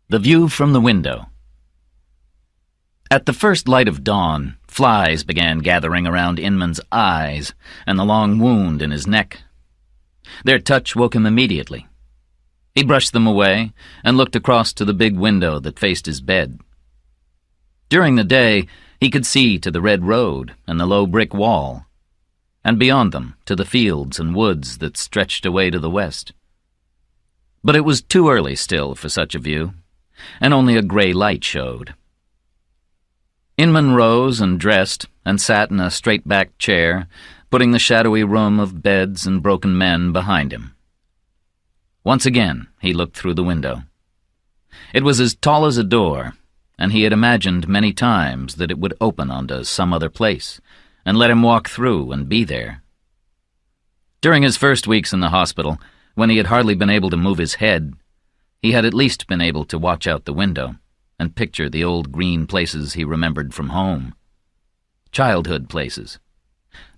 The View from the Window. At the first light of dawn, flies began gathering around Inman's eyes and the long wound in his neck. Their touch woke him immediately. He brushed them away and looked across to the big window that faced his bed. During the day, he could see to the red road and the low brick wall, and beyond them to the fields and woods that stretched away to the west. But it was too early still for such a view, and only a gray light showed. Inman rose and dressed and sat in a straight-backed chair, putting the shadowy room of beds and broken men behind him. Once again he looked through the window. It was as tall as a door, and he had imagined many times that it would open onto some other place and let him walk through and be there. During his first weeks in the hospital, when he had hardly been able to move his head, he had at least been able to watch out the window and picture the old green places he remembered from home. Childhood places.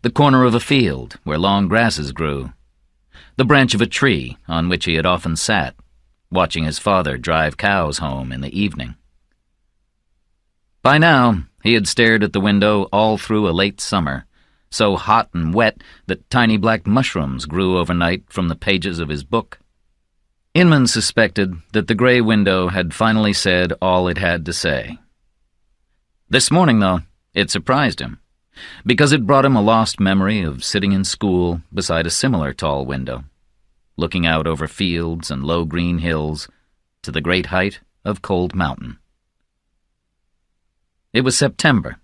The corner of a field where long grasses grew. The branch of a tree on which he had often sat, watching his father drive cows home in the evening. By now, he had stared at the window all through a late summer, so hot and wet that tiny black mushrooms grew overnight from the pages of his book. Inman suspected that the gray window had finally said all it had to say. This morning, though, it surprised him, because it brought him a lost memory of sitting in school beside a similar tall window, looking out over fields and low green hills to the great height of Cold Mountain. It was September.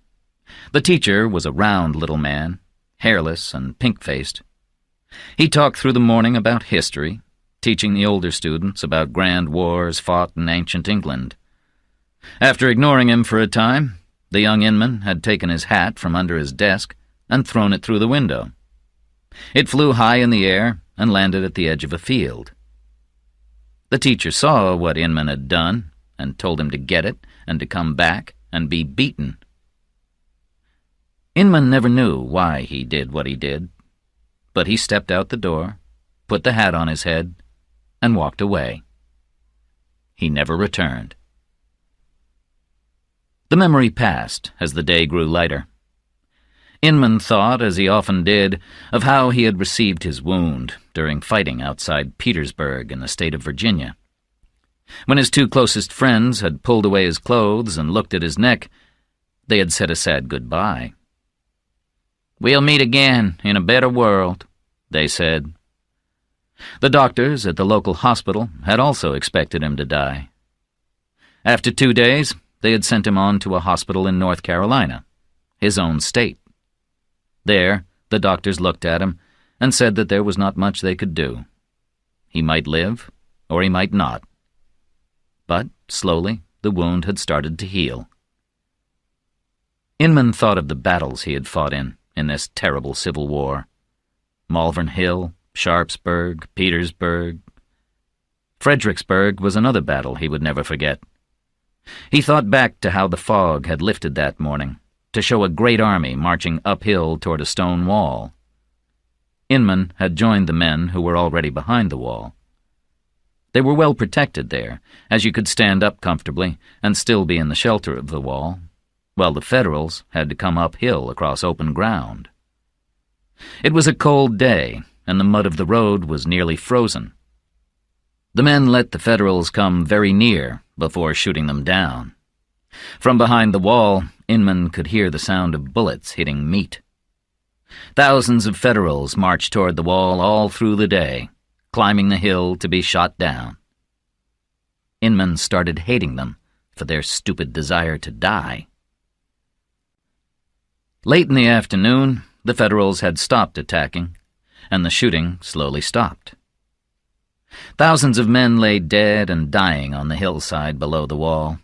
The teacher was a round little man, hairless and pink-faced. He talked through the morning about history, teaching the older students about grand wars fought in ancient England. After ignoring him for a time, the young Inman had taken his hat from under his desk and thrown it through the window. It flew high in the air and landed at the edge of a field. The teacher saw what Inman had done and told him to get it and to come back and be beaten. Inman never knew why he did what he did, but he stepped out the door, put the hat on his head, and walked away. He never returned. The memory passed as the day grew lighter. Inman thought, as he often did, of how he had received his wound during fighting outside Petersburg in the state of Virginia. When his two closest friends had pulled away his clothes and looked at his neck, they had said a sad goodbye. "We'll meet again in a better world," they said. The doctors at the local hospital had also expected him to die. After 2 days, they had sent him on to a hospital in North Carolina, his own state. There, the doctors looked at him and said that there was not much they could do. He might live, or he might not. But, slowly, the wound had started to heal. Inman thought of the battles he had fought in this terrible Civil War. Malvern Hill, Sharpsburg, Petersburg. Fredericksburg was another battle he would never forget. He thought back to how the fog had lifted that morning to show a great army marching uphill toward a stone wall. Inman had joined the men who were already behind the wall. They were well protected there, as you could stand up comfortably and still be in the shelter of the wall, while the Federals had to come uphill across open ground. It was a cold day, and the mud of the road was nearly frozen. The men let the Federals come very near before shooting them down. From behind the wall, Inman could hear the sound of bullets hitting meat. Thousands of Federals marched toward the wall all through the day, climbing the hill to be shot down. Inman started hating them for their stupid desire to die. Late in the afternoon, the Federals had stopped attacking, and the shooting slowly stopped. Thousands of men lay dead and dying on the hillside below the wall.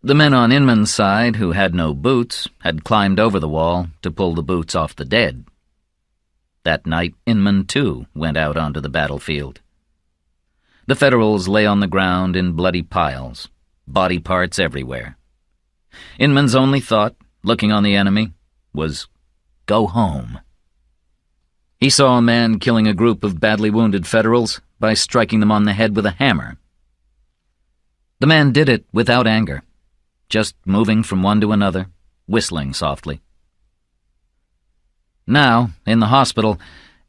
The men on Inman's side, who had no boots, had climbed over the wall to pull the boots off the dead. That night, Inman, too, went out onto the battlefield. The Federals lay on the ground in bloody piles, body parts everywhere. Inman's only thought, looking on the enemy, was, "Go home." He saw a man killing a group of badly wounded Federals by striking them on the head with a hammer. The man did it without anger, just moving from one to another, whistling softly. Now, in the hospital,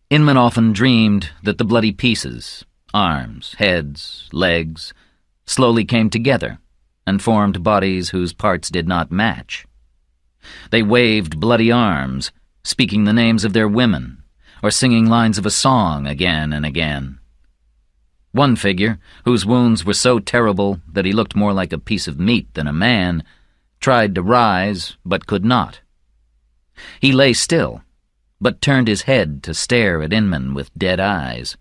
Inman often dreamed that the bloody pieces, arms, heads, legs, slowly came together and formed bodies whose parts did not match. They waved bloody arms, speaking the names of their women, or singing lines of a song again and again. One figure, whose wounds were so terrible that he looked more like a piece of meat than a man, tried to rise but could not. He lay still, but turned his head to stare at Inman with dead eyes,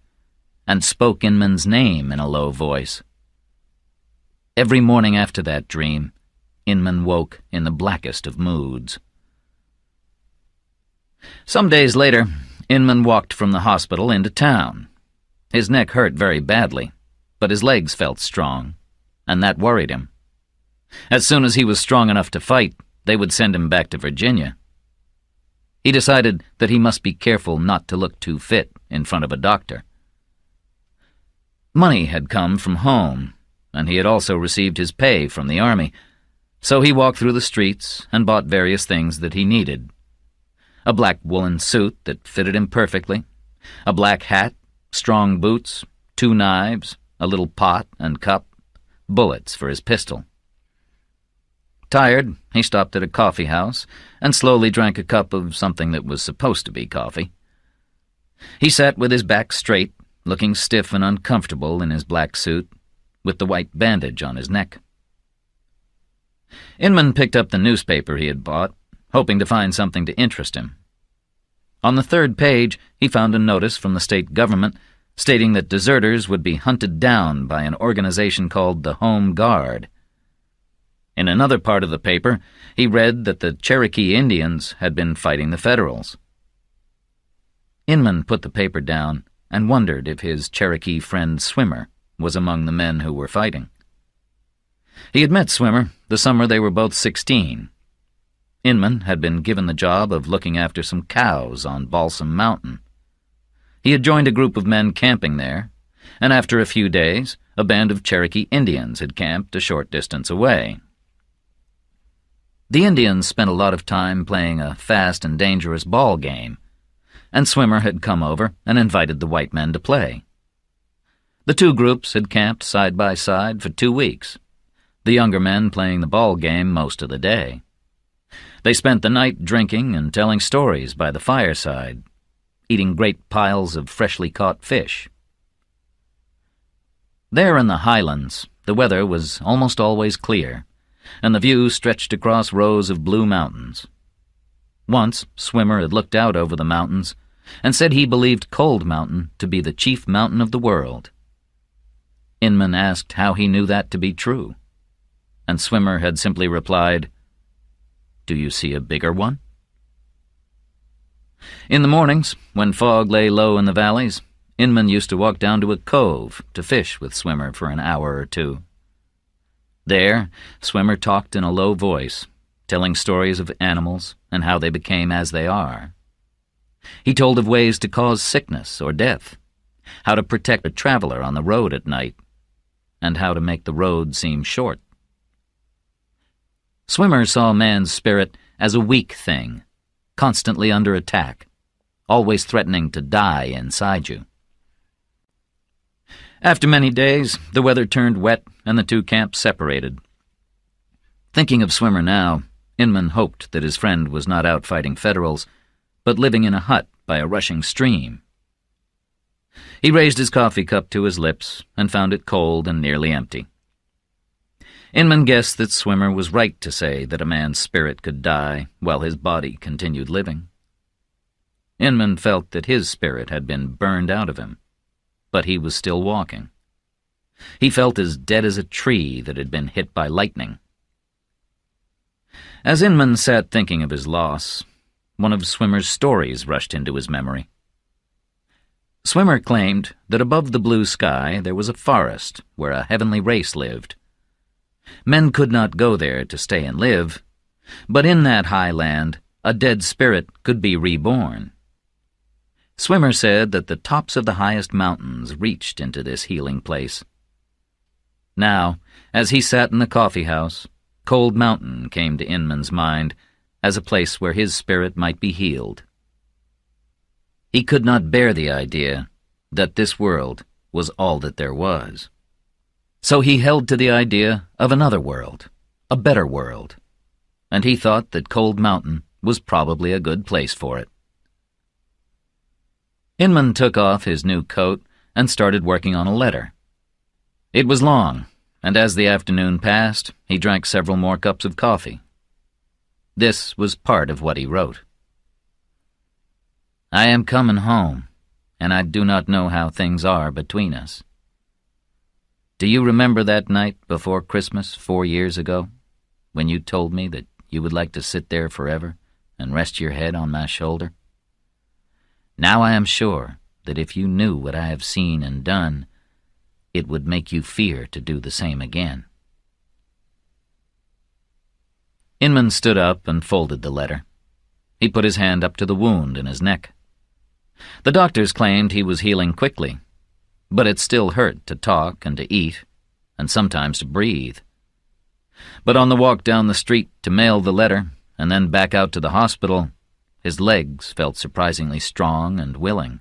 and spoke Inman's name in a low voice. Every morning after that dream, Inman woke in the blackest of moods. Some days later, Inman walked from the hospital into town. His neck hurt very badly, but his legs felt strong, and that worried him. As soon as he was strong enough to fight, they would send him back to Virginia. He decided that he must be careful not to look too fit in front of a doctor. Money had come from home, and he had also received his pay from the army, so he walked through the streets and bought various things that he needed. A black woolen suit that fitted him perfectly, a black hat, strong boots, 2 knives, a little pot and cup, bullets for his pistol. Tired, he stopped at a coffee house and slowly drank a cup of something that was supposed to be coffee. He sat with his back straight, looking stiff and uncomfortable in his black suit, with the white bandage on his neck. Inman picked up the newspaper he had bought, hoping to find something to interest him. On the 3rd page, he found a notice from the state government stating that deserters would be hunted down by an organization called the Home Guard. In another part of the paper, he read that the Cherokee Indians had been fighting the Federals. Inman put the paper down and wondered if his Cherokee friend Swimmer was among the men who were fighting. He had met Swimmer the summer they were both 16. Inman had been given the job of looking after some cows on Balsam Mountain. He had joined a group of men camping there, and after a few days, a band of Cherokee Indians had camped a short distance away. The Indians spent a lot of time playing a fast and dangerous ball game, and Swimmer had come over and invited the white men to play. The two groups had camped side by side for 2 weeks, the younger men playing the ball game most of the day. They spent the night drinking and telling stories by the fireside, eating great piles of freshly caught fish. There in the highlands, the weather was almost always clear, and the view stretched across rows of blue mountains. Once, Swimmer had looked out over the mountains and said he believed Cold Mountain to be the chief mountain of the world. Inman asked how he knew that to be true, and Swimmer had simply replied, "Do you see a bigger one?" In the mornings, when fog lay low in the valleys, Inman used to walk down to a cove to fish with Swimmer for an hour or 2. There, Swimmer talked in a low voice, telling stories of animals and how they became as they are. He told of ways to cause sickness or death, how to protect a traveler on the road at night, and how to make the road seem short. Swimmer saw man's spirit as a weak thing, constantly under attack, always threatening to die inside you. After many days, the weather turned wet and the two camps separated. Thinking of Swimmer now, Inman hoped that his friend was not out fighting Federals, but living in a hut by a rushing stream. He raised his coffee cup to his lips and found it cold and nearly empty. Inman guessed that Swimmer was right to say that a man's spirit could die while his body continued living. Inman felt that his spirit had been burned out of him, but he was still walking. He felt as dead as a tree that had been hit by lightning. As Inman sat thinking of his loss, one of Swimmer's stories rushed into his memory. Swimmer claimed that above the blue sky there was a forest where a heavenly race lived. Men could not go there to stay and live, but in that high land a dead spirit could be reborn. Swimmer said that the tops of the highest mountains reached into this healing place. Now, as he sat in the coffee house, Cold Mountain came to Inman's mind as a place where his spirit might be healed. He could not bear the idea that this world was all that there was. So he held to the idea of another world, a better world, and he thought that Cold Mountain was probably a good place for it. Inman took off his new coat and started working on a letter. It was long, and as the afternoon passed, he drank several more cups of coffee. This was part of what he wrote. I am coming home, and I do not know how things are between us. Do you remember that night before Christmas 4 years ago, when you told me that you would like to sit there forever and rest your head on my shoulder? Now I am sure that if you knew what I have seen and done, it would make you fear to do the same again. Inman stood up and folded the letter. He put his hand up to the wound in his neck. The doctors claimed he was healing quickly, but it still hurt to talk and to eat, and sometimes to breathe. But on the walk down the street to mail the letter, and then back out to the hospital, his legs felt surprisingly strong and willing.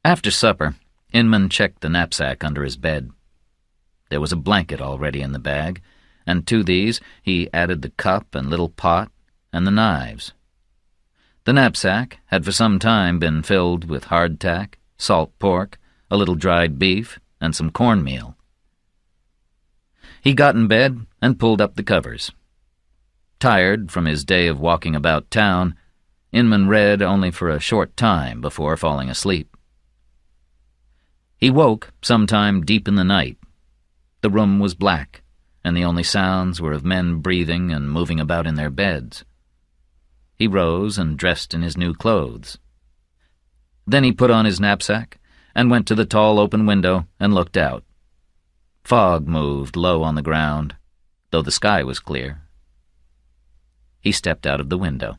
After supper, Inman checked the knapsack under his bed. There was a blanket already in the bag, and to these he added the cup and little pot and the knives. The knapsack had for some time been filled with hardtack, salt pork, a little dried beef, and some cornmeal. He got in bed and pulled up the covers. Tired from his day of walking about town, Inman read only for a short time before falling asleep. He woke sometime deep in the night. The room was black, and the only sounds were of men breathing and moving about in their beds. He rose and dressed in his new clothes. Then he put on his knapsack and went to the tall open window and looked out. Fog moved low on the ground, though the sky was clear. He stepped out of the window.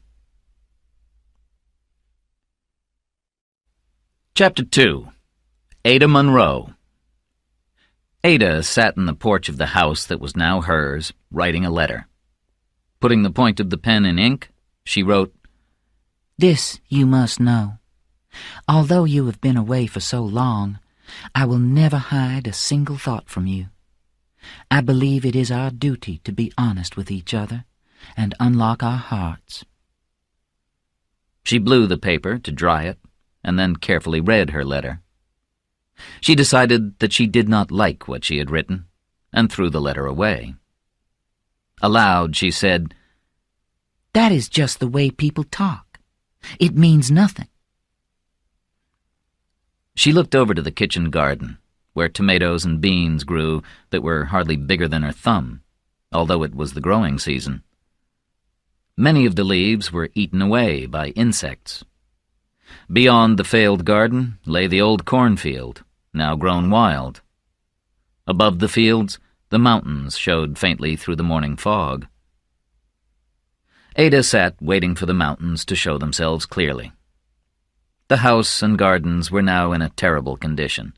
Chapter 2. Ada Monroe. Ada sat in the porch of the house that was now hers, writing a letter. Putting the point of the pen in ink, she wrote, This you must know. Although you have been away for so long, I will never hide a single thought from you. I believe it is our duty to be honest with each other and unlock our hearts. She blew the paper to dry it, and then carefully read her letter. She decided that she did not like what she had written, and threw the letter away. Aloud she said, That is just the way people talk. It means nothing. She looked over to the kitchen garden, where tomatoes and beans grew that were hardly bigger than her thumb, although it was the growing season. Many of the leaves were eaten away by insects. Beyond the failed garden lay the old cornfield, now grown wild. Above the fields, the mountains showed faintly through the morning fog. Ada sat waiting for the mountains to show themselves clearly. The house and gardens were now in a terrible condition,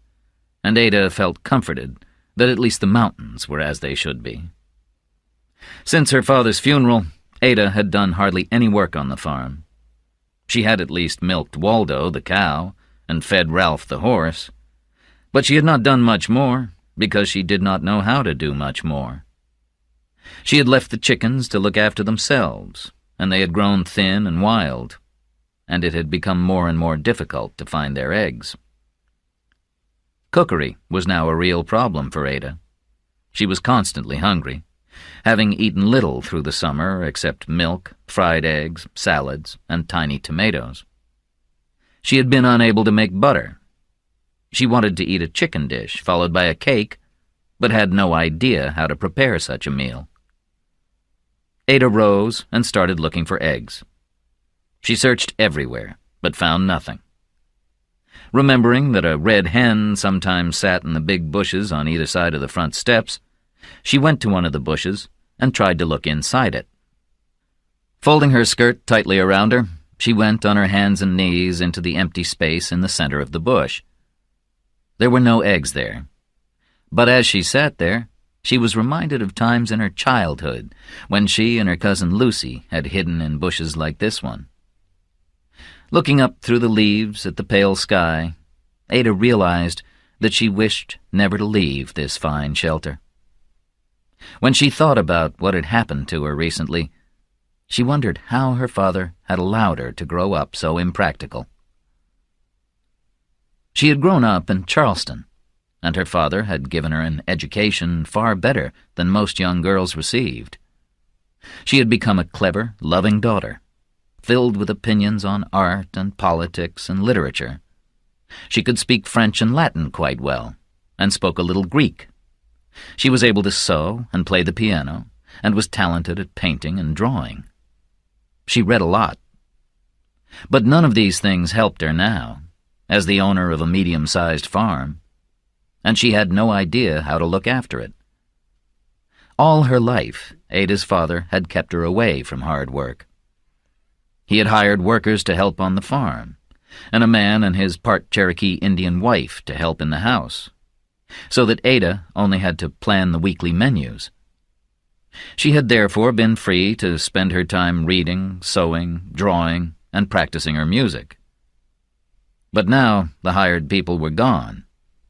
and Ada felt comforted that at least the mountains were as they should be. Since her father's funeral, Ada had done hardly any work on the farm. She had at least milked Waldo, the cow, and fed Ralph, the horse, but she had not done much more because she did not know how to do much more. She had left the chickens to look after themselves, and they had grown thin and wild, and it had become more and more difficult to find their eggs. Cookery was now a real problem for Ada. She was constantly hungry, having eaten little through the summer except milk, fried eggs, salads, and tiny tomatoes. She had been unable to make butter. She wanted to eat a chicken dish followed by a cake, but had no idea how to prepare such a meal. Ada rose and started looking for eggs. She searched everywhere, but found nothing. Remembering that a red hen sometimes sat in the big bushes on either side of the front steps, she went to one of the bushes and tried to look inside it. Folding her skirt tightly around her, she went on her hands and knees into the empty space in the center of the bush. There were no eggs there. But as she sat there, she was reminded of times in her childhood when she and her cousin Lucy had hidden in bushes like this one. Looking up through the leaves at the pale sky, Ada realized that she wished never to leave this fine shelter. When she thought about what had happened to her recently, she wondered how her father had allowed her to grow up so impractical. She had grown up in Charleston, and her father had given her an education far better than most young girls received. She had become a clever, loving daughter, filled with opinions on art and politics and literature. She could speak French and Latin quite well, and spoke a little Greek. She was able to sew and play the piano, and was talented at painting and drawing. She read a lot. But none of these things helped her now, as the owner of a medium-sized farm, and she had no idea how to look after it. All her life, Ada's father had kept her away from hard work. He had hired workers to help on the farm, and a man and his part Cherokee Indian wife to help in the house, so that Ada only had to plan the weekly menus. She had therefore been free to spend her time reading, sewing, drawing, and practicing her music. But now the hired people were gone,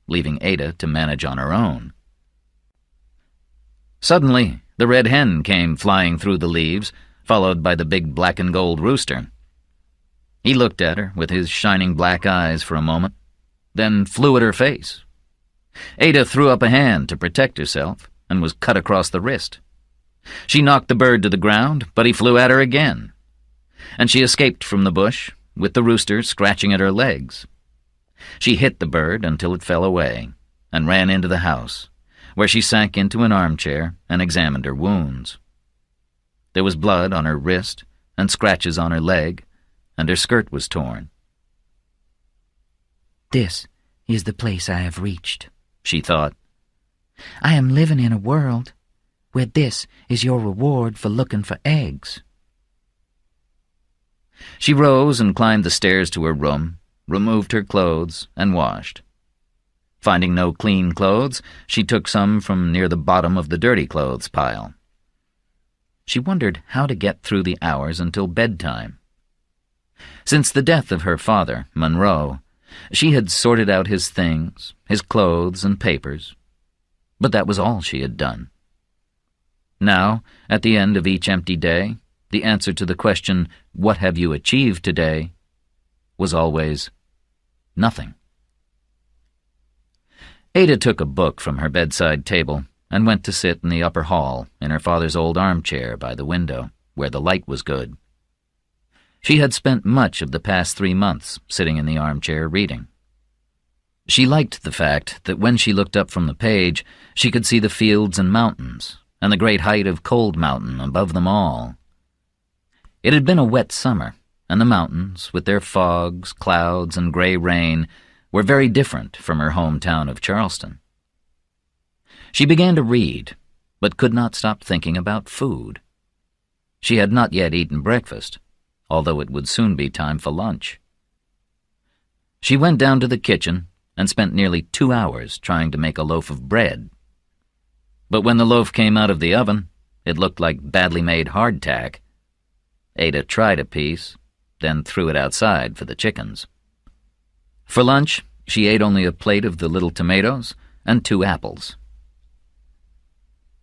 leaving Ada to manage on her own. Suddenly, the red hen came flying through the leaves, followed by the big black and gold rooster. He looked at her with his shining black eyes for a moment, then flew at her face. Ada threw up a hand to protect herself and was cut across the wrist. She knocked the bird to the ground, but he flew at her again, and she escaped from the bush, with the rooster scratching at her legs. She hit the bird until it fell away, and ran into the house, where she sank into an armchair and examined her wounds. There was blood on her wrist and scratches on her leg, and her skirt was torn. "This is the place I have reached," she thought. "I am living in a world where this is your reward for looking for eggs." She rose and climbed the stairs to her room, removed her clothes, and washed. Finding no clean clothes, she took some from near the bottom of the dirty clothes pile. She wondered how to get through the hours until bedtime. Since the death of her father, Monroe, she had sorted out his things, his clothes and papers, but that was all she had done. Now, at the end of each empty day, the answer to the question, "What have you achieved today?" was always, "Nothing." Ada took a book from her bedside table and went to sit in the upper hall in her father's old armchair by the window, where the light was good. She had spent much of the past 3 months sitting in the armchair reading. She liked the fact that when she looked up from the page, she could see the fields and mountains, and the great height of Cold Mountain above them all. It had been a wet summer, and the mountains, with their fogs, clouds, and gray rain, were very different from her hometown of Charleston. She began to read, but could not stop thinking about food. She had not yet eaten breakfast, although it would soon be time for lunch. She went down to the kitchen and spent nearly 2 hours trying to make a loaf of bread. But when the loaf came out of the oven, it looked like badly made hardtack. Ada tried a piece, then threw it outside for the chickens. For lunch, she ate only a plate of the little tomatoes and 2 apples.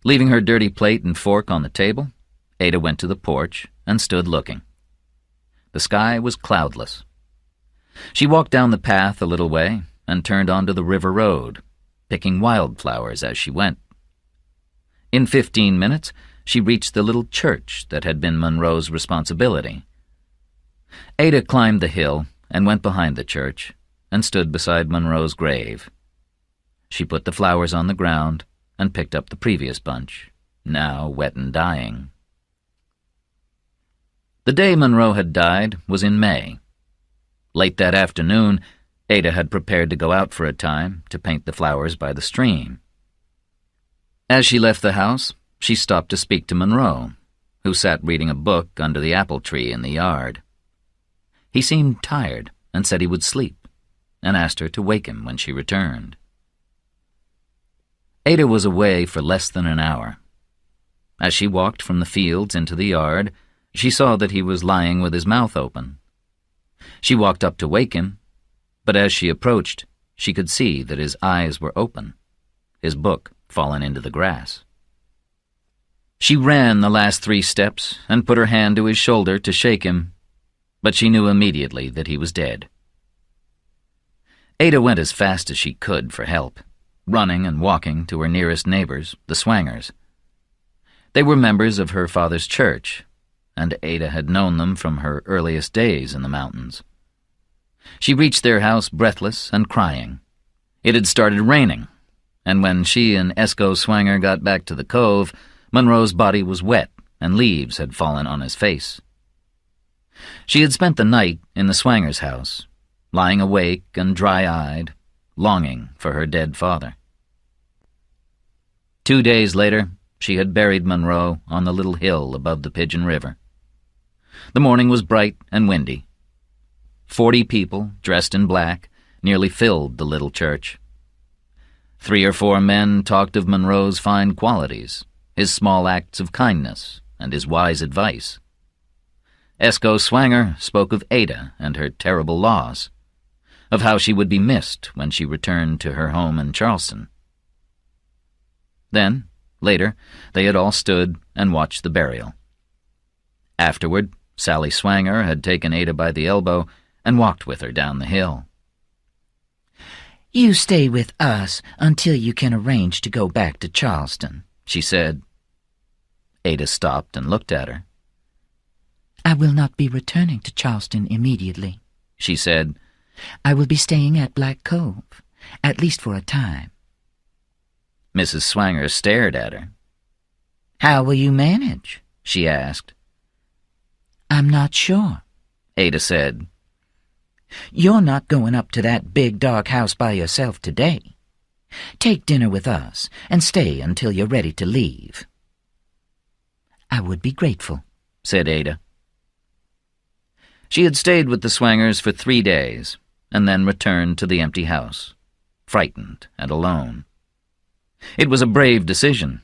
Leaving her dirty plate and fork on the table, Ada went to the porch and stood looking. The sky was cloudless. She walked down the path a little way and turned onto the river road, picking wildflowers as she went. In 15 minutes, she reached the little church that had been Monroe's responsibility. Ada climbed the hill and went behind the church and stood beside Monroe's grave. She put the flowers on the ground and picked up the previous bunch, now wet and dying. The day Monroe had died was in May. Late that afternoon, Ada had prepared to go out for a time to paint the flowers by the stream. As she left the house, she stopped to speak to Monroe, who sat reading a book under the apple tree in the yard. He seemed tired and said he would sleep, and asked her to wake him when she returned. Ada was away for less than an hour. As she walked from the fields into the yard, she saw that he was lying with his mouth open. She walked up to wake him, but as she approached, she could see that his eyes were open, his book fallen into the grass. She ran the last 3 steps and put her hand to his shoulder to shake him, but she knew immediately that he was dead. Ada went as fast as she could for help, running and walking to her nearest neighbors, the Swangers. They were members of her father's church, and Ada had known them from her earliest days in the mountains. She reached their house breathless and crying. It had started raining, and when she and Esco Swanger got back to the cove, Monroe's body was wet and leaves had fallen on his face. She had spent the night in the Swangers' house, lying awake and dry-eyed, longing for her dead father. 2 days later, she had buried Monroe on the little hill above the Pigeon River. The morning was bright and windy. 40 people, dressed in black, nearly filled the little church. 3 or 4 men talked of Monroe's fine qualities, his small acts of kindness, and his wise advice. Esco Swanger spoke of Ada and her terrible loss, of how she would be missed when she returned to her home in Charleston. Then, later, they had all stood and watched the burial. Afterward, Sally Swanger had taken Ada by the elbow and walked with her down the hill. "You stay with us until you can arrange to go back to Charleston," she said. Ada stopped and looked at her. "I will not be returning to Charleston immediately," she said. "I will be staying at Black Cove, at least for a time." Mrs. Swanger stared at her. "How will you manage?" she asked. "I'm not sure," Ada said. "You're not going up to that big dark house by yourself today. Take dinner with us and stay until you're ready to leave." "I would be grateful," said Ada. She had stayed with the Swangers for 3 days and then returned to the empty house, frightened and alone. It was a brave decision,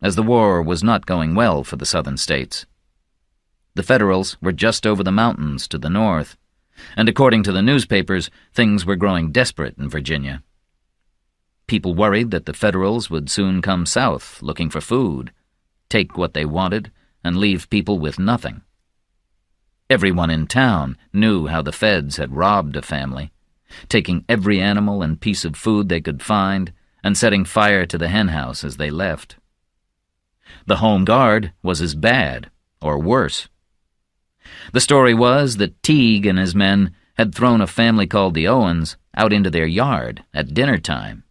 as the war was not going well for the southern states. The Federals were just over the mountains to the north, and according to the newspapers, things were growing desperate in Virginia. People worried that the Federals would soon come south looking for food, take what they wanted, and leave people with nothing. Everyone in town knew how the Feds had robbed a family, taking every animal and piece of food they could find and setting fire to the henhouse as they left. The Home Guard was as bad, or worse. The story was that Teague and his men had thrown a family called the Owens out into their yard at dinner time.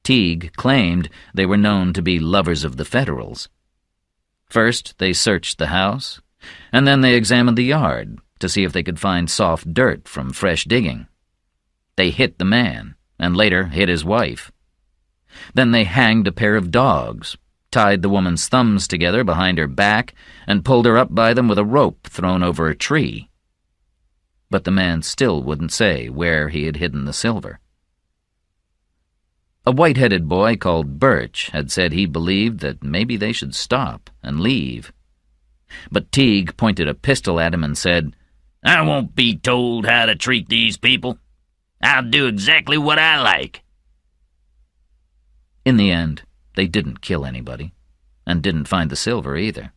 Teague claimed they were known to be lovers of the Federals. First, they searched the house, and then they examined the yard to see if they could find soft dirt from fresh digging. They hit the man, and later hit his wife. Then they hanged a pair of dogs, tied the woman's thumbs together behind her back, and pulled her up by them with a rope thrown over a tree. But the man still wouldn't say where he had hidden the silver. A white-headed boy called Birch had said he believed that maybe they should stop and leave. But Teague pointed a pistol at him and said, "I won't be told how to treat these people. I'll do exactly what I like." In the end, they didn't kill anybody, and didn't find the silver either,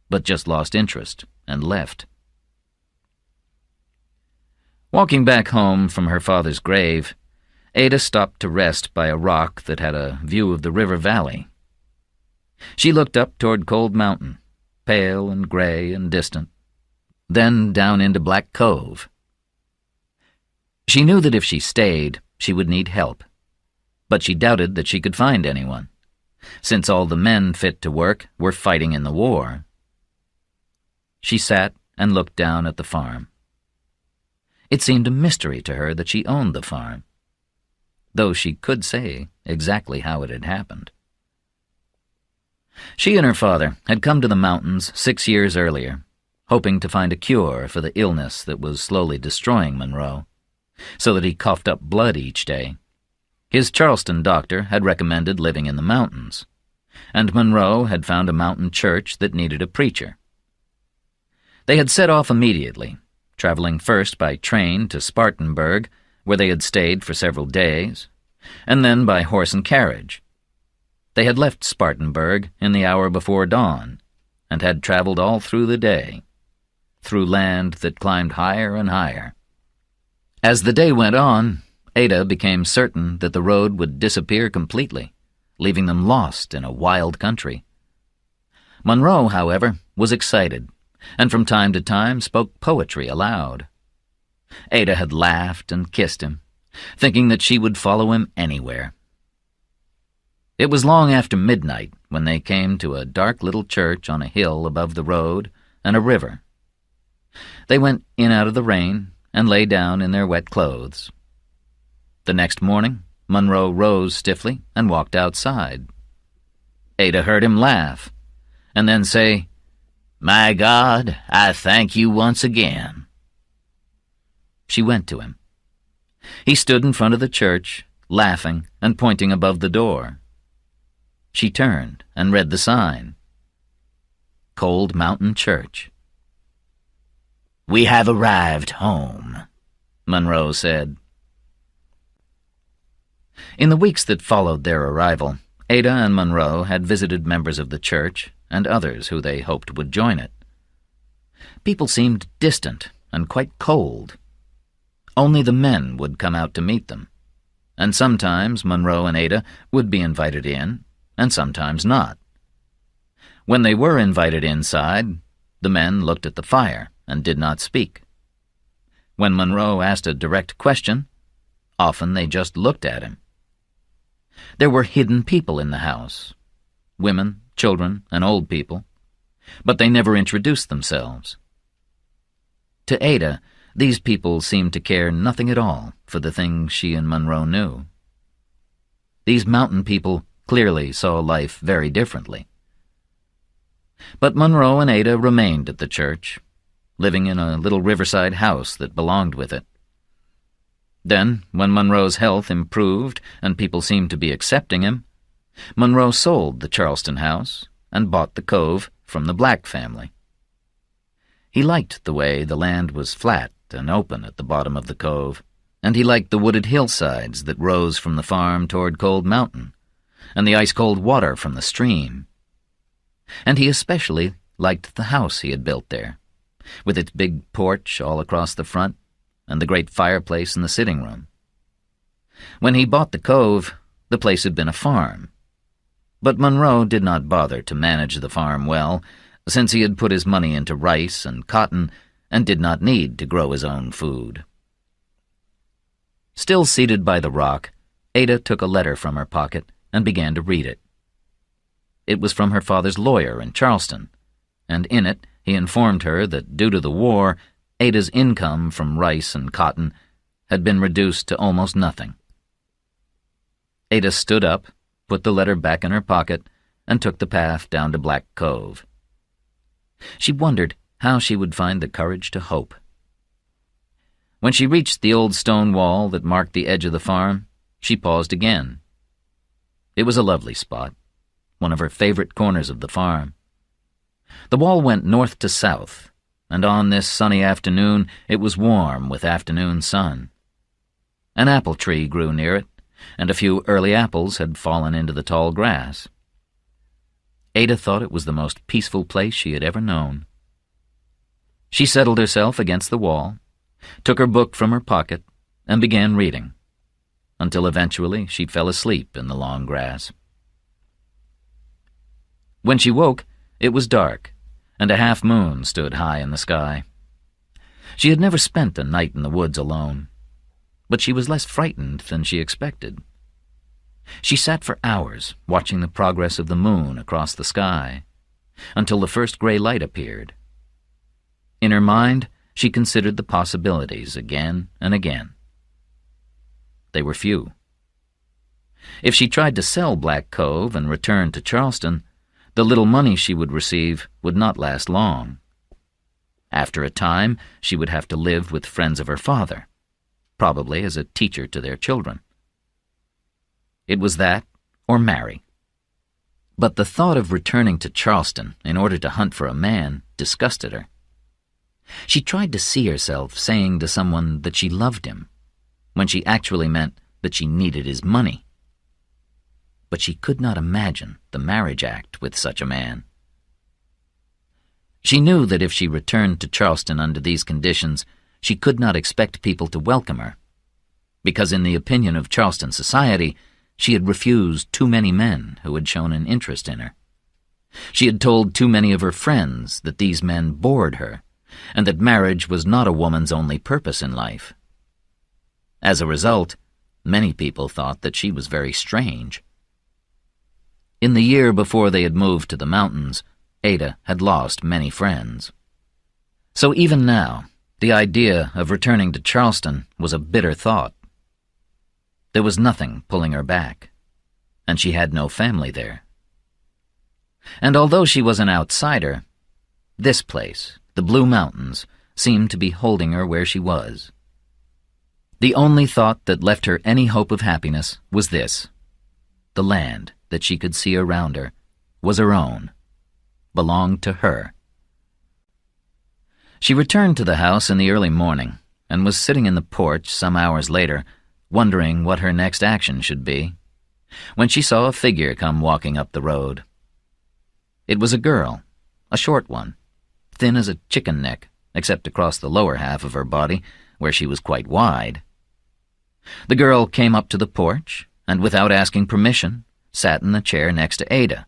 but just lost interest and left. Walking back home from her father's grave, Ada stopped to rest by a rock that had a view of the river valley. She looked up toward Cold Mountain, pale and gray and distant, then down into Black Cove. She knew that if she stayed, she would need help, but she doubted that she could find anyone, since all the men fit to work were fighting in the war. She sat and looked down at the farm. It seemed a mystery to her that she owned the farm, though she could say exactly how it had happened. She and her father had come to the mountains 6 years earlier, hoping to find a cure for the illness that was slowly destroying Monroe, so that he coughed up blood each day. His Charleston doctor had recommended living in the mountains, and Monroe had found a mountain church that needed a preacher. They had set off immediately, traveling first by train to Spartanburg, where they had stayed for several days, and then by horse and carriage. They had left Spartanburg in the hour before dawn, and had traveled all through the day, through land that climbed higher and higher. As the day went on, Ada became certain that the road would disappear completely, leaving them lost in a wild country. Monroe, however, was excited, and from time to time spoke poetry aloud. Ada had laughed and kissed him, thinking that she would follow him anywhere. It was long after midnight when they came to a dark little church on a hill above the road and a river. They went in out of the rain and lay down in their wet clothes. The next morning, Monroe rose stiffly and walked outside. Ada heard him laugh, and then say, "My God, I thank you once again." She went to him. He stood in front of the church, laughing and pointing above the door. She turned and read the sign. Cold Mountain Church. "We have arrived home," Monroe said. In the weeks that followed their arrival, Ada and Monroe had visited members of the church and others who they hoped would join it. People seemed distant and quite cold. Only the men would come out to meet them, and sometimes Monroe and Ada would be invited in, and sometimes not. When they were invited inside, the men looked at the fire and did not speak. When Monroe asked a direct question, often they just looked at him. There were hidden people in the house, women, children, and old people, but they never introduced themselves. To Ada, these people seemed to care nothing at all for the things she and Monroe knew. These mountain people clearly saw life very differently. But Monroe and Ada remained at the church, living in a little riverside house that belonged with it. Then, when Monroe's health improved and people seemed to be accepting him, Monroe sold the Charleston house and bought the cove from the Black family. He liked the way the land was flat and open at the bottom of the cove, and he liked the wooded hillsides that rose from the farm toward Cold Mountain, and the ice-cold water from the stream. And he especially liked the house he had built there, with its big porch all across the front and the great fireplace in the sitting room. When he bought the cove, the place had been a farm, but Monroe did not bother to manage the farm well, since he had put his money into rice and cotton and did not need to grow his own food. Still seated by the rock, Ada took a letter from her pocket and began to read it. It was from her father's lawyer in Charleston, and in it he informed her that due to the war, Ada's income from rice and cotton had been reduced to almost nothing. Ada stood up, put the letter back in her pocket, and took the path down to Black Cove. She wondered how she would find the courage to hope. When she reached the old stone wall that marked the edge of the farm, she paused again. It was a lovely spot, one of her favorite corners of the farm. The wall went north to south, and on this sunny afternoon it was warm with afternoon sun. An apple tree grew near it, and a few early apples had fallen into the tall grass. Ada thought it was the most peaceful place she had ever known. She settled herself against the wall, took her book from her pocket, and began reading, until eventually she fell asleep in the long grass. When she woke, it was dark, and a half-moon stood high in the sky. She had never spent a night in the woods alone, but she was less frightened than she expected. She sat for hours watching the progress of the moon across the sky, until the first gray light appeared. In her mind, she considered the possibilities again and again. They were few. If she tried to sell Black Cove and return to Charleston, the little money she would receive would not last long. After a time, she would have to live with friends of her father, probably as a teacher to their children. It was that or marry. But the thought of returning to Charleston in order to hunt for a man disgusted her. She tried to see herself saying to someone that she loved him, when she actually meant that she needed his money. But she could not imagine the marriage act with such a man. She knew that if she returned to Charleston under these conditions, she could not expect people to welcome her, because in the opinion of Charleston society, she had refused too many men who had shown an interest in her. She had told too many of her friends that these men bored her, and that marriage was not a woman's only purpose in life. As a result, many people thought that she was very strange. In the year before they had moved to the mountains, Ada had lost many friends. So even now, the idea of returning to Charleston was a bitter thought. There was nothing pulling her back, and she had no family there. And although she was an outsider, this place, the Blue Mountains, seemed to be holding her where she was. The only thought that left her any hope of happiness was this: the land that she could see around her was her own, belonged to her. She returned to the house in the early morning and was sitting in the porch some hours later, wondering what her next action should be, when she saw a figure come walking up the road. It was a girl, a short one, thin as a chicken neck, except across the lower half of her body, where she was quite wide. The girl came up to the porch, and without asking permission, sat in the chair next to Ada.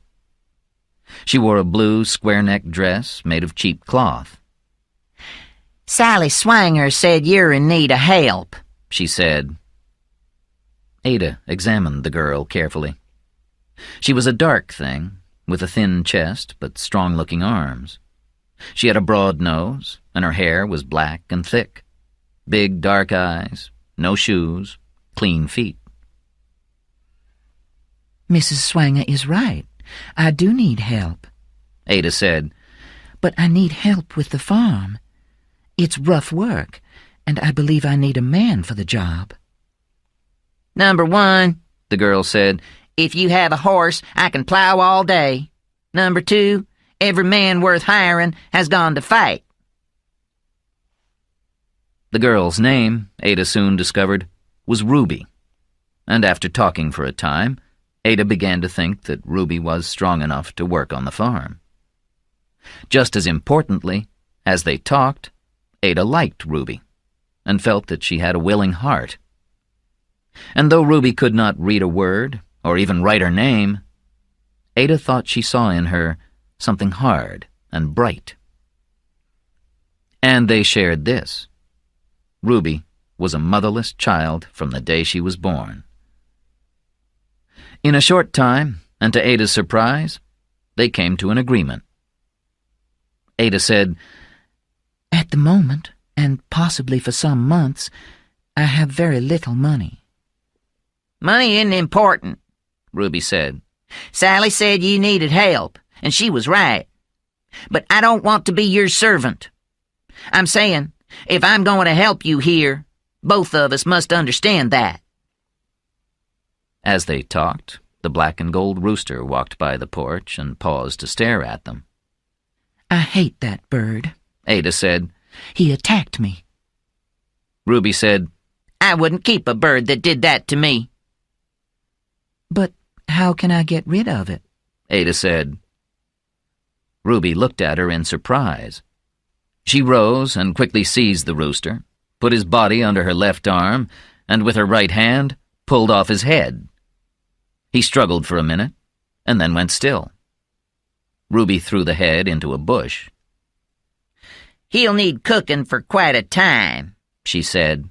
She wore a blue square-neck dress made of cheap cloth. "Sally Swanger said you're in need of help," she said. Ada examined the girl carefully. She was a dark thing, with a thin chest but strong-looking arms. She had a broad nose, and her hair was black and thick. Big dark eyes, no shoes, clean feet. "Mrs. Swanger is right. I do need help," Ada said. "But I need help with the farm. It's rough work, and I believe I need a man for the job." "Number one," the girl said, "if you have a horse, I can plow all day. Number two, every man worth hiring has gone to fight." The girl's name, Ada soon discovered, was Ruby, and after talking for a time, Ada began to think that Ruby was strong enough to work on the farm. Just as importantly, as they talked, Ada liked Ruby, and felt that she had a willing heart. And though Ruby could not read a word, or even write her name, Ada thought she saw in her something hard and bright. And they shared this: Ruby was a motherless child from the day she was born. In a short time, and to Ada's surprise, they came to an agreement. Ada said, "At the moment, and possibly for some months, I have very little money." "Money isn't important," Ruby said. "Sally said you needed help, and she was right. But I don't want to be your servant. I'm saying, if I'm going to help you here, both of us must understand that." As they talked, the black and gold rooster walked by the porch and paused to stare at them. "I hate that bird," Ada said. "He attacked me." Ruby said, "I wouldn't keep a bird that did that to me." "But how can I get rid of it?" Ada said. Ruby looked at her in surprise. She rose and quickly seized the rooster, put his body under her left arm, and with her right hand pulled off his head. He struggled for a minute, and then went still. Ruby threw the head into a bush. "He'll need cooking for quite a time," she said.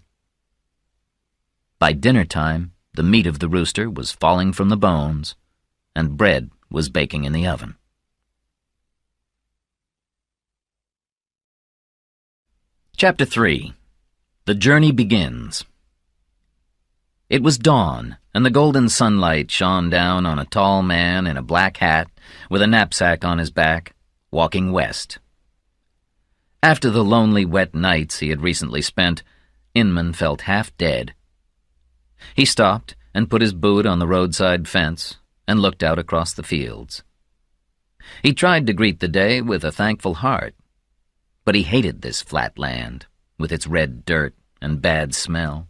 By dinner time, the meat of the rooster was falling from the bones, and bread was baking in the oven. Chapter 3. The Journey Begins. It was dawn, and the golden sunlight shone down on a tall man in a black hat with a knapsack on his back, walking west. After the lonely, wet nights he had recently spent, Inman felt half dead. He stopped and put his boot on the roadside fence and looked out across the fields. He tried to greet the day with a thankful heart, but he hated this flat land with its red dirt and bad smell.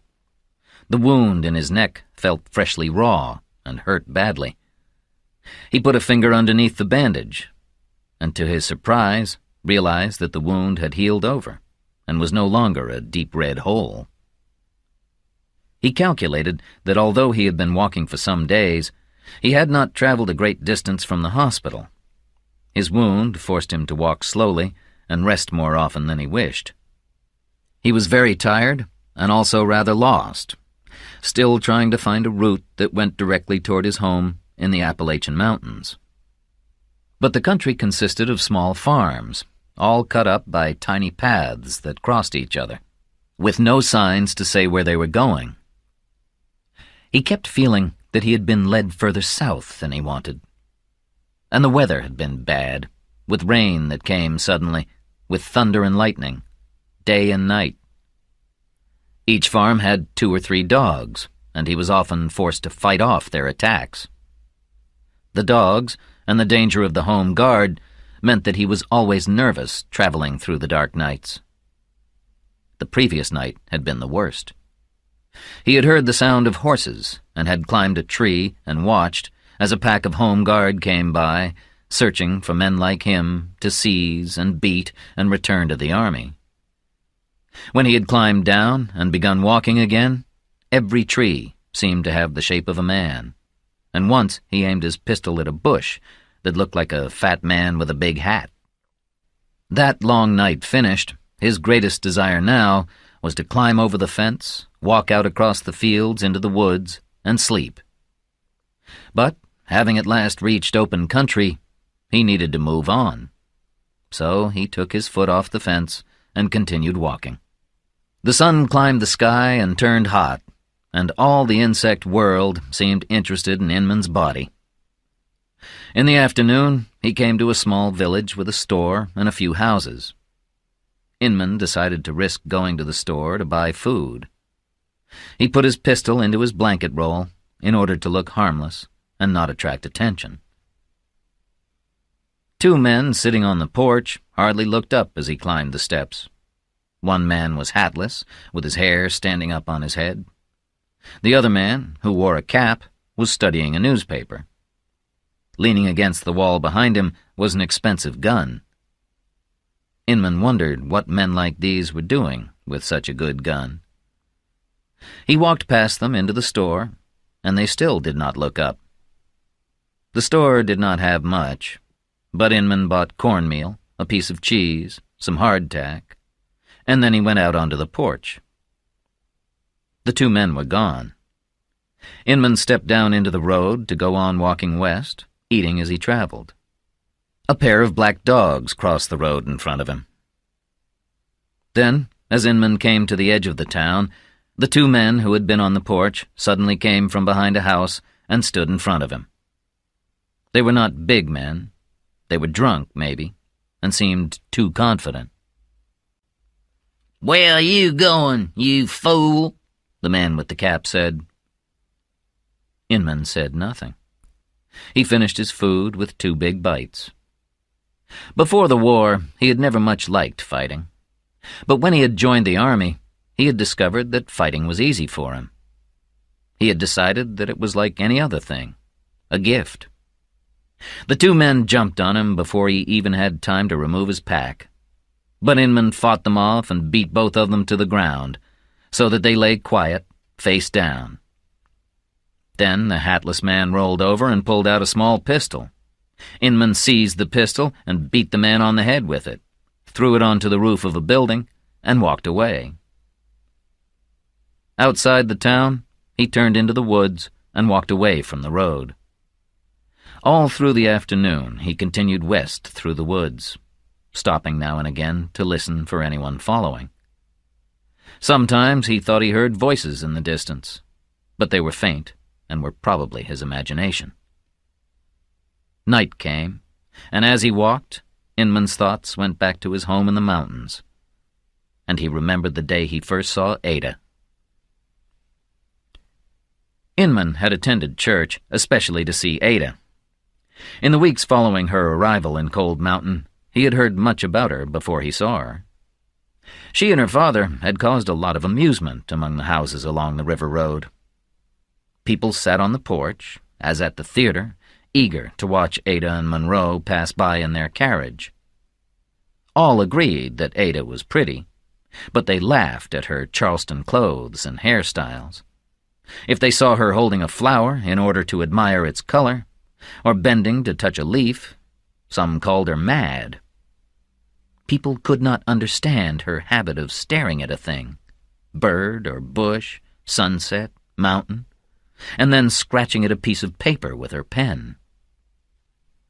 The wound in his neck felt freshly raw and hurt badly. He put a finger underneath the bandage, and to his surprise realized that the wound had healed over and was no longer a deep red hole. He calculated that although he had been walking for some days, he had not traveled a great distance from the hospital. His wound forced him to walk slowly and rest more often than he wished. He was very tired and also rather lost, still trying to find a route that went directly toward his home in the Appalachian Mountains. But the country consisted of small farms, all cut up by tiny paths that crossed each other, with no signs to say where they were going. He kept feeling that he had been led further south than he wanted. And the weather had been bad, with rain that came suddenly, with thunder and lightning, day and night. Each farm had 2 or 3 dogs, and he was often forced to fight off their attacks. The dogs and the danger of the home guard meant that he was always nervous traveling through the dark nights. The previous night had been the worst. He had heard the sound of horses and had climbed a tree and watched as a pack of home guard came by, searching for men like him to seize and beat and return to the army. When he had climbed down and begun walking again, every tree seemed to have the shape of a man, and once he aimed his pistol at a bush that looked like a fat man with a big hat. That long night finished, his greatest desire now was to climb over the fence, walk out across the fields into the woods, and sleep. But, having at last reached open country, he needed to move on. So he took his foot off the fence and continued walking. The sun climbed the sky and turned hot, and all the insect world seemed interested in Inman's body. In the afternoon, he came to a small village with a store and a few houses. Inman decided to risk going to the store to buy food. He put his pistol into his blanket roll in order to look harmless and not attract attention. 2 men sitting on the porch hardly looked up as he climbed the steps. One man was hatless, with his hair standing up on his head. The other man, who wore a cap, was studying a newspaper. Leaning against the wall behind him was an expensive gun. Inman wondered what men like these were doing with such a good gun. He walked past them into the store, and they still did not look up. The store did not have much, but Inman bought cornmeal, a piece of cheese, some hardtack, and then he went out onto the porch. The 2 men were gone. Inman stepped down into the road to go on walking west, eating as he traveled. A pair of black dogs crossed the road in front of him. Then, as Inman came to the edge of the town, the 2 men who had been on the porch suddenly came from behind a house and stood in front of him. They were not big men. They were drunk, maybe, and seemed too confident. "Where are you going, you fool?" the man with the cap said. Inman said nothing. He finished his food with 2 big bites. Before the war, he had never much liked fighting. But when he had joined the army, he had discovered that fighting was easy for him. He had decided that it was like any other thing, a gift. The 2 men jumped on him before he even had time to remove his pack. But Inman fought them off and beat both of them to the ground, so that they lay quiet, face down. Then the hatless man rolled over and pulled out a small pistol. Inman seized the pistol and beat the man on the head with it, threw it onto the roof of a building, and walked away. Outside the town, he turned into the woods and walked away from the road. All through the afternoon, he continued west through the woods, stopping now and again to listen for anyone following. Sometimes he thought he heard voices in the distance, but they were faint and were probably his imagination. Night came, and as he walked, Inman's thoughts went back to his home in the mountains, and he remembered the day he first saw Ada. Inman had attended church, especially to see Ada. In the weeks following her arrival in Cold Mountain, he had heard much about her before he saw her. She and her father had caused a lot of amusement among the houses along the river road. People sat on the porch, as at the theater, eager to watch Ada and Monroe pass by in their carriage. All agreed that Ada was pretty, but they laughed at her Charleston clothes and hairstyles. If they saw her holding a flower in order to admire its color, or bending to touch a leaf, some called her mad. People could not understand her habit of staring at a thing, bird or bush, sunset, mountain, and then scratching at a piece of paper with her pen.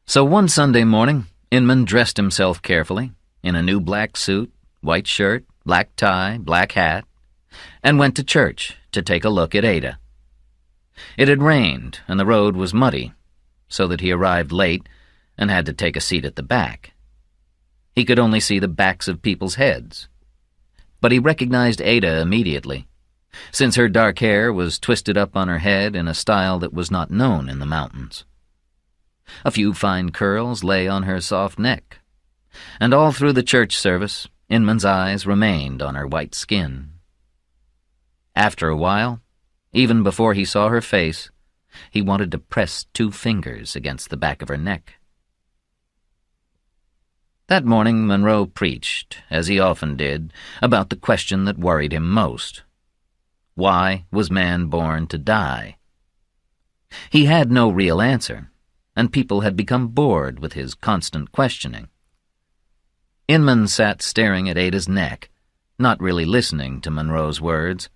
So one Sunday morning, Inman dressed himself carefully, in a new black suit, white shirt, black tie, black hat, and went to church to take a look at Ada. It had rained, and the road was muddy, so that he arrived late and had to take a seat at the back. He could only see the backs of people's heads. But he recognized Ada immediately, since her dark hair was twisted up on her head in a style that was not known in the mountains. A few fine curls lay on her soft neck, and all through the church service, Inman's eyes remained on her white skin. After a while, even before he saw her face, he wanted to press 2 fingers against the back of her neck. That morning Monroe preached, as he often did, about the question that worried him most. Why was man born to die? He had no real answer, and people had become bored with his constant questioning. Inman sat staring at Ada's neck, not really listening to Monroe's words,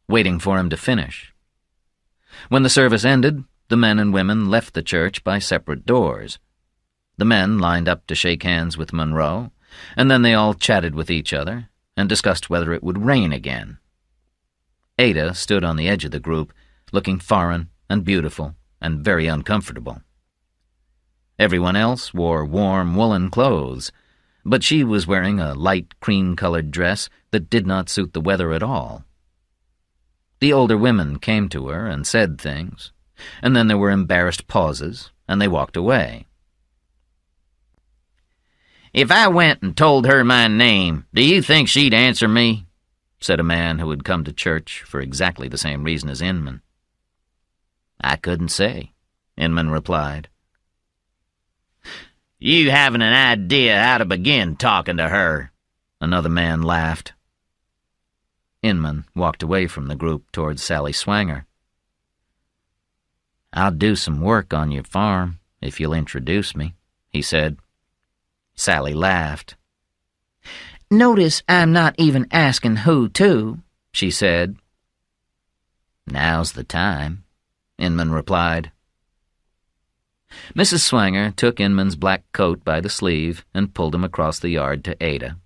waiting for him to finish. When the service ended, the men and women left the church by separate doors. The men lined up to shake hands with Monroe, and then they all chatted with each other and discussed whether it would rain again. Ada stood on the edge of the group, looking foreign and beautiful and very uncomfortable. Everyone else wore warm woolen clothes, but she was wearing a light cream-colored dress that did not suit the weather at all. The older women came to her and said things, and then there were embarrassed pauses, and they walked away. "If I went and told her my name, do you think she'd answer me?" said a man who had come to church for exactly the same reason as Inman. "I couldn't say," Inman replied. "You haven't an idea how to begin talking to her," another man laughed. Inman walked away from the group towards Sally Swanger. "I'll do some work on your farm, if you'll introduce me," he said. Sally laughed. "Notice I'm not even asking who to," she said. "Now's the time," Inman replied. Mrs. Swanger took Inman's black coat by the sleeve and pulled him across the yard to Ada.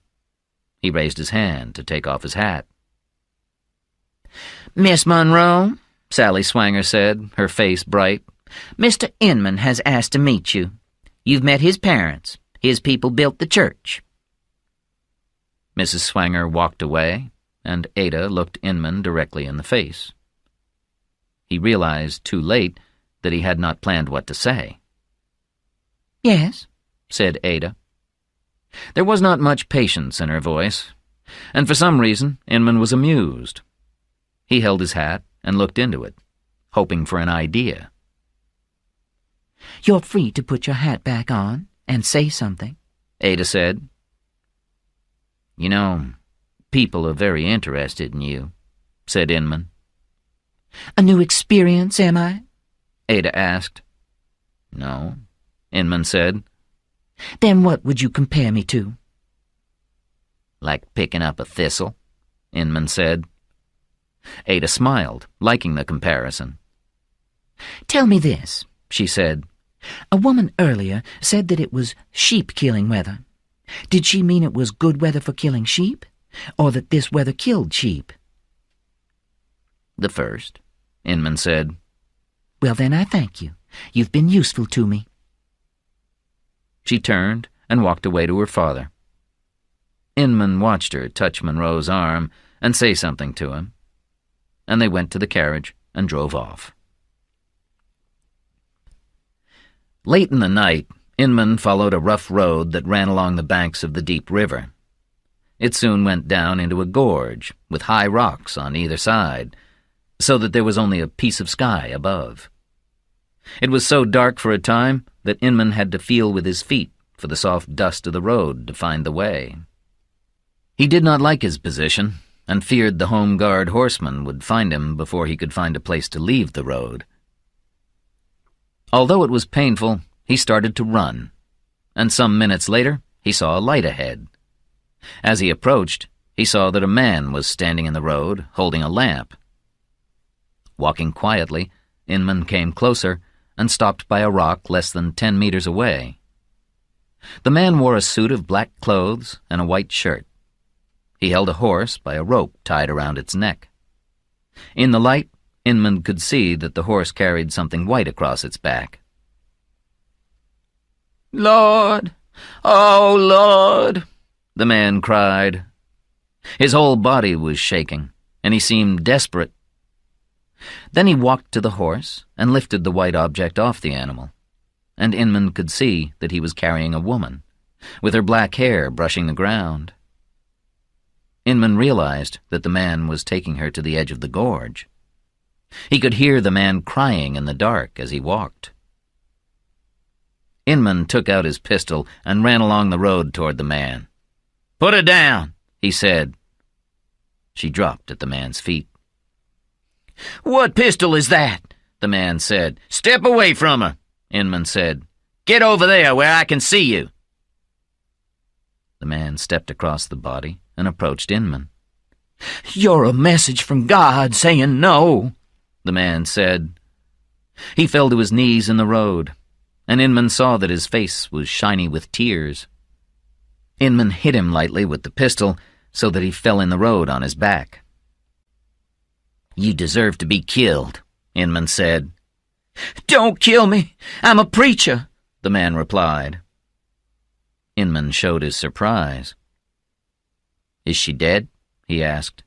He raised his hand to take off his hat. "Miss Monroe," Sally Swanger said, her face bright, "Mr. Inman has asked to meet you. You've met his parents. His people built the church." Mrs. Swanger walked away, and Ada looked Inman directly in the face. He realized too late that he had not planned what to say. "Yes," said Ada. There was not much patience in her voice, and for some reason Inman was amused. He held his hat and looked into it, hoping for an idea. "You're free to put your hat back on and say something," Ada said. "You know, people are very interested in you," said Inman. "A new experience, am I?" Ada asked. "No," Inman said. "Then what would you compare me to?" "Like picking up a thistle," Inman said. Ada smiled, liking the comparison. "Tell me this," she said. "A woman earlier said that it was sheep-killing weather. Did she mean it was good weather for killing sheep, or that this weather killed sheep?" "The first," Inman said. "Well, then I thank you. You've been useful to me." She turned and walked away to her father. Inman watched her touch Monroe's arm and say something to him, and they went to the carriage and drove off. Late in the night, Inman followed a rough road that ran along the banks of the deep river. It soon went down into a gorge with high rocks on either side, so that there was only a piece of sky above. It was so dark for a time that Inman had to feel with his feet for the soft dust of the road to find the way. He did not like his position, and feared the home guard horseman would find him before he could find a place to leave the road. Although it was painful, he started to run, and some minutes later he saw a light ahead. As he approached, he saw that a man was standing in the road, holding a lamp. Walking quietly, Inman came closer and stopped by a rock less than 10 meters away. The man wore a suit of black clothes and a white shirt. He held a horse by a rope tied around its neck. In the light, Inman could see that the horse carried something white across its back. "Lord! Oh, Lord!" the man cried. His whole body was shaking, and he seemed desperate. Then he walked to the horse and lifted the white object off the animal, and Inman could see that he was carrying a woman, with her black hair brushing the ground. Inman realized that the man was taking her to the edge of the gorge. He could hear the man crying in the dark as he walked. Inman took out his pistol and ran along the road toward the man. "Put her down," he said. She dropped at the man's feet. "What pistol is that?" the man said. "Step away from her," Inman said. "Get over there where I can see you." The man stepped across the body and approached Inman. "You're a message from God saying no," the man said. He fell to his knees in the road, and Inman saw that his face was shiny with tears. Inman hit him lightly with the pistol so that he fell in the road on his back. "You deserve to be killed," Inman said. "Don't kill me. I'm a preacher," the man replied. Inman showed his surprise. "Is she dead?" he asked.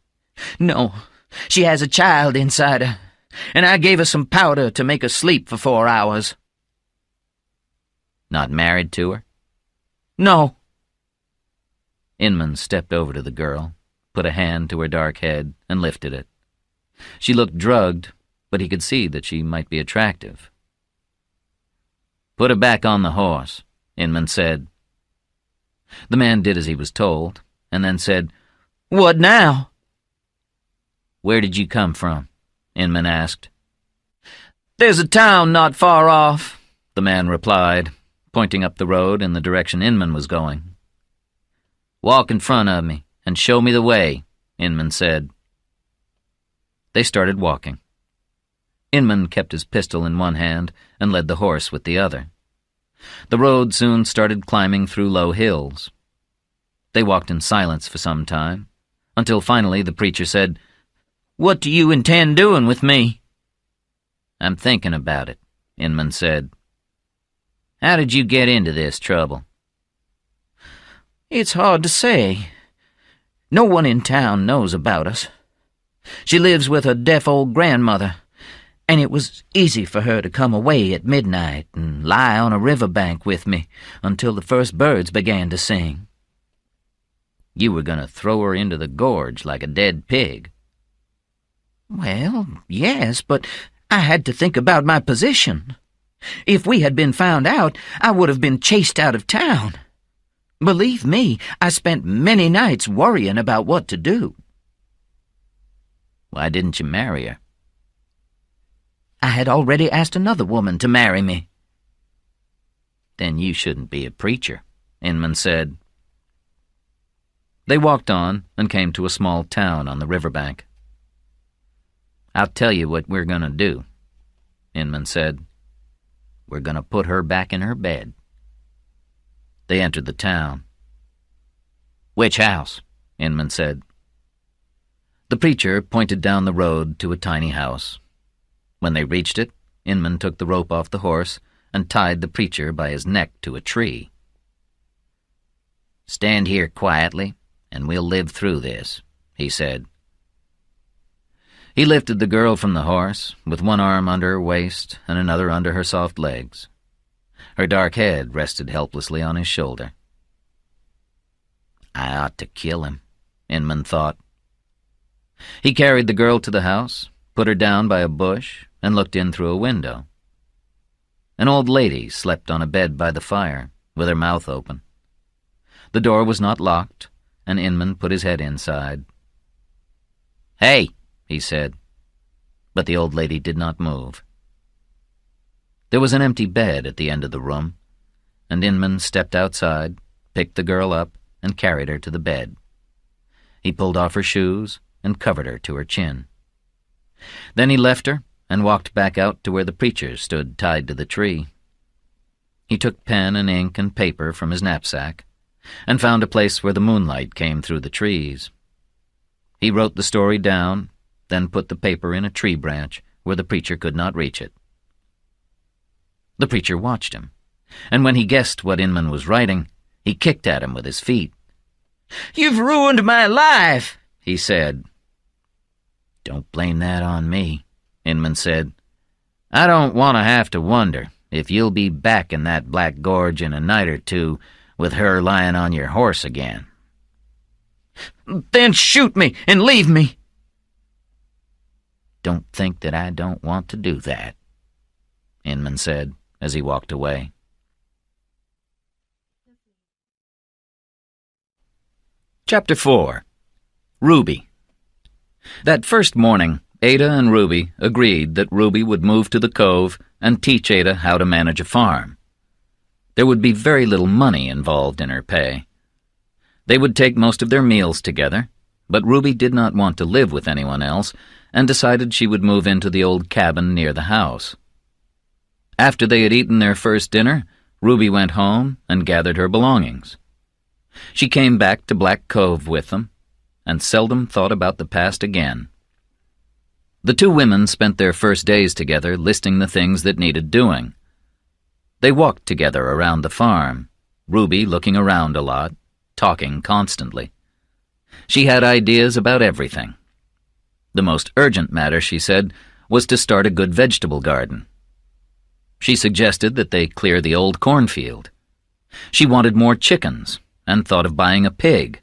"No, she has a child inside her, and I gave her some powder to make her sleep for 4 hours." "Not married to her?" "No." Inman stepped over to the girl, put a hand to her dark head, and lifted it. She looked drugged, but he could see that she might be attractive. "Put her back on the horse," Inman said. The man did as he was told, and then said, "What now?" "Where did you come from?" Inman asked. "There's a town not far off," the man replied, pointing up the road in the direction Inman was going. "Walk in front of me and show me the way," Inman said. They started walking. Inman kept his pistol in one hand and led the horse with the other. The road soon started climbing through low hills. They walked in silence for some time, until finally the preacher said, "What do you intend doing with me?" "I'm thinking about it," Inman said. "How did you get into this trouble?" "It's hard to say. No one in town knows about us. She lives with her deaf old grandmother, and it was easy for her to come away at midnight and lie on a riverbank with me until the first birds began to sing." "You were going to throw her into the gorge like a dead pig." "Well, yes, but I had to think about my position. If we had been found out, I would have been chased out of town. Believe me, I spent many nights worrying about what to do." "Why didn't you marry her?" "I had already asked another woman to marry me." "Then you shouldn't be a preacher," Inman said. They walked on and came to a small town on the riverbank. "I'll tell you what we're going to do," Inman said. "We're going to put her back in her bed." They entered the town. "Which house?" Inman said. The preacher pointed down the road to a tiny house. When they reached it, Inman took the rope off the horse and tied the preacher by his neck to a tree. "Stand here quietly, and we'll live through this," he said. He lifted the girl from the horse, with one arm under her waist and another under her soft legs. Her dark head rested helplessly on his shoulder. I ought to kill him, Inman thought. He carried the girl to the house, put her down by a bush, and looked in through a window. An old lady slept on a bed by the fire, with her mouth open. The door was not locked, and Inman put his head inside. "Hey," he said, but the old lady did not move. There was an empty bed at the end of the room, and Inman stepped outside, picked the girl up, and carried her to the bed. He pulled off her shoes and covered her to her chin. Then he left her and walked back out to where the preacher stood tied to the tree. He took pen and ink and paper from his knapsack and found a place where the moonlight came through the trees. He wrote the story down, then put the paper in a tree branch where the preacher could not reach it. The preacher watched him, and when he guessed what Inman was writing, he kicked at him with his feet. "You've ruined my life," he said. "Don't blame that on me," Inman said. "I don't want to have to wonder if you'll be back in that black gorge in a night or two with her lying on your horse again." "Then shoot me and leave me." "Don't think that I don't want to do that," Inman said as he walked away. Chapter 4. Ruby. That first morning, Ada and Ruby agreed that Ruby would move to the cove and teach Ada how to manage a farm. There would be very little money involved in her pay. They would take most of their meals together, but Ruby did not want to live with anyone else and decided she would move into the old cabin near the house. After they had eaten their first dinner, Ruby went home and gathered her belongings. She came back to Black Cove with them, and seldom thought about the past again. The two women spent their first days together listing the things that needed doing. They walked together around the farm, Ruby looking around a lot, talking constantly. She had ideas about everything. The most urgent matter, she said, was to start a good vegetable garden. She suggested that they clear the old cornfield. She wanted more chickens and thought of buying a pig.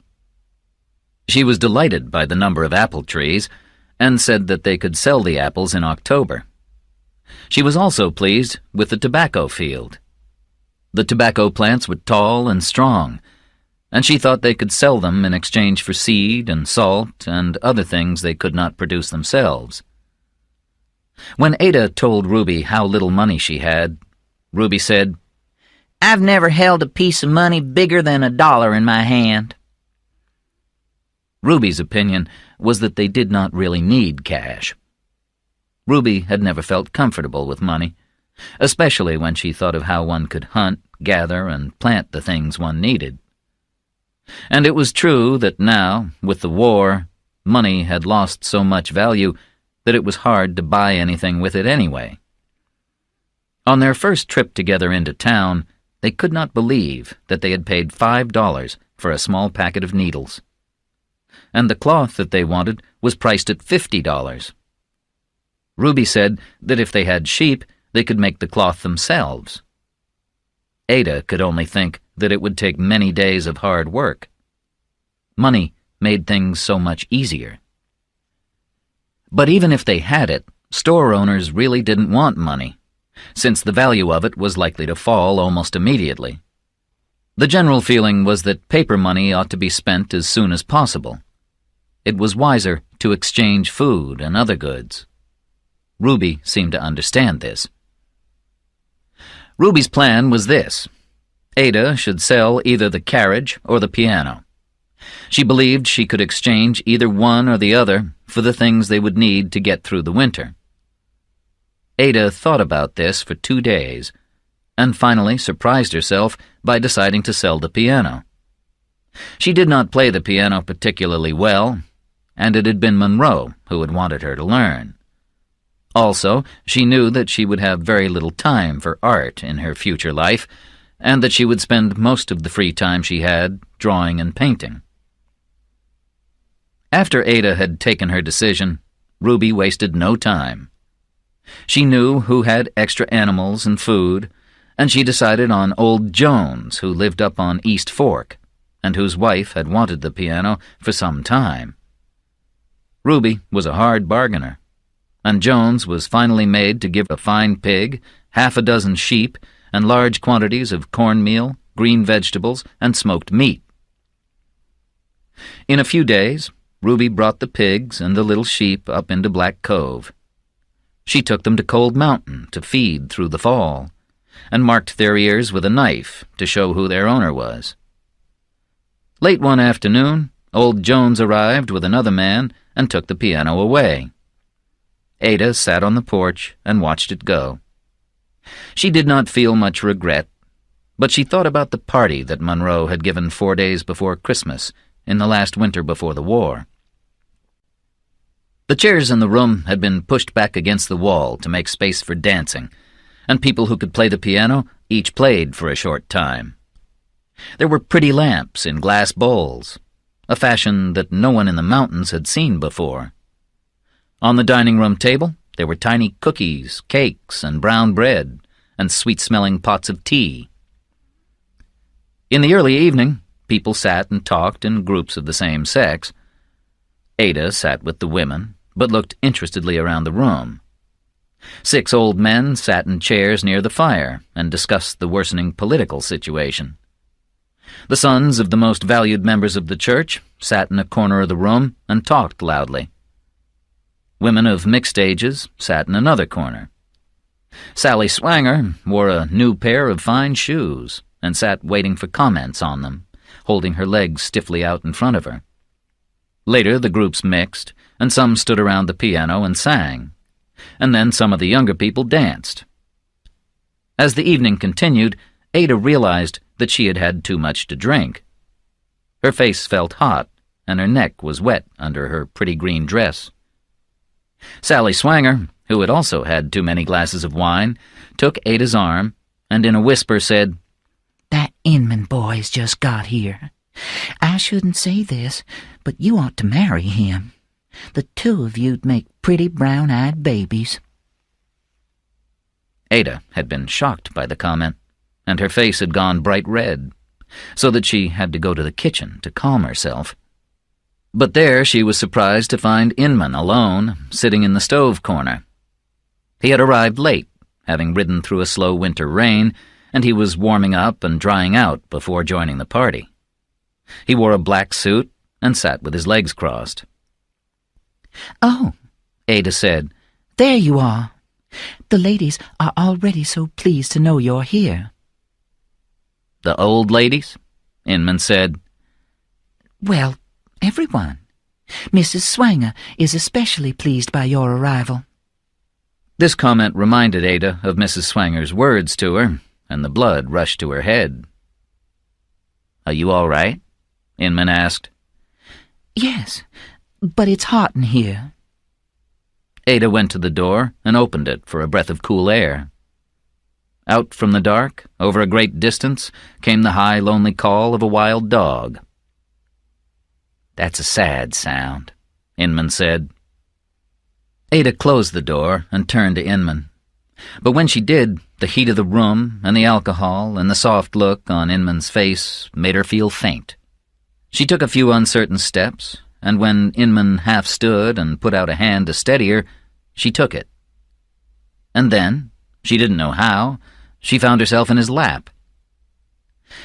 She was delighted by the number of apple trees and said that they could sell the apples in October. She was also pleased with the tobacco field. The tobacco plants were tall and strong, and she thought they could sell them in exchange for seed and salt and other things they could not produce themselves. When Ada told Ruby how little money she had, Ruby said, "I've never held a piece of money bigger than $1 in my hand." Ruby's opinion was that they did not really need cash. Ruby had never felt comfortable with money, especially when she thought of how one could hunt, gather, and plant the things one needed. And it was true that now, with the war, money had lost so much value that it was hard to buy anything with it anyway. On their first trip together into town, they could not believe that they had paid $5 for a small packet of needles. And the cloth that they wanted was priced at $50. Ruby said that if they had sheep, they could make the cloth themselves. Ada could only think that it would take many days of hard work. Money made things so much easier. But even if they had it, store owners really didn't want money, since the value of it was likely to fall almost immediately. The general feeling was that paper money ought to be spent as soon as possible. It was wiser to exchange food and other goods. Ruby seemed to understand this. Ruby's plan was this. Ada should sell either the carriage or the piano. She believed she could exchange either one or the other for the things they would need to get through the winter. Ada thought about this for 2 days, and finally surprised herself by deciding to sell the piano. She did not play the piano particularly well, and it had been Monroe who had wanted her to learn. Also, she knew that she would have very little time for art in her future life, and that she would spend most of the free time she had drawing and painting. After Ada had taken her decision, Ruby wasted no time. She knew who had extra animals and food, and she decided on old Jones, who lived up on East Fork, and whose wife had wanted the piano for some time. Ruby was a hard bargainer, and Jones was finally made to give a fine pig, half a dozen sheep, and large quantities of cornmeal, green vegetables, and smoked meat. In a few days, Ruby brought the pigs and the little sheep up into Black Cove. She took them to Cold Mountain to feed through the fall, and marked their ears with a knife to show who their owner was. Late one afternoon, old Jones arrived with another man and took the piano away. Ada sat on the porch and watched it go. She did not feel much regret, but she thought about the party that Monroe had given 4 days before Christmas in the last winter before the war. The chairs in the room had been pushed back against the wall to make space for dancing, and people who could play the piano each played for a short time. There were pretty lamps in glass bowls, a fashion that no one in the mountains had seen before. On the dining room table, there were tiny cookies, cakes, and brown bread, and sweet-smelling pots of tea. In the early evening, people sat and talked in groups of the same sex. Ada sat with the women, but looked interestedly around the room. 6 old men sat in chairs near the fire and discussed the worsening political situation. The sons of the most valued members of the church sat in a corner of the room and talked loudly. Women of mixed ages sat in another corner. Sally Swanger wore a new pair of fine shoes and sat waiting for comments on them, holding her legs stiffly out in front of her. Later the groups mixed, and some stood around the piano and sang, and then some of the younger people danced. As the evening continued, Ada realized that she had had too much to drink. Her face felt hot, and her neck was wet under her pretty green dress. Sally Swanger, who had also had too many glasses of wine, took Ada's arm and in a whisper said, "That Inman boy's just got here. I shouldn't say this, but you ought to marry him. The two of you'd make pretty brown-eyed babies." Ada had been shocked by the comment, and her face had gone bright red, so that she had to go to the kitchen to calm herself. But there she was surprised to find Inman alone, sitting in the stove corner. He had arrived late, having ridden through a slow winter rain, and he was warming up and drying out before joining the party. He wore a black suit and sat with his legs crossed. "Oh," Ada said, "there you are. The ladies are already so pleased to know you're here." "The old ladies?" Inman said. "Well, everyone. Mrs. Swanger is especially pleased by your arrival." This comment reminded Ada of Mrs. Swanger's words to her, and the blood rushed to her head. "Are you all right?" Inman asked. "Yes, but it's hot in here." Ada went to the door and opened it for a breath of cool air. Out from the dark, over a great distance, came the high, lonely call of a wild dog. "That's a sad sound," Inman said. Ada closed the door and turned to Inman. But when she did, the heat of the room and the alcohol and the soft look on Inman's face made her feel faint. She took a few uncertain steps, and when Inman half stood and put out a hand to steady her, she took it. And then, she didn't know how, she found herself in his lap.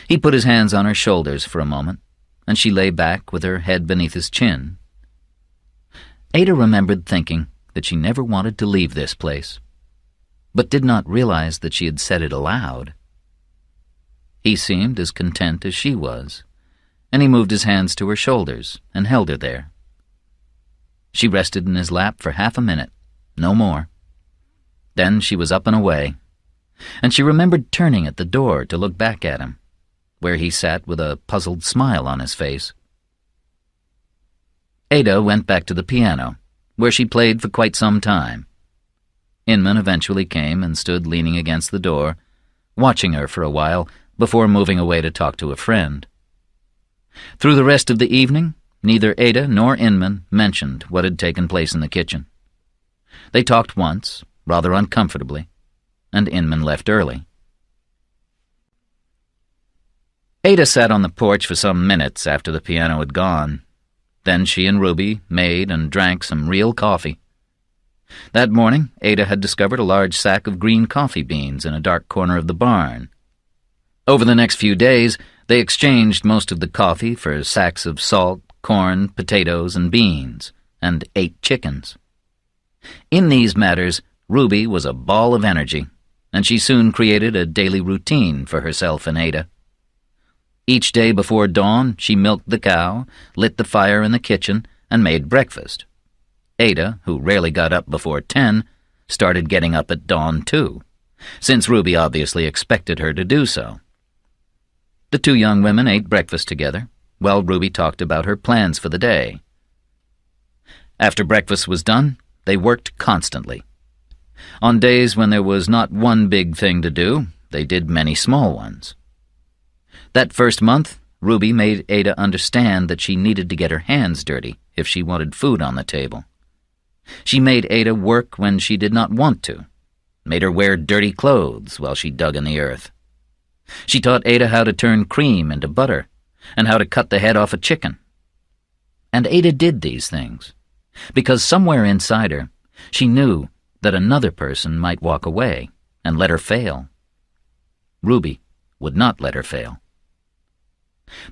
He put his hands on her shoulders for a moment, and she lay back with her head beneath his chin. Ada remembered thinking that she never wanted to leave this place, but did not realize that she had said it aloud. He seemed as content as she was, and he moved his hands to her shoulders and held her there. She rested in his lap for half a minute, no more. Then she was up and away, and she remembered turning at the door to look back at him, where he sat with a puzzled smile on his face. Ada went back to the piano, where she played for quite some time. Inman eventually came and stood leaning against the door, watching her for a while before moving away to talk to a friend. Through the rest of the evening, neither Ada nor Inman mentioned what had taken place in the kitchen. They talked once, rather uncomfortably, and Inman left early. Ada sat on the porch for some minutes after the piano had gone. Then she and Ruby made and drank some real coffee. That morning, Ada had discovered a large sack of green coffee beans in a dark corner of the barn. Over the next few days, they exchanged most of the coffee for sacks of salt, corn, potatoes, and beans, and 8 chickens. In these matters, Ruby was a ball of energy, and she soon created a daily routine for herself and Ada. Each day before dawn, she milked the cow, lit the fire in the kitchen, and made breakfast. Ada, who rarely got up before 10, started getting up at dawn too, since Ruby obviously expected her to do so. The 2 young women ate breakfast together, while Ruby talked about her plans for the day. After breakfast was done, they worked constantly. On days when there was not one big thing to do, they did many small ones. That first month, Ruby made Ada understand that she needed to get her hands dirty if she wanted food on the table. She made Ada work when she did not want to, made her wear dirty clothes while she dug in the earth. She taught Ada how to turn cream into butter and how to cut the head off a chicken. And Ada did these things, because somewhere inside her, she knew that another person might walk away and let her fail. Ruby would not let her fail.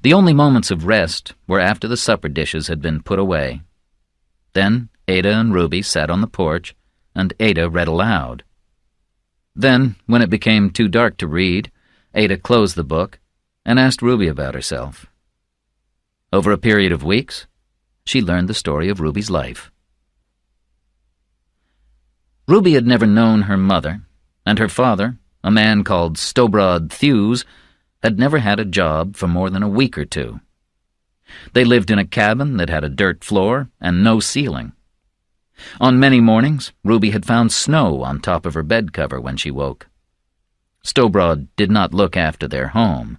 The only moments of rest were after the supper dishes had been put away. Then Ada and Ruby sat on the porch, and Ada read aloud. Then, when it became too dark to read, Ada closed the book and asked Ruby about herself. Over a period of weeks, she learned the story of Ruby's life. Ruby had never known her mother, and her father, a man called Stobrod Thews, had never had a job for more than a week or 2. They lived in a cabin that had a dirt floor and no ceiling. On many mornings, Ruby had found snow on top of her bed cover when she woke. Stobrod did not look after their home,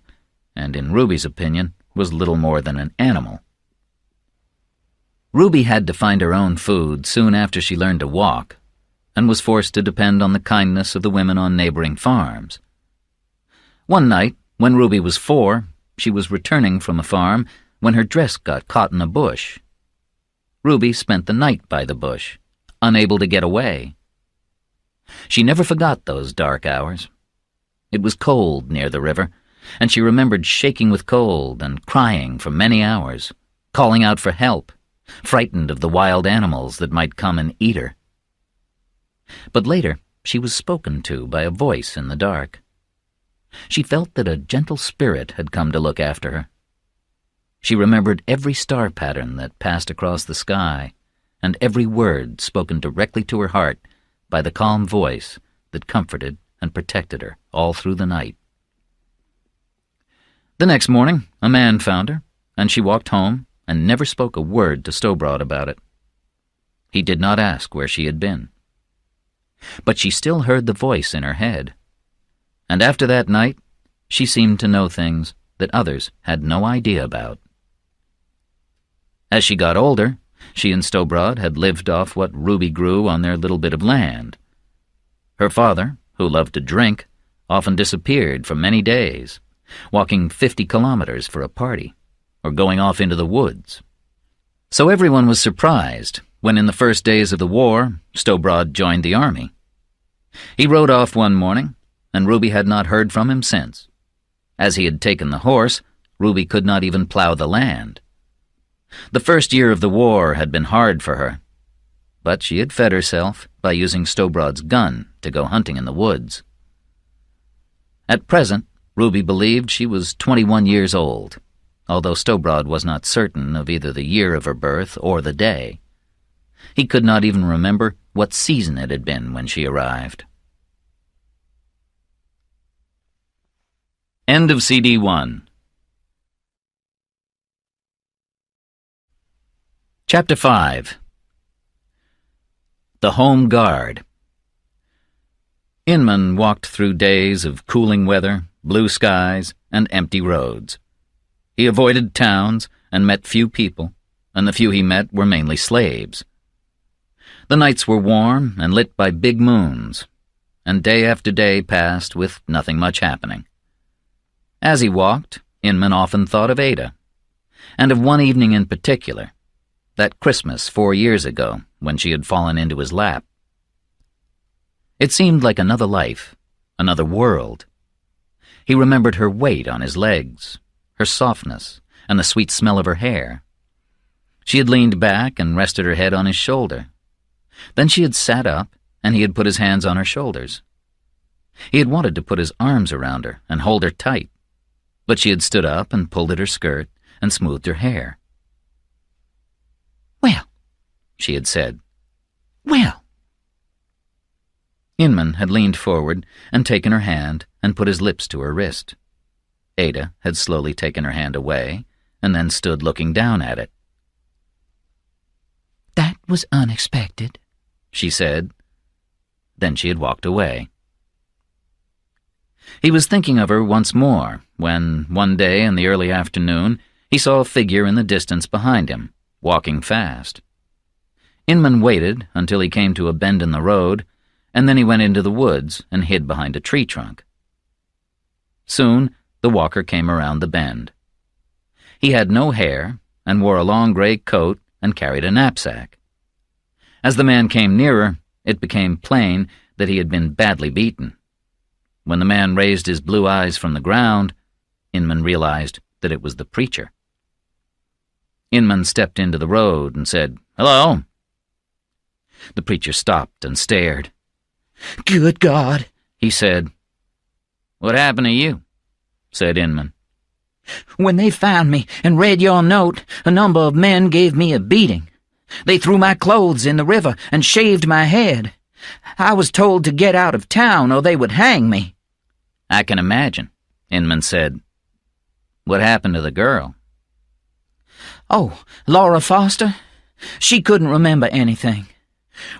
and in Ruby's opinion was little more than an animal. Ruby had to find her own food soon after she learned to walk, and was forced to depend on the kindness of the women on neighboring farms. One night, when Ruby was 4, she was returning from a farm when her dress got caught in a bush. Ruby spent the night by the bush, unable to get away. She never forgot those dark hours. It was cold near the river, and she remembered shaking with cold and crying for many hours, calling out for help, frightened of the wild animals that might come and eat her. But later, she was spoken to by a voice in the dark. She felt that a gentle spirit had come to look after her. She remembered every star pattern that passed across the sky, and every word spoken directly to her heart by the calm voice that comforted and protected her all through the night. The next morning, a man found her, and she walked home and never spoke a word to Stobrod about it. He did not ask where she had been. But she still heard the voice in her head. And after that night, she seemed to know things that others had no idea about. As she got older, she and Stobrod had lived off what Ruby grew on their little bit of land. Her father, who loved to drink, often disappeared for many days, walking 50 kilometers for a party, or going off into the woods. So everyone was surprised when in the first days of the war, Stobrod joined the army. He rode off one morning, and Ruby had not heard from him since. As he had taken the horse, Ruby could not even plow the land. The first year of the war had been hard for her, but she had fed herself by using Stobrod's gun to go hunting in the woods. At present, Ruby believed she was 21 years old, although Stobrod was not certain of either the year of her birth or the day. He could not even remember what season it had been when she arrived. End of CD 1. Chapter 5. The Home Guard. Inman walked through days of cooling weather, blue skies, and empty roads. He avoided towns and met few people, and the few he met were mainly slaves. The nights were warm and lit by big moons, and day after day passed with nothing much happening. As he walked, Inman often thought of Ada, and of one evening in particular, that Christmas 4 years ago when she had fallen into his lap. It seemed like another life, another world. He remembered her weight on his legs, her softness, and the sweet smell of her hair. She had leaned back and rested her head on his shoulder. Then she had sat up, and he had put his hands on her shoulders. He had wanted to put his arms around her and hold her tight, but she had stood up and pulled at her skirt and smoothed her hair. "Well," she had said. "Well." Inman had leaned forward and taken her hand and put his lips to her wrist. Ada had slowly taken her hand away and then stood looking down at it. "That was unexpected," she said. Then she had walked away. He was thinking of her once more when, one day in the early afternoon, he saw a figure in the distance behind him, walking fast. Inman waited until he came to a bend in the road, and then he went into the woods and hid behind a tree trunk. Soon the walker came around the bend. He had no hair and wore a long gray coat and carried a knapsack. As the man came nearer, it became plain that he had been badly beaten. When the man raised his blue eyes from the ground, Inman realized that it was the preacher. Inman stepped into the road and said, "Hello." The preacher stopped and stared. "Good God," he said. "What happened to you?" said Inman. "When they found me and read your note, a number of men gave me a beating. They threw my clothes in the river and shaved my head. I was told to get out of town or they would hang me." "I can imagine," Inman said. "What happened to the girl?" "Oh, Laura Foster. She couldn't remember anything.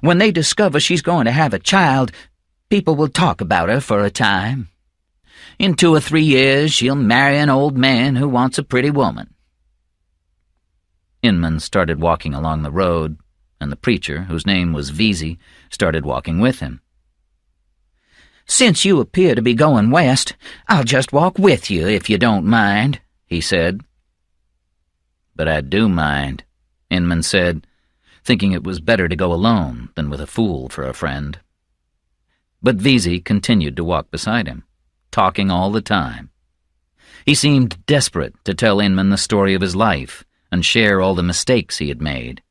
When they discover she's going to have a child, people will talk about her for a time. In 2 or 3 years, she'll marry an old man who wants a pretty woman." Inman started walking along the road, and the preacher, whose name was Veazey, started walking with him. "Since you appear to be going west, I'll just walk with you if you don't mind," he said. "But I do mind," Inman said, thinking it was better to go alone than with a fool for a friend. But Veazey continued to walk beside him, talking all the time. He seemed desperate to tell Inman the story of his life and share all the mistakes he had made.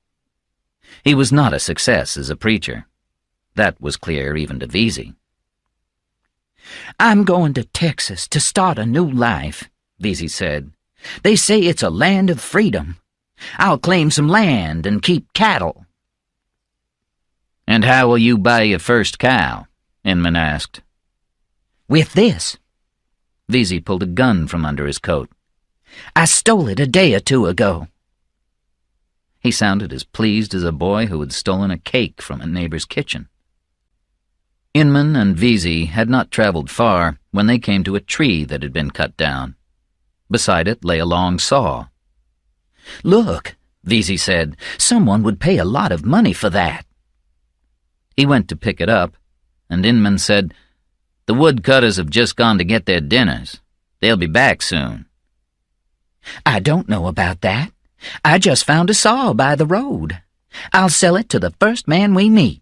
He was not a success as a preacher. That was clear even to Veazey. "I'm going to Texas to start a new life," Veazey said. "They say it's a land of freedom. I'll claim some land and keep cattle." "And how will you buy your first cow?" Inman asked. "With this." Veazey pulled a gun from under his coat. "I stole it a day or 2 ago." He sounded as pleased as a boy who had stolen a cake from a neighbor's kitchen. Inman and Veazey had not traveled far when they came to a tree that had been cut down. Beside it lay a long saw. "Look," Veazey said, "someone would pay a lot of money for that." He went to pick it up, and Inman said, "The woodcutters have just gone to get their dinners. They'll be back soon." "I don't know about that. I just found a saw by the road. I'll sell it to the first man we meet,"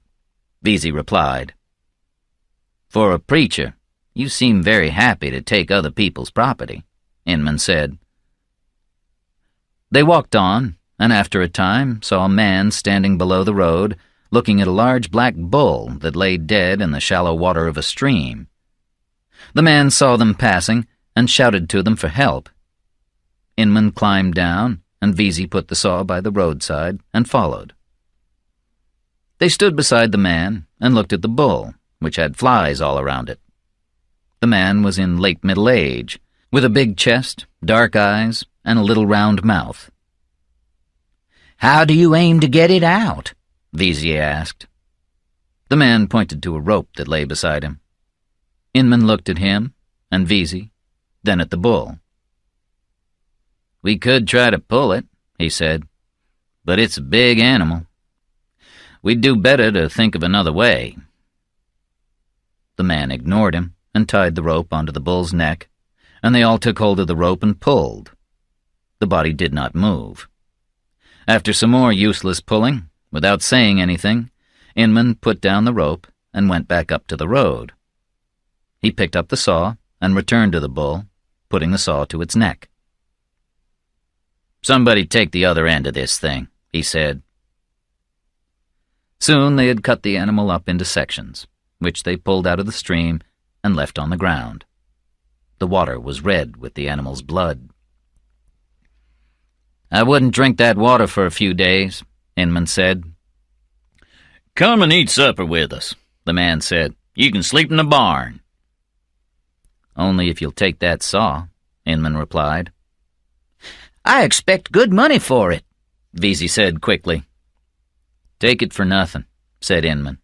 Veazey replied. "For a preacher, you seem very happy to take other people's property," Inman said. They walked on, and after a time saw a man standing below the road, looking at a large black bull that lay dead in the shallow water of a stream. The man saw them passing and shouted to them for help. Inman climbed down, and Veazey put the saw by the roadside and followed. They stood beside the man and looked at the bull, which had flies all around it. The man was in late middle age, with a big chest, dark eyes, and a little round mouth. "How do you aim to get it out?" Veazey asked. The man pointed to a rope that lay beside him. Inman looked at him and Veazey, then at the bull. "We could try to pull it," he said, "but it's a big animal. We'd do better to think of another way." The man ignored him and tied the rope onto the bull's neck, and they all took hold of the rope and pulled. The body did not move. After some more useless pulling, without saying anything, Inman put down the rope and went back up to the road. He picked up the saw and returned to the bull, putting the saw to its neck. "Somebody take the other end of this thing," he said. Soon they had cut the animal up into sections, which they pulled out of the stream and left on the ground. The water was red with the animal's blood. "I wouldn't drink that water for a few days," Inman said. "Come and eat supper with us," the man said. "You can sleep in the barn." "Only if you'll take that saw," Inman replied. "I expect good money for it," Veazey said quickly. "Take it for nothing," said Inman.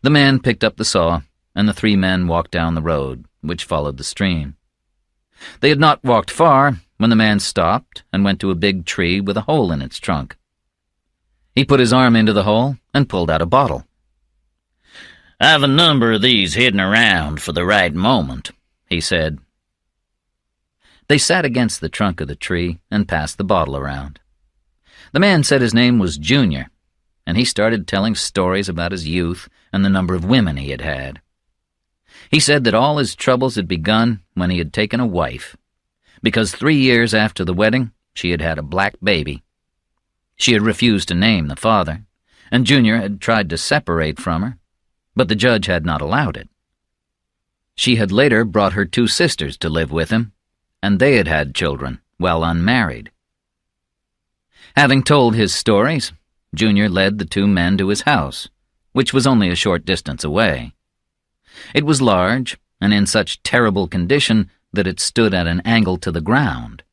The man picked up the saw, and the three men walked down the road, which followed the stream. They had not walked far when the man stopped and went to a big tree with a hole in its trunk. He put his arm into the hole and pulled out a bottle. "I've a number of these hidden around for the right moment," he said. They sat against the trunk of the tree and passed the bottle around. The man said his name was Junior, and he started telling stories about his youth and the number of women he had had. He said that all his troubles had begun when he had taken a wife, because 3 years after the wedding she had had a black baby. She had refused to name the father, and Junior had tried to separate from her, but the judge had not allowed it. She had later brought her 2 sisters to live with him, and they had had children while unmarried. Having told his stories, Junior led the 2 men to his house, which was only a short distance away. It was large, and in such terrible condition that it stood at an angle to the ground.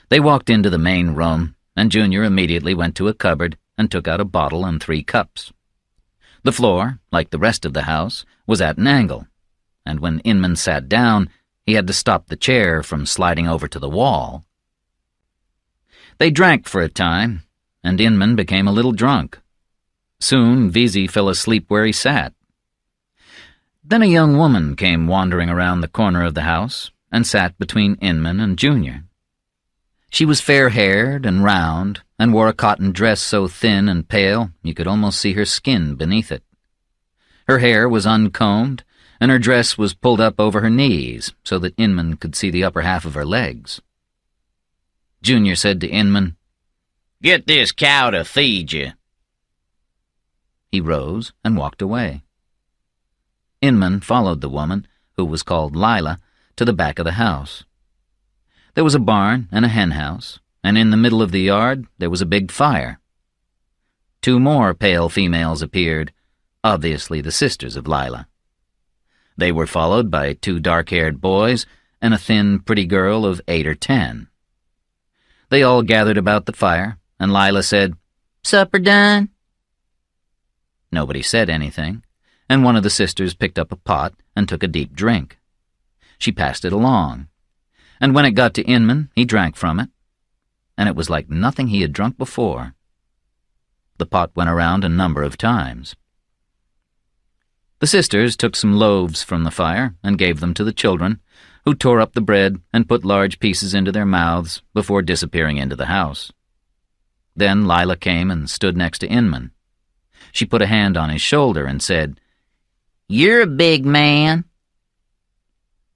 They walked into the main room, and Junior immediately went to a cupboard and took out a bottle and 3 cups. The floor, like the rest of the house, was at an angle, and when Inman sat down, he had to stop the chair from sliding over to the wall. They drank for a time, and Inman became a little drunk. Soon Veazey fell asleep where he sat. Then a young woman came wandering around the corner of the house and sat between Inman and Junior. She was fair-haired and round, and wore a cotton dress so thin and pale you could almost see her skin beneath it. Her hair was uncombed, and her dress was pulled up over her knees so that Inman could see the upper half of her legs. Junior said to Inman, "Get this cow to feed you." He rose and walked away. Inman followed the woman, who was called Lila, to the back of the house. There was a barn and a hen house, and in the middle of the yard there was a big fire. 2 more pale females appeared, obviously the sisters of Lila. They were followed by 2 dark-haired boys and a thin, pretty girl of 8 or 10. They all gathered about the fire, and Lila said, "Supper done?" Nobody said anything, and one of the sisters picked up a pot and took a deep drink. She passed it along, and when it got to Inman, he drank from it, and it was like nothing he had drunk before. The pot went around a number of times. The sisters took some loaves from the fire and gave them to the children, who tore up the bread and put large pieces into their mouths before disappearing into the house. Then Lila came and stood next to Inman. She put a hand on his shoulder and said, "You're a big man."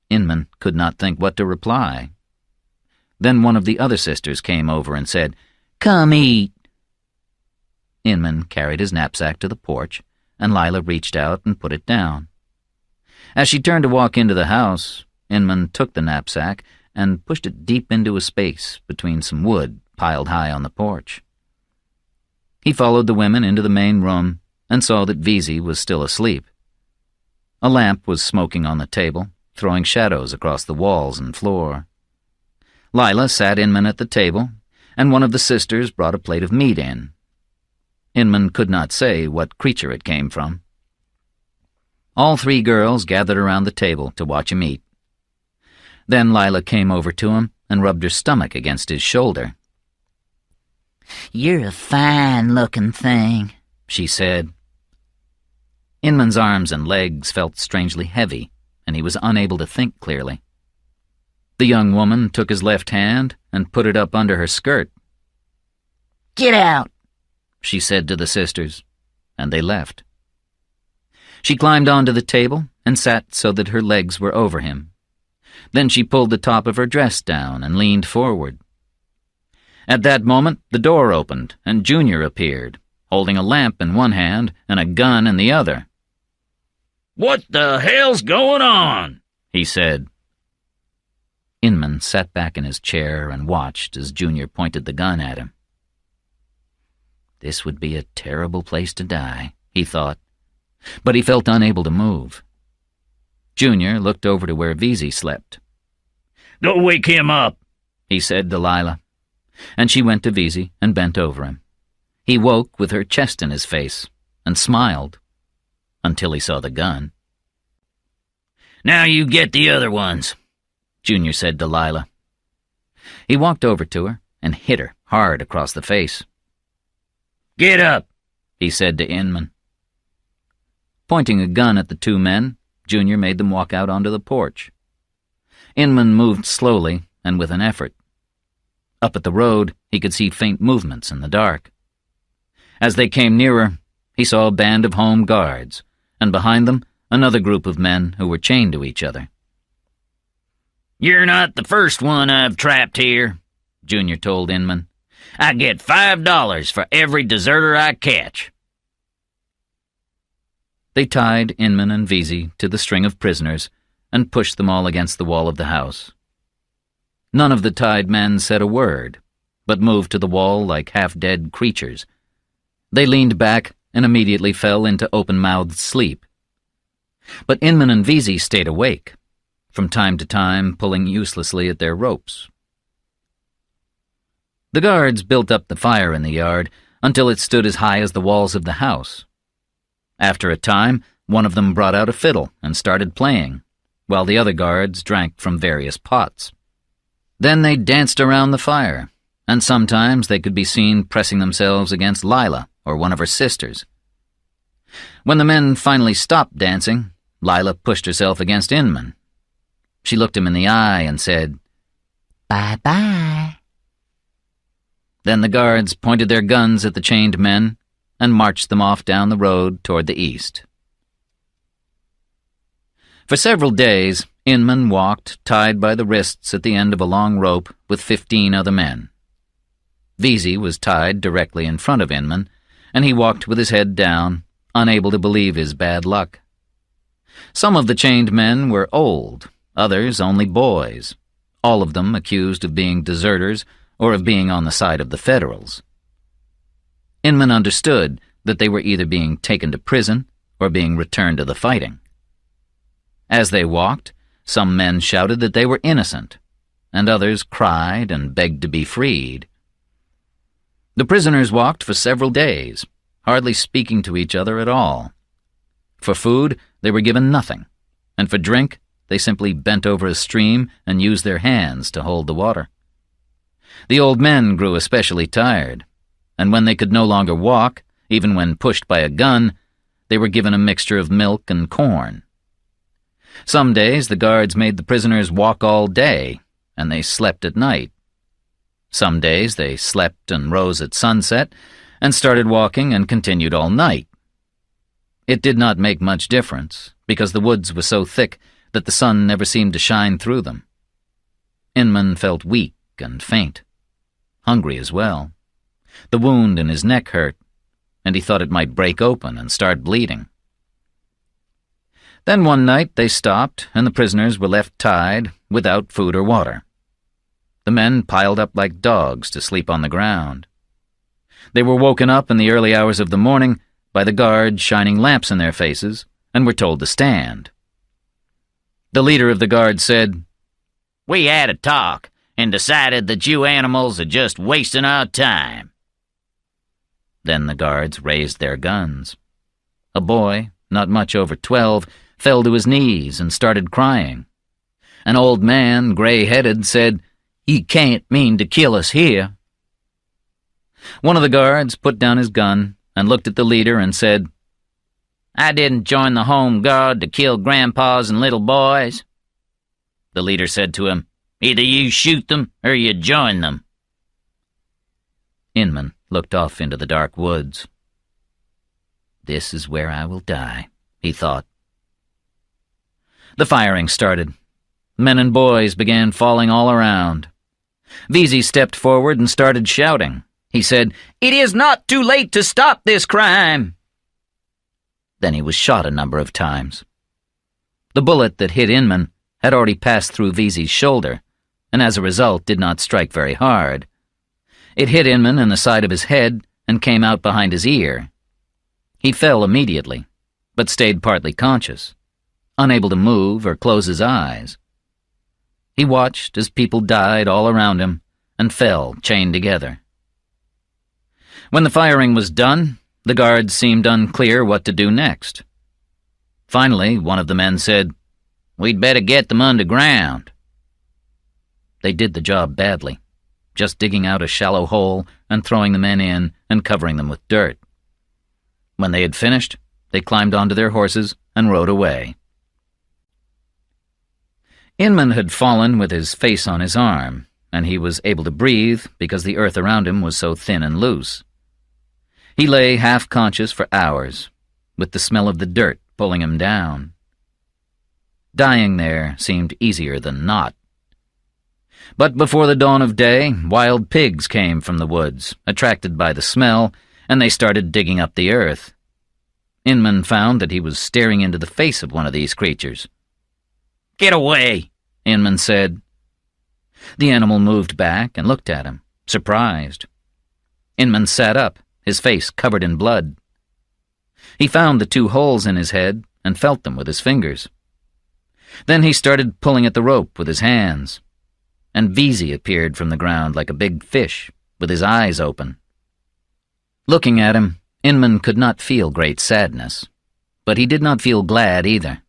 Inman could not think what to reply. Then one of the other sisters came over and said, "Come eat." Inman carried his knapsack to the porch, and Lila reached out and put it down. As she turned to walk into the house, Inman took the knapsack and pushed it deep into a space between some wood piled high on the porch. He followed the women into the main room and saw that Veazey was still asleep. A lamp was smoking on the table, throwing shadows across the walls and floor. Lila sat Inman at the table, and one of the sisters brought a plate of meat in. Inman could not say what creature it came from. All 3 girls gathered around the table to watch him eat. Then Lila came over to him and rubbed her stomach against his shoulder. "You're a fine-looking thing," she said. Inman's arms and legs felt strangely heavy, and he was unable to think clearly. The young woman took his left hand and put it up under her skirt. "Get out," she said to the sisters, and they left. She climbed onto the table and sat so that her legs were over him. Then she pulled the top of her dress down and leaned forward. At that moment, the door opened, and Junior appeared, holding a lamp in one hand and a gun in the other. "What the hell's going on?" he said. Inman sat back in his chair and watched as Junior pointed the gun at him. This would be a terrible place to die, he thought, but he felt unable to move. Junior looked over to where Veezy slept. "Go wake him up," he said to Lila, and she went to Veezy and bent over him. He woke with her chest in his face and smiled until he saw the gun. "Now you get the other ones," Junior said to Lila. He walked over to her and hit her hard across the face. "Get up," he said to Inman. Pointing a gun at the two men, Junior made them walk out onto the porch. Inman moved slowly and with an effort. Up at the road, he could see faint movements in the dark. As they came nearer, he saw a band of home guards, and behind them, another group of men who were chained to each other. "You're not the first one I've trapped here," Junior told Inman. "I get $5 for every deserter I catch." They tied Inman and Veezy to the string of prisoners and pushed them all against the wall of the house. None of the tied men said a word, but moved to the wall like half-dead creatures. They leaned back and immediately fell into open-mouthed sleep. But Inman and Veezy stayed awake, from time to time pulling uselessly at their ropes. The guards built up the fire in the yard until it stood as high as the walls of the house. After a time, one of them brought out a fiddle and started playing, while the other guards drank from various pots. Then they danced around the fire, and sometimes they could be seen pressing themselves against Lila or one of her sisters. When the men finally stopped dancing, Lila pushed herself against Inman. She looked him in the eye and said, "Bye-bye." Then the guards pointed their guns at the chained men and marched them off down the road toward the east. For several days, Inman walked, tied by the wrists at the end of a long rope, with 15 other men. Veezy was tied directly in front of Inman, and he walked with his head down, unable to believe his bad luck. Some of the chained men were old, others only boys, all of them accused of being deserters or of being on the side of the Federals. Inman understood that they were either being taken to prison or being returned to the fighting. As they walked, some men shouted that they were innocent, and others cried and begged to be freed. The prisoners walked for several days, hardly speaking to each other at all. For food, they were given nothing, and for drink, they simply bent over a stream and used their hands to hold the water. The old men grew especially tired, and when they could no longer walk, even when pushed by a gun, they were given a mixture of milk and corn. Some days the guards made the prisoners walk all day, and they slept at night. Some days they slept and rose at sunset, and started walking and continued all night. It did not make much difference, because the woods were so thick that the sun never seemed to shine through them. Inman felt weak and faint, hungry as well. The wound in his neck hurt, and he thought it might break open and start bleeding. Then one night they stopped, and the prisoners were left tied, without food or water. The men piled up like dogs to sleep on the ground. They were woken up in the early hours of the morning by the guards shining lamps in their faces, and were told to stand. The leader of the guard said, "We had a talk, and decided that you animals are just wasting our time." Then the guards raised their guns. A boy, not much over 12, fell to his knees and started crying. An old man, gray-headed, said, "He can't mean to kill us here." One of the guards put down his gun and looked at the leader and said, "I didn't join the home guard to kill grandpas and little boys." The leader said to him, Either you shoot them or you join them." Inman looked off into the dark woods. "This is where I will die," he thought. The firing started. Men and boys began falling all around. Veazey stepped forward and started shouting. He said, "It is not too late to stop this crime." Then he was shot a number of times. The bullet that hit Inman had already passed through Veazey's shoulder, and as a result did not strike very hard. It hit Inman in the side of his head and came out behind his ear. He fell immediately, but stayed partly conscious, unable to move or close his eyes. He watched as people died all around him and fell chained together. When the firing was done, the guards seemed unclear what to do next. Finally, one of the men said, "We'd better get them underground." They did the job badly, just digging out a shallow hole and throwing the men in and covering them with dirt. When they had finished, they climbed onto their horses and rode away. Inman had fallen with his face on his arm, and he was able to breathe because the earth around him was so thin and loose. He lay half-conscious for hours, with the smell of the dirt pulling him down. Dying there seemed easier than not. But before the dawn of day, wild pigs came from the woods, attracted by the smell, and they started digging up the earth. Inman found that he was staring into the face of one of these creatures. "Get away," Inman said. The animal moved back and looked at him, surprised. Inman sat up, his face covered in blood. He found the 2 holes in his head and felt them with his fingers. Then he started pulling at the rope with his hands, and Veazey appeared from the ground like a big fish, with his eyes open. Looking at him, Inman could not feel great sadness, but he did not feel glad either.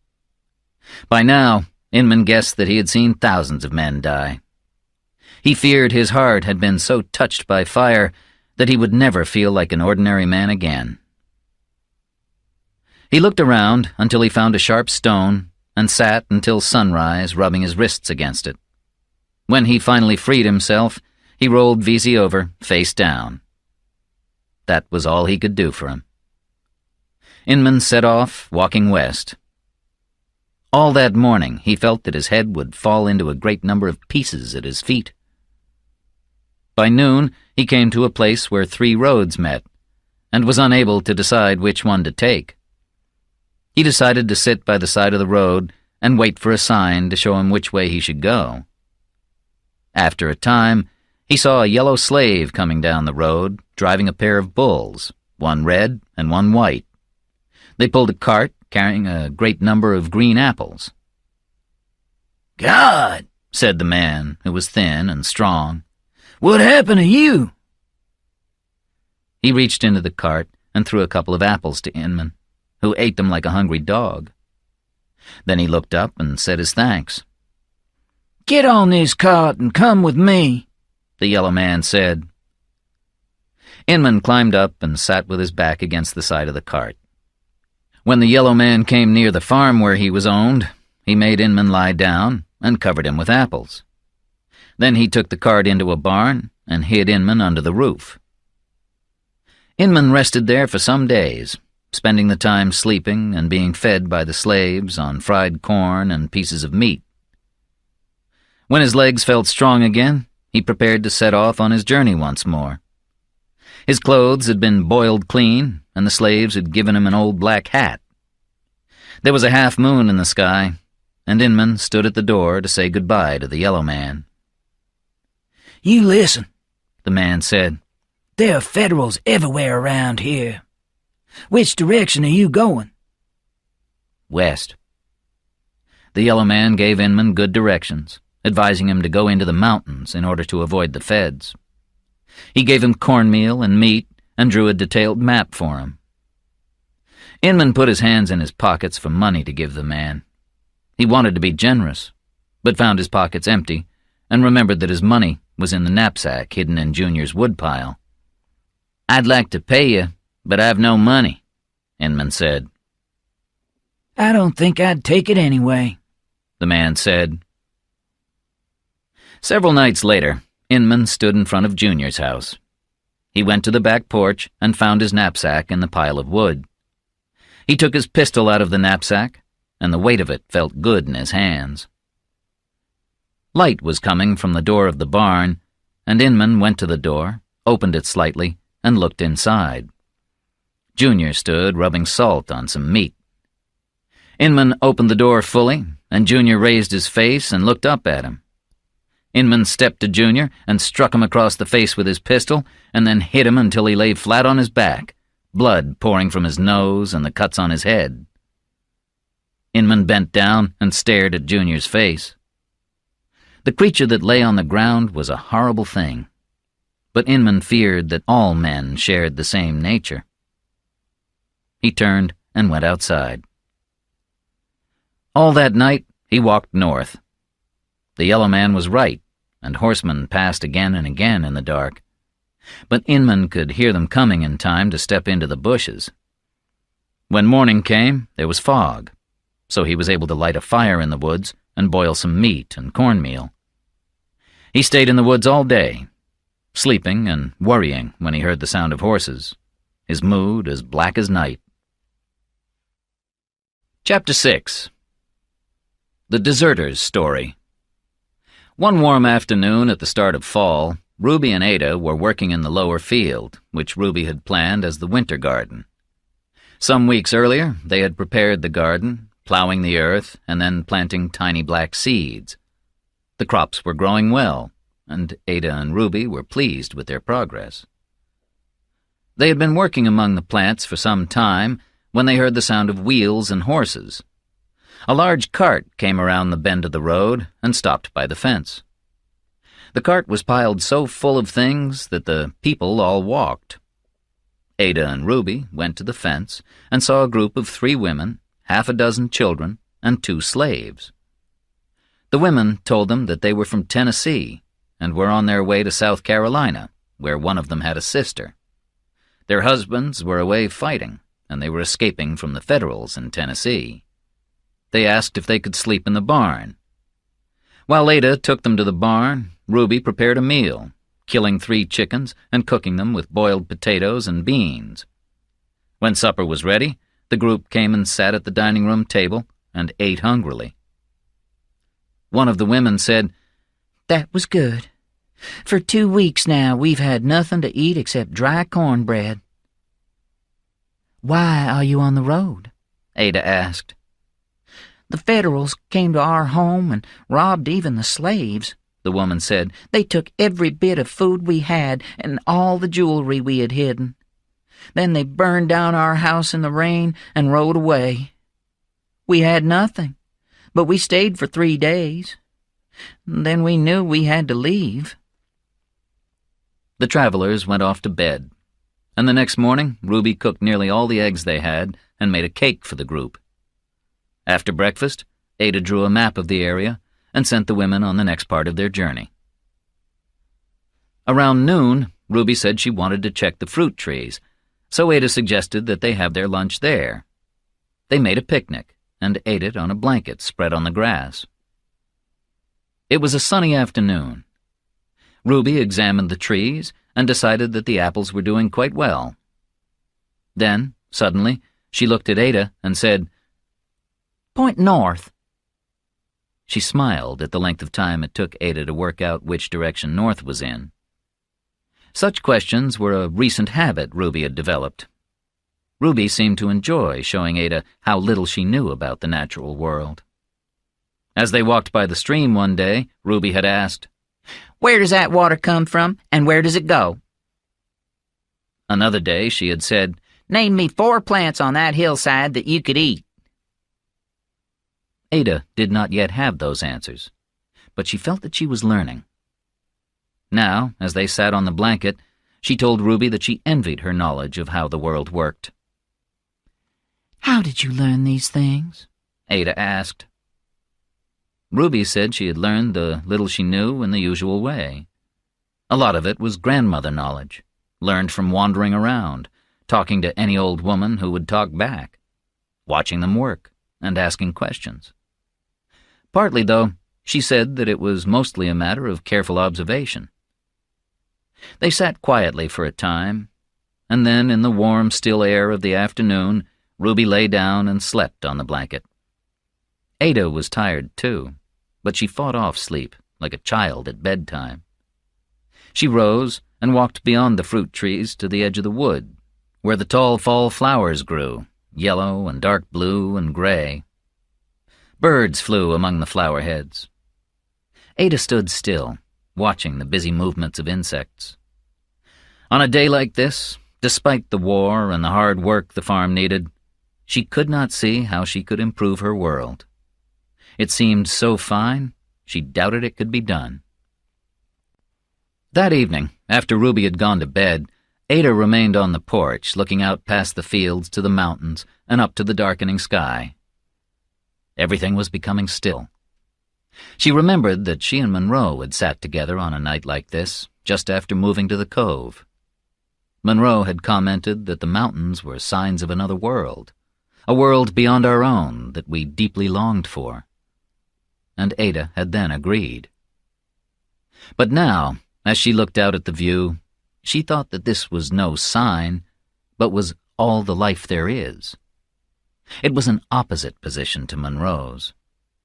By now, Inman guessed that he had seen thousands of men die. He feared his heart had been so touched by fire that he would never feel like an ordinary man again. He looked around until he found a sharp stone and sat until sunrise, rubbing his wrists against it. When he finally freed himself, he rolled Veazey over, face down. That was all he could do for him. Inman set off, walking west. All that morning he felt that his head would fall into a great number of pieces at his feet. By noon he came to a place where 3 roads met, and was unable to decide which one to take. He decided to sit by the side of the road and wait for a sign to show him which way he should go. After a time, he saw a yellow slave coming down the road, driving a pair of bulls, one red and one white. They pulled a cart carrying a great number of green apples. "God," said the man, who was thin and strong, "what happened to you?" He reached into the cart and threw a couple of apples to Inman, who ate them like a hungry dog. Then he looked up and said his thanks. "Get on this cart and come with me," the yellow man said. Inman climbed up and sat with his back against the side of the cart. When the yellow man came near the farm where he was owned, he made Inman lie down and covered him with apples. Then he took the cart into a barn and hid Inman under the roof. Inman rested there for some days, spending the time sleeping and being fed by the slaves on fried corn and pieces of meat. When his legs felt strong again, he prepared to set off on his journey once more. His clothes had been boiled clean, and the slaves had given him an old black hat. There was a half moon in the sky, and Inman stood at the door to say goodbye to the yellow man. "You listen," the man said. "There are Federals everywhere around here. Which direction are you going?" "West." The yellow man gave Inman good directions, advising him to go into the mountains in order to avoid the feds. He gave him cornmeal and meat and drew a detailed map for him. Inman put his hands in his pockets for money to give the man. He wanted to be generous, but found his pockets empty and remembered that his money was in the knapsack hidden in Junior's woodpile. "I'd like to pay you, but I've no money," Inman said. "I don't think I'd take it anyway," the man said. Several nights later, Inman stood in front of Junior's house. He went to the back porch and found his knapsack in the pile of wood. He took his pistol out of the knapsack, and the weight of it felt good in his hands. Light was coming from the door of the barn, and Inman went to the door, opened it slightly, and looked inside. Junior stood rubbing salt on some meat. Inman opened the door fully, and Junior raised his face and looked up at him. Inman stepped to Junior and struck him across the face with his pistol, and then hit him until he lay flat on his back, blood pouring from his nose and the cuts on his head. Inman bent down and stared at Junior's face. The creature that lay on the ground was a horrible thing, but Inman feared that all men shared the same nature. He turned and went outside. All that night, he walked north. The yellow man was right, and horsemen passed again and again in the dark. But Inman could hear them coming in time to step into the bushes. When morning came, there was fog, so he was able to light a fire in the woods and boil some meat and cornmeal. He stayed in the woods all day, sleeping and worrying when he heard the sound of horses, his mood as black as night. Chapter 6. The Deserter's Story. One warm afternoon at the start of fall, Ruby and Ada were working in the lower field, which Ruby had planned as the winter garden. Some weeks earlier, they had prepared the garden, plowing the earth and then planting tiny black seeds. The crops were growing well, and Ada and Ruby were pleased with their progress. They had been working among the plants for some time when they heard the sound of wheels and horses. A large cart came around the bend of the road and stopped by the fence. The cart was piled so full of things that the people all walked. Ada and Ruby went to the fence and saw a group of 3 women, half a dozen children, and 2 slaves. The women told them that they were from Tennessee and were on their way to South Carolina, where one of them had a sister. Their husbands were away fighting, and they were escaping from the Federals in Tennessee. They asked if they could sleep in the barn. While Ada took them to the barn, Ruby prepared a meal, killing 3 chickens and cooking them with boiled potatoes and beans. When supper was ready, the group came and sat at the dining room table and ate hungrily. One of the women said, "That was good. For 2 weeks now we've had nothing to eat except dry cornbread." "Why are you on the road?" Ada asked. "The Federals came to our home and robbed even the slaves," the woman said. "They took every bit of food we had and all the jewelry we had hidden. Then they burned down our house in the rain and rode away. We had nothing, but we stayed for 3 days. Then we knew we had to leave." The travelers went off to bed, and the next morning Ruby cooked nearly all the eggs they had and made a cake for the group. After breakfast, Ada drew a map of the area and sent the women on the next part of their journey. Around noon, Ruby said she wanted to check the fruit trees, so Ada suggested that they have their lunch there. They made a picnic and ate it on a blanket spread on the grass. It was a sunny afternoon. Ruby examined the trees and decided that the apples were doing quite well. Then, suddenly, she looked at Ada and said, "Point north." She smiled at the length of time it took Ada to work out which direction north was in. Such questions were a recent habit Ruby had developed. Ruby seemed to enjoy showing Ada how little she knew about the natural world. As they walked by the stream one day, Ruby had asked, "Where does that water come from, and where does it go?" Another day she had said, "Name me 4 plants on that hillside that you could eat." Ada did not yet have those answers, but she felt that she was learning. Now, as they sat on the blanket, she told Ruby that she envied her knowledge of how the world worked. "How did you learn these things?" Ada asked. Ruby said she had learned the little she knew in the usual way. A lot of it was grandmother knowledge, learned from wandering around, talking to any old woman who would talk back, watching them work, and asking questions. Partly, though, She said that it was mostly a matter of careful observation. They sat quietly for a time, and then in the warm, still air of the afternoon, Ruby lay down and slept on the blanket. Ada was tired too, but she fought off sleep like a child at bedtime. She rose and walked beyond the fruit trees to the edge of the wood, where the tall fall flowers grew, yellow and dark blue and gray. Birds flew among the flower heads. Ada stood still, watching the busy movements of insects. On a day like this, despite the war and the hard work the farm needed, she could not see how she could improve her world. It seemed so fine, she doubted it could be done. That evening, after Ruby had gone to bed, Ada remained on the porch, looking out past the fields to the mountains and up to the darkening sky. Everything was becoming still. She remembered that she and Monroe had sat together on a night like this, just after moving to the cove. Monroe had commented that the mountains were signs of another world, a world beyond our own that we deeply longed for. And Ada had then agreed. But now, as she looked out at the view, she thought that this was no sign, but was all the life there is. It was an opposite position to Monroe's,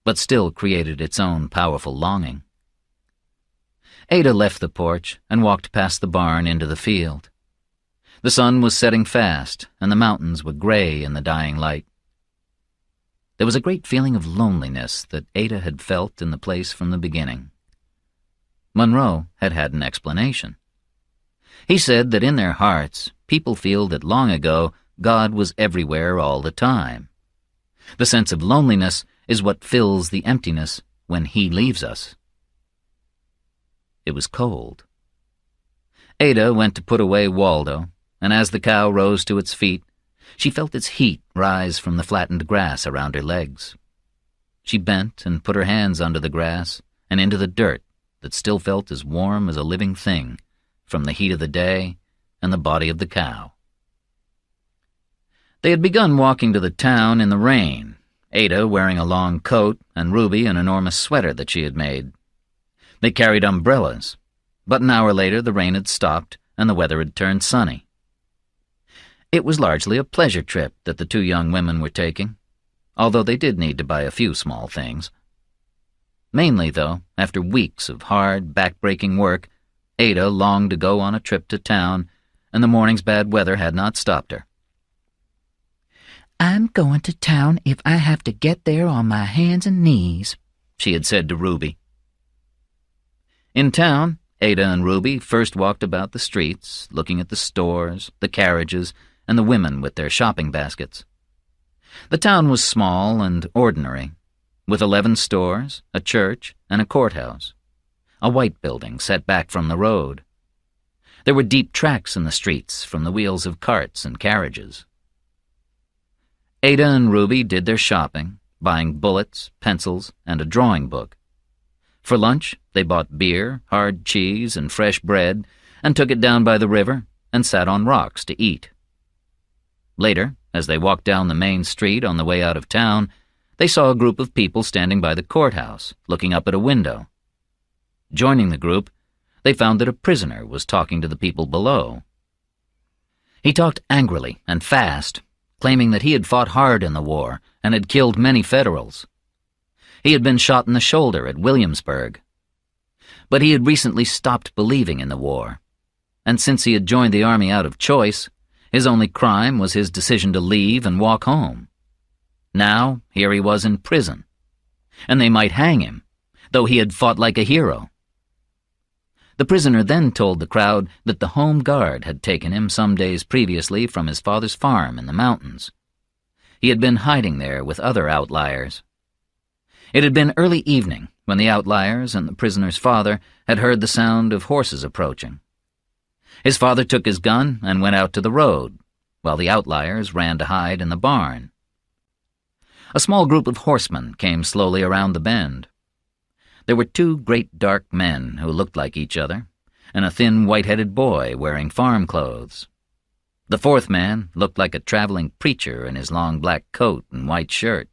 but still created its own powerful longing. Ada left the porch and walked past the barn into the field. The sun was setting fast, and the mountains were gray in the dying light. There was a great feeling of loneliness that Ada had felt in the place from the beginning. Monroe had had an explanation. He said that in their hearts, people feel that long ago God was everywhere all the time. The sense of loneliness is what fills the emptiness when He leaves us. It was cold. Ada went to put away Waldo, and as the cow rose to its feet, she felt its heat rise from the flattened grass around her legs. She bent and put her hands under the grass and into the dirt that still felt as warm as a living thing from the heat of the day and the body of the cow. They had begun walking to the town in the rain, Ada wearing a long coat and Ruby an enormous sweater that she had made. They carried umbrellas, but an hour later the rain had stopped and the weather had turned sunny. It was largely a pleasure trip that the two young women were taking, although they did need to buy a few small things. Mainly, though, after weeks of hard, back-breaking work, Ada longed to go on a trip to town, and the morning's bad weather had not stopped her. "I'm going to town if I have to get there on my hands and knees," she had said to Ruby. In town, Ada and Ruby first walked about the streets, looking at the stores, the carriages, and the women with their shopping baskets. The town was small and ordinary, with 11 stores, a church, and a courthouse, a white building set back from the road. There were deep tracks in the streets from the wheels of carts and carriages. Ada and Ruby did their shopping, buying bullets, pencils, and a drawing book. For lunch, they bought beer, hard cheese, and fresh bread, and took it down by the river and sat on rocks to eat. Later, as they walked down the main street on the way out of town, they saw a group of people standing by the courthouse, looking up at a window. Joining the group, they found that a prisoner was talking to the people below. He talked angrily and fast, claiming that he had fought hard in the war and had killed many Federals. He had been shot in the shoulder at Williamsburg. But he had recently stopped believing in the war, and since he had joined the army out of choice, his only crime was his decision to leave and walk home. Now, here he was in prison, and they might hang him, though he had fought like a hero. The prisoner then told the crowd that the Home Guard had taken him some days previously from his father's farm in the mountains. He had been hiding there with other outliers. It had been early evening when the outliers and the prisoner's father had heard the sound of horses approaching. His father took his gun and went out to the road, while the outliers ran to hide in the barn. A small group of horsemen came slowly around the bend. There were 2 great dark men who looked like each other, and a thin white-headed boy wearing farm clothes. The 4th man looked like a traveling preacher in his long black coat and white shirt.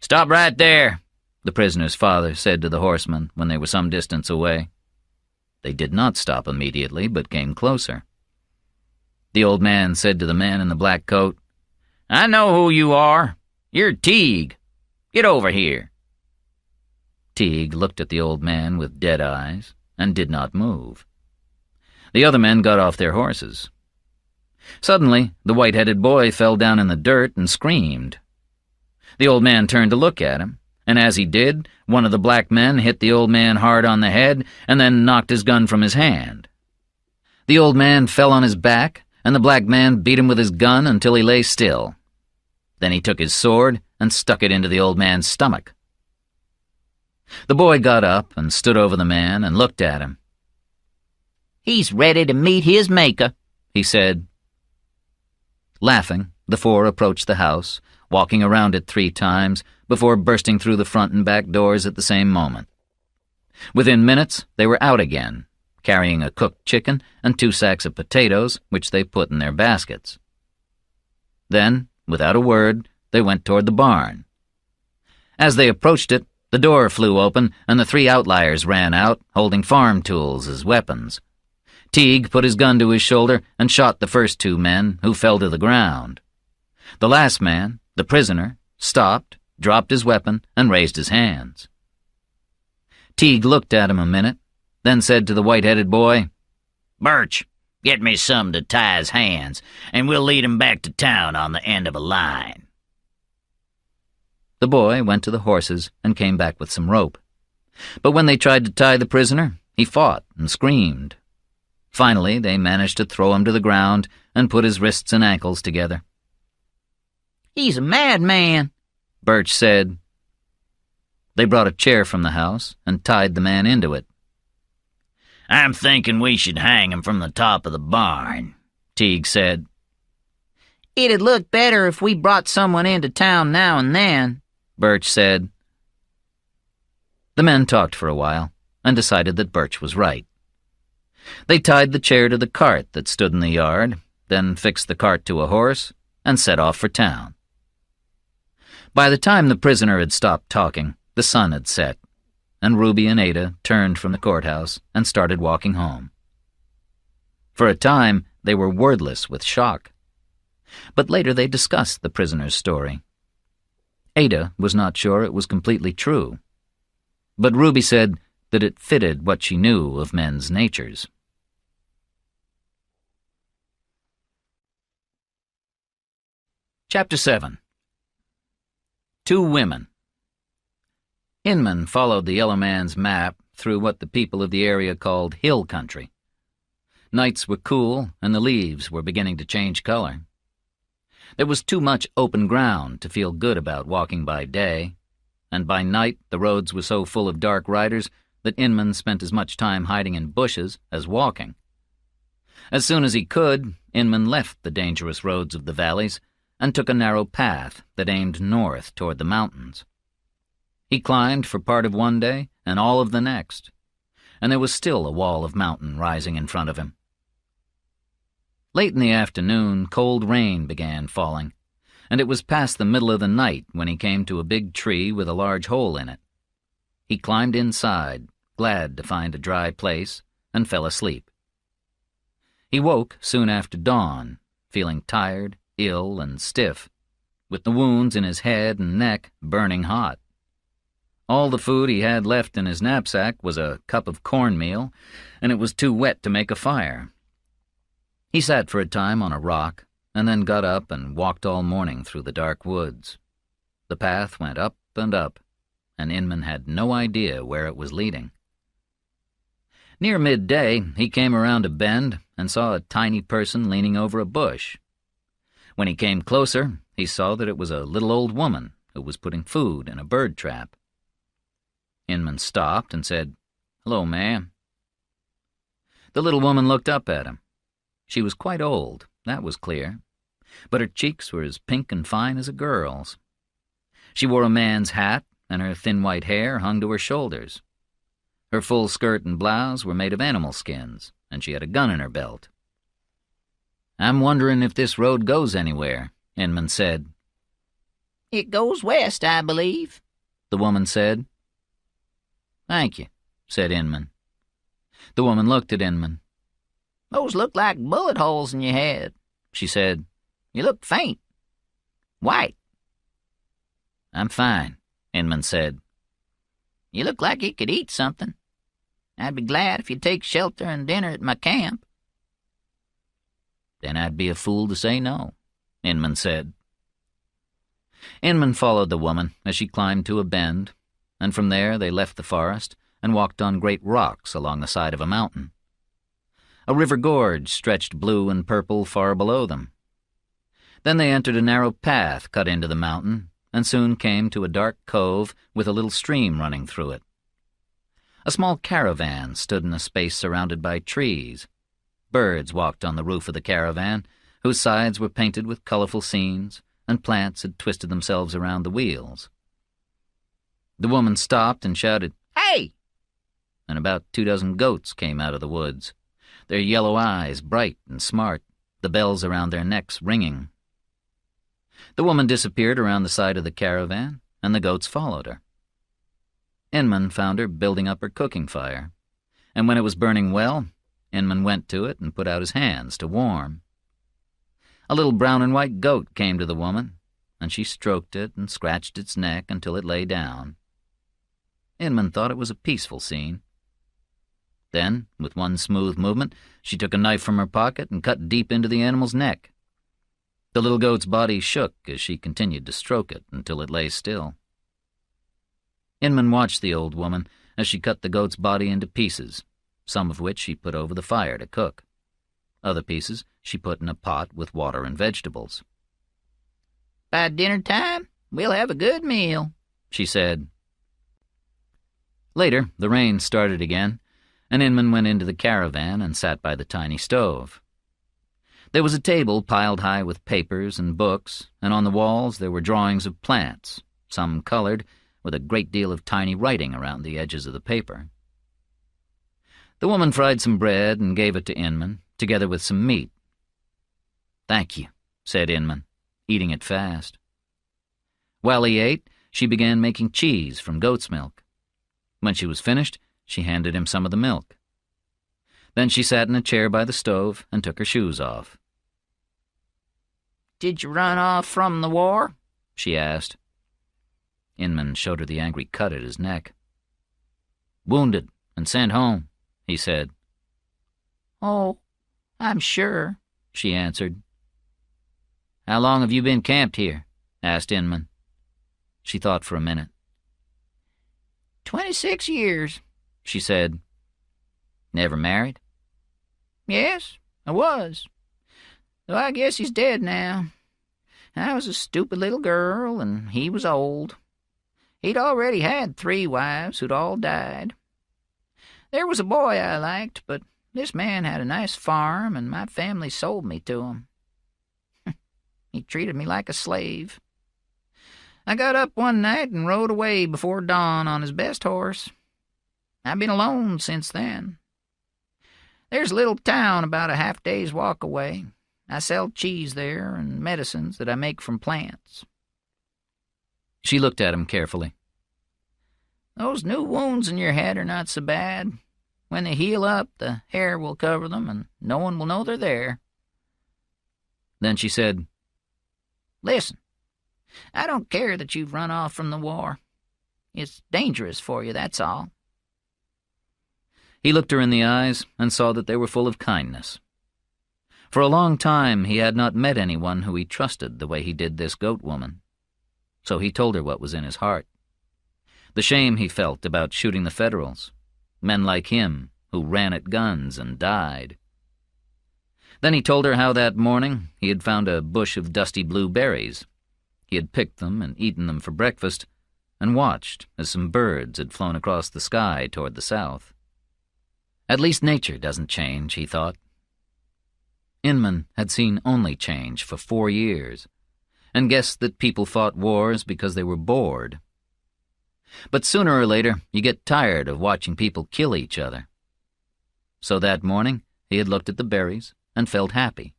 "Stop right there," the prisoner's father said to the horseman when they were some distance away. They did not stop immediately, but came closer. The old man said to the man in the black coat, "I know who you are. You're Teague. Get over here." Teague looked at the old man with dead eyes and did not move. The other men got off their horses. Suddenly, the white-headed boy fell down in the dirt and screamed. The old man turned to look at him, and as he did, one of the black men hit the old man hard on the head and then knocked his gun from his hand. The old man fell on his back, and the black man beat him with his gun until he lay still. Then he took his sword and stuck it into the old man's stomach. The boy got up and stood over the man and looked at him. "He's ready to meet his maker," he said. Laughing, the four approached the house, walking around it 3 times before bursting through the front and back doors at the same moment. Within minutes, they were out again, carrying a cooked chicken and 2 sacks of potatoes, which they put in their baskets. Then, without a word, they went toward the barn. As they approached it, the door flew open and the 3 outliers ran out, holding farm tools as weapons. Teague put his gun to his shoulder and shot the first 2 men, who fell to the ground. The last man, the prisoner, stopped, dropped his weapon, and raised his hands. Teague looked at him a minute, then said to the white-headed boy, "Birch, get me some to tie his hands, and we'll lead him back to town on the end of a line." The boy went to the horses and came back with some rope. But when they tried to tie the prisoner, he fought and screamed. Finally, they managed to throw him to the ground and put his wrists and ankles together. "He's a madman," Birch said. They brought a chair from the house and tied the man into it. "I'm thinking we should hang him from the top of the barn," Teague said. "It'd look better if we brought someone into town now and then," Birch said. The men talked for a while and decided that Birch was right. They tied the chair to the cart that stood in the yard, then fixed the cart to a horse, and set off for town. By the time the prisoner had stopped talking, the sun had set, and Ruby and Ada turned from the courthouse and started walking home. For a time, they were wordless with shock. But later they discussed the prisoner's story. Ada was not sure it was completely true, but Ruby said that it fitted what she knew of men's natures. Chapter 7. 2 Women. Inman followed the yellow man's map through what the people of the area called hill country. Nights were cool, and the leaves were beginning to change color. There was too much open ground to feel good about walking by day, and by night the roads were so full of dark riders that Inman spent as much time hiding in bushes as walking. As soon as he could, Inman left the dangerous roads of the valleys and took a narrow path that aimed north toward the mountains. He climbed for part of one day and all of the next, and there was still a wall of mountain rising in front of him. Late in the afternoon, cold rain began falling, and it was past the middle of the night when he came to a big tree with a large hole in it. He climbed inside, glad to find a dry place, and fell asleep. He woke soon after dawn, feeling tired, ill, and stiff, with the wounds in his head and neck burning hot. All the food he had left in his knapsack was a cup of cornmeal, and it was too wet to make a fire. He sat for a time on a rock, and then got up and walked all morning through the dark woods. The path went up, and Inman had no idea where it was leading. Near midday, he came around a bend and saw a tiny person leaning over a bush. When he came closer, he saw that it was a little old woman who was putting food in a bird trap. Inman stopped and said, "Hello, ma'am." The little woman looked up at him. She was quite old, that was clear, but her cheeks were as pink and fine as a girl's. She wore a man's hat, and her thin white hair hung to her shoulders. Her full skirt and blouse were made of animal skins, and she had a gun in her belt. "I'm wondering if this road goes anywhere," Inman said. "It goes west, I believe," the woman said. "Thank you," said Inman. The woman looked at Inman. "Those look like bullet holes in your head," she said. "You look faint. White." "I'm fine," Inman said. "You look like you could eat something. I'd be glad if you'd take shelter and dinner at my camp." "Then I'd be a fool to say no," Inman said. Inman followed the woman as she climbed to a bend, and from there they left the forest and walked on great rocks along the side of a mountain. A river gorge stretched blue and purple far below them. Then they entered a narrow path cut into the mountain and soon came to a dark cove with a little stream running through it. A small caravan stood in a space surrounded by trees. Birds walked on the roof of the caravan, whose sides were painted with colorful scenes, and plants had twisted themselves around the wheels. The woman stopped and shouted, "Hey!" And about 24 goats came out of the woods, their yellow eyes bright and smart, the bells around their necks ringing. The woman disappeared around the side of the caravan, and the goats followed her. Inman found her building up her cooking fire, and when it was burning well, Inman went to it and put out his hands to warm. A little brown and white goat came to the woman, and she stroked it and scratched its neck until it lay down. Inman thought it was a peaceful scene. Then, with one smooth movement, she took a knife from her pocket and cut deep into the animal's neck. The little goat's body shook as she continued to stroke it until it lay still. Inman watched the old woman as she cut the goat's body into pieces, some of which she put over the fire to cook. Other pieces she put in a pot with water and vegetables. "By dinner time, we'll have a good meal," she said. Later, the rain started again, and Inman went into the caravan and sat by the tiny stove. There was a table piled high with papers and books, and on the walls there were drawings of plants, some colored, with a great deal of tiny writing around the edges of the paper. The woman fried some bread and gave it to Inman, together with some meat. "Thank you," said Inman, eating it fast. While he ate, she began making cheese from goat's milk. When she was finished, she handed him some of the milk. Then she sat in a chair by the stove and took her shoes off. "Did you run off from the war?" she asked. Inman showed her the angry cut at his neck. "Wounded and sent home," he said. "Oh, I'm sure," she answered. "How long have you been camped here?" asked Inman. She thought for a minute. 26 years, she said. "Never married?" "Yes, I was. Though I guess he's dead now. I was a stupid little girl, and he was old. He'd already had 3 wives who'd all died. There was a boy I liked, but this man had a nice farm, and my family sold me to him. He treated me like a slave. I got up one night and rode away before dawn on his best horse. I've been alone since then. There's a little town about a half-day's walk away. I sell cheese there and medicines that I make from plants." She looked at him carefully. "Those new wounds in your head are not so bad. When they heal up, the hair will cover them, and no one will know they're there." Then she said, "Listen, I don't care that you've run off from the war. It's dangerous for you, that's all." He looked her in the eyes and saw that they were full of kindness. For a long time he had not met anyone who he trusted the way he did this goat woman. So he told her what was in his heart. The shame he felt about shooting the Federals, men like him who ran at guns and died. Then he told her how that morning he had found a bush of dusty blue berries. He had picked them and eaten them for breakfast, and watched as some birds had flown across the sky toward the south. At least nature doesn't change, he thought. Inman had seen only change for 4 years, and guessed that people fought wars because they were bored. But sooner or later, you get tired of watching people kill each other. So that morning, he had looked at the berries and felt happy,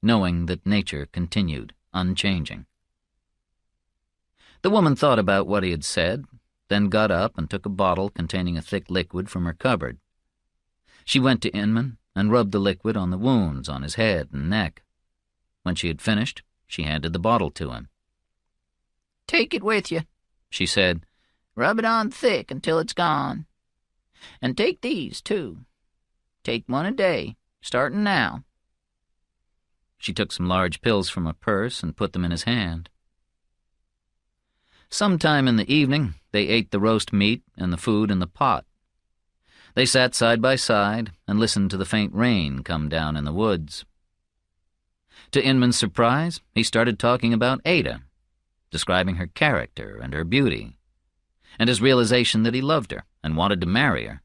knowing that nature continued unchanging. The woman thought about what he had said then got up and took a bottle containing a thick liquid from her cupboard. She went to Inman and rubbed the liquid on the wounds on his head and neck. When she had finished, she handed the bottle to him. "Take it with you," she said. "Rub it on thick until it's gone. And take these, too. Take one a day, starting now." She took some large pills from a purse and put them in his hand. Sometime in the evening, they ate the roast meat and the food in the pot. They sat side by side and listened to the faint rain come down in the woods. To Inman's surprise, he started talking about Ada, describing her character and her beauty, and his realization that he loved her and wanted to marry her.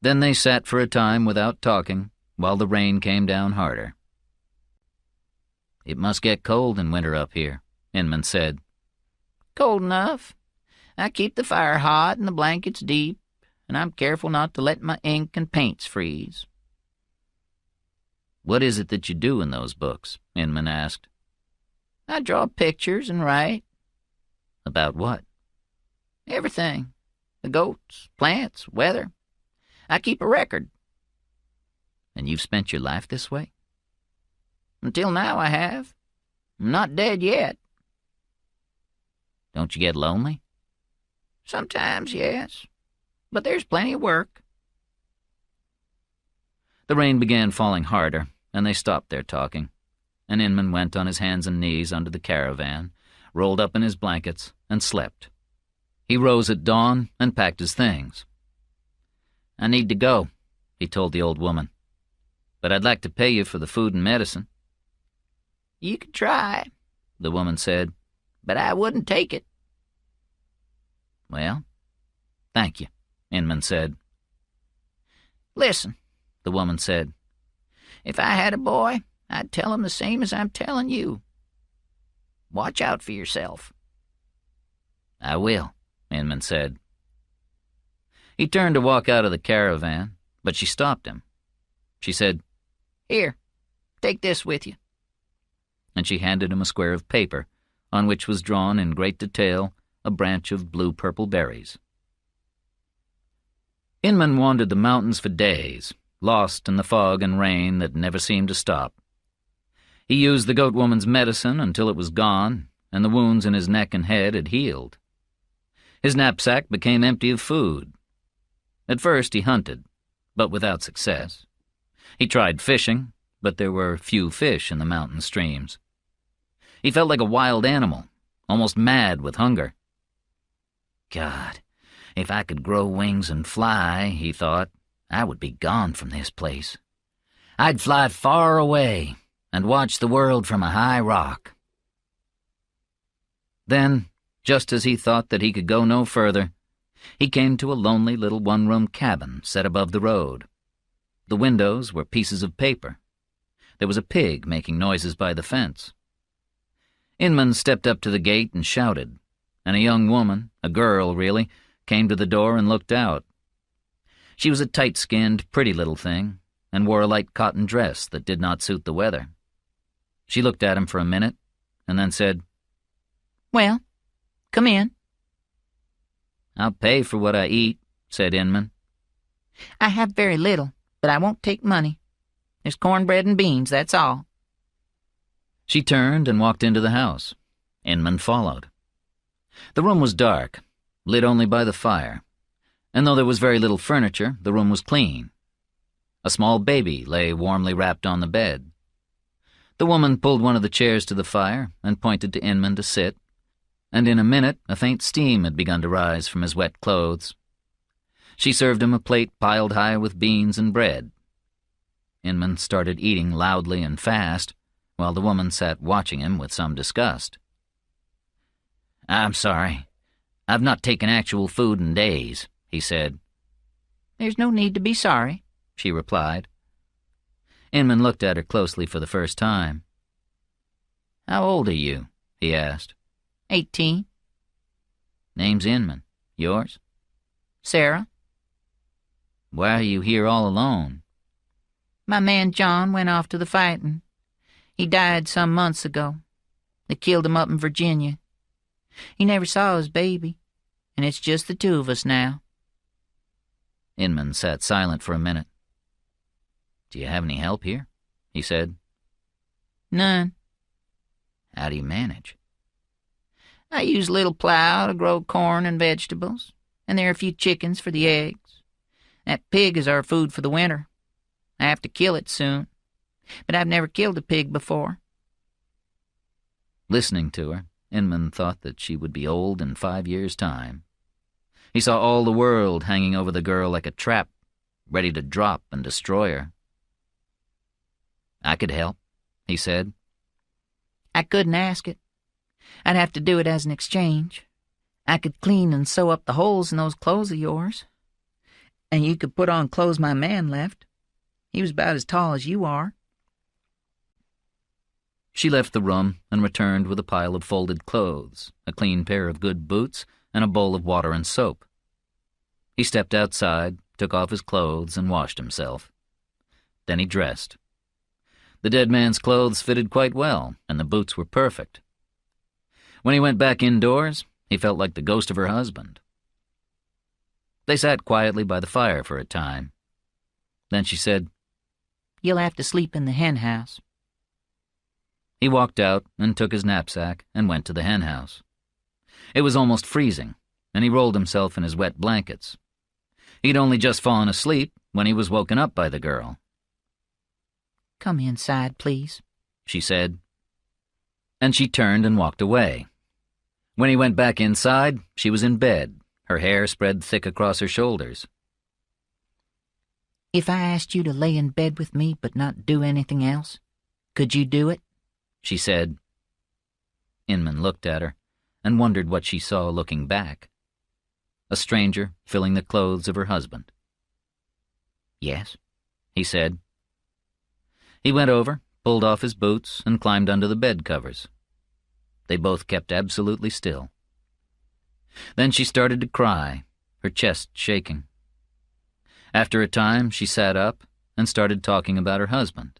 Then they sat for a time without talking while the rain came down harder. "It must get cold in winter up here," Inman said. "Cold enough. I keep the fire hot and the blankets deep, and I'm careful not to let my ink and paints freeze." "What is it that you do in those books?" Inman asked. "I draw pictures and write." "About what?" "Everything. The goats, plants, weather. I keep a record." "And you've spent your life this way?" "Until now I have. I'm not dead yet." "Don't you get lonely?" "Sometimes, yes. But there's plenty of work." The rain began falling harder, and they stopped their talking, and Inman went on his hands and knees under the caravan, rolled up in his blankets, and slept. He rose at dawn and packed his things. "I need to go," he told the old woman. "But I'd like to pay you for the food and medicine." "You can try," the woman said, "but I wouldn't take it." "Well, thank you," Inman said. "Listen," the woman said. "If I had a boy, I'd tell him the same as I'm telling you. Watch out for yourself." "I will," Inman said. He turned to walk out of the caravan, but she stopped him. She said, "Here, take this with you." And she handed him a square of paper, on which was drawn in great detail a branch of blue-purple berries. Inman wandered the mountains for days, lost in the fog and rain that never seemed to stop. He used the goat woman's medicine until it was gone, and the wounds in his neck and head had healed. His knapsack became empty of food. At first he hunted, but without success. He tried fishing, but there were few fish in the mountain streams. He felt like a wild animal, almost mad with hunger. God, if I could grow wings and fly, he thought, I would be gone from this place. I'd fly far away and watch the world from a high rock. Then, just as he thought that he could go no further, he came to a lonely little one-room cabin set above the road. The windows were pieces of paper. There was a pig making noises by the fence. Inman stepped up to the gate and shouted, and a young woman, a girl really, came to the door and looked out. She was a tight-skinned, pretty little thing, and wore a light cotton dress that did not suit the weather. She looked at him for a minute, and then said, "Well, come in." "I'll pay for what I eat," said Inman. "I have very little, but I won't take money. There's cornbread and beans, that's all." She turned and walked into the house. Inman followed. The room was dark, lit only by the fire, and though there was very little furniture, the room was clean. A small baby lay warmly wrapped on the bed. The woman pulled one of the chairs to the fire and pointed to Inman to sit, and in a minute a faint steam had begun to rise from his wet clothes. She served him a plate piled high with beans and bread. Inman started eating loudly and fast, while the woman sat watching him with some disgust. "I'm sorry. I've not taken actual food in days," he said. "There's no need to be sorry," she replied. Inman looked at her closely for the first time. "How old are you?" he asked. 18. "Name's Inman. Yours?" "Sarah." "Why are you here all alone?" "My man John went off to the fighting. He died some months ago. They killed him up in Virginia. He never saw his baby, and it's just the two of us now. Inman sat silent for a minute. "Do you have any help here?" he said. None. "How do you manage?" I use a little plow to grow corn and vegetables, and there are a few chickens for the eggs. That pig is our food for the winter. I have to kill it soon, but I've never killed a pig before." Listening to her, Inman thought that she would be old in 5 years' time. He saw all the world hanging over the girl like a trap, ready to drop and destroy her. "I could help," he said. I couldn't ask it. I'd have to do it as an exchange. I could clean and sew up the holes in those clothes of yours. And you could put on clothes my man left. He was about as tall as you are. She left the room and returned with a pile of folded clothes, a clean pair of good boots, and a bowl of water and soap. He stepped outside, took off his clothes, and washed himself. Then he dressed. The dead man's clothes fitted quite well, and the boots were perfect. When he went back indoors, he felt like the ghost of her husband. They sat quietly by the fire for a time. Then she said, You'll have to sleep in the hen house. He walked out and took his knapsack and went to the hen house. It was almost freezing, and he rolled himself in his wet blankets. He'd only just fallen asleep when he was woken up by the girl. Come inside, please, she said. And she turned and walked away. When he went back inside, she was in bed, her hair spread thick across her shoulders. If I asked you to lay in bed with me but not do anything else, could you do it? She said. Inman looked at her and wondered what she saw looking back. A stranger filling the clothes of her husband. Yes, he said. He went over, pulled off his boots, and climbed under the bed covers. They both kept absolutely still. Then she started to cry, her chest shaking. After a time, she sat up and started talking about her husband.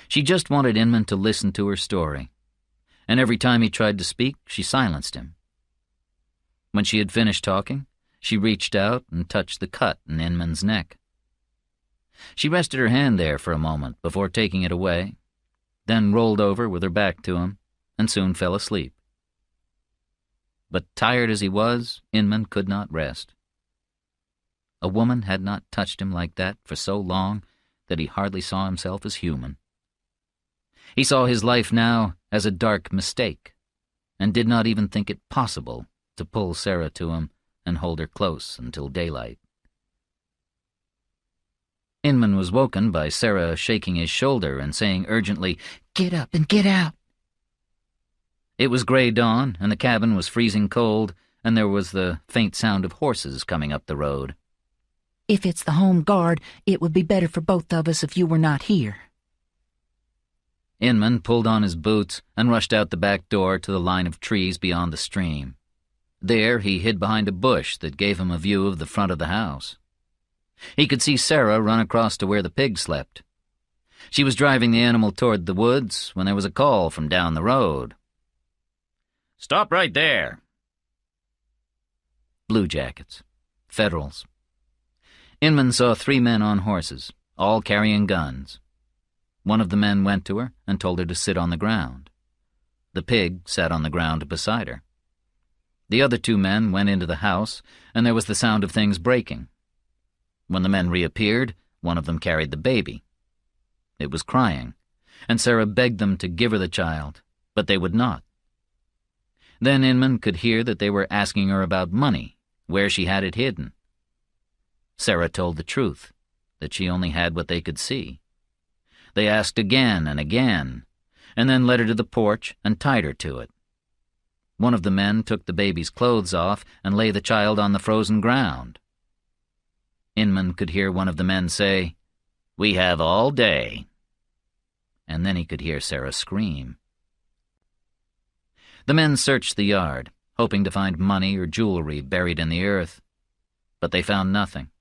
She just wanted Inman to listen to her story, and every time he tried to speak, she silenced him. When she had finished talking, she reached out and touched the cut in Inman's neck. She rested her hand there for a moment before taking it away, then rolled over with her back to him and soon fell asleep. But tired as he was, Inman could not rest. A woman had not touched him like that for so long that he hardly saw himself as human. He saw his life now as a dark mistake, and did not even think it possible to pull Sarah to him and hold her close until daylight. Inman was woken by Sarah shaking his shoulder and saying urgently, "Get up and get out." It was gray dawn, and the cabin was freezing cold, and there was the faint sound of horses coming up the road. If it's the home guard, it would be better for both of us if you were not here. Inman pulled on his boots and rushed out the back door to the line of trees beyond the stream. There he hid behind a bush that gave him a view of the front of the house. He could see Sarah run across to where the pig slept. She was driving the animal toward the woods when there was a call from down the road. "Stop right there." Blue jackets. Federals. Inman saw 3 men on horses, all carrying guns. One of the men went to her and told her to sit on the ground. The pig sat on the ground beside her. The other 2 men went into the house, and there was the sound of things breaking. When the men reappeared, one of them carried the baby. It was crying, and Sarah begged them to give her the child, but they would not. Then Inman could hear that they were asking her about money, where she had it hidden. Sarah told the truth, that she only had what they could see. They asked again and again, and then led her to the porch and tied her to it. One of the men took the baby's clothes off and lay the child on the frozen ground. Inman could hear one of the men say, "We have all day." And then he could hear Sarah scream. The men searched the yard, hoping to find money or jewelry buried in the earth, but they found nothing.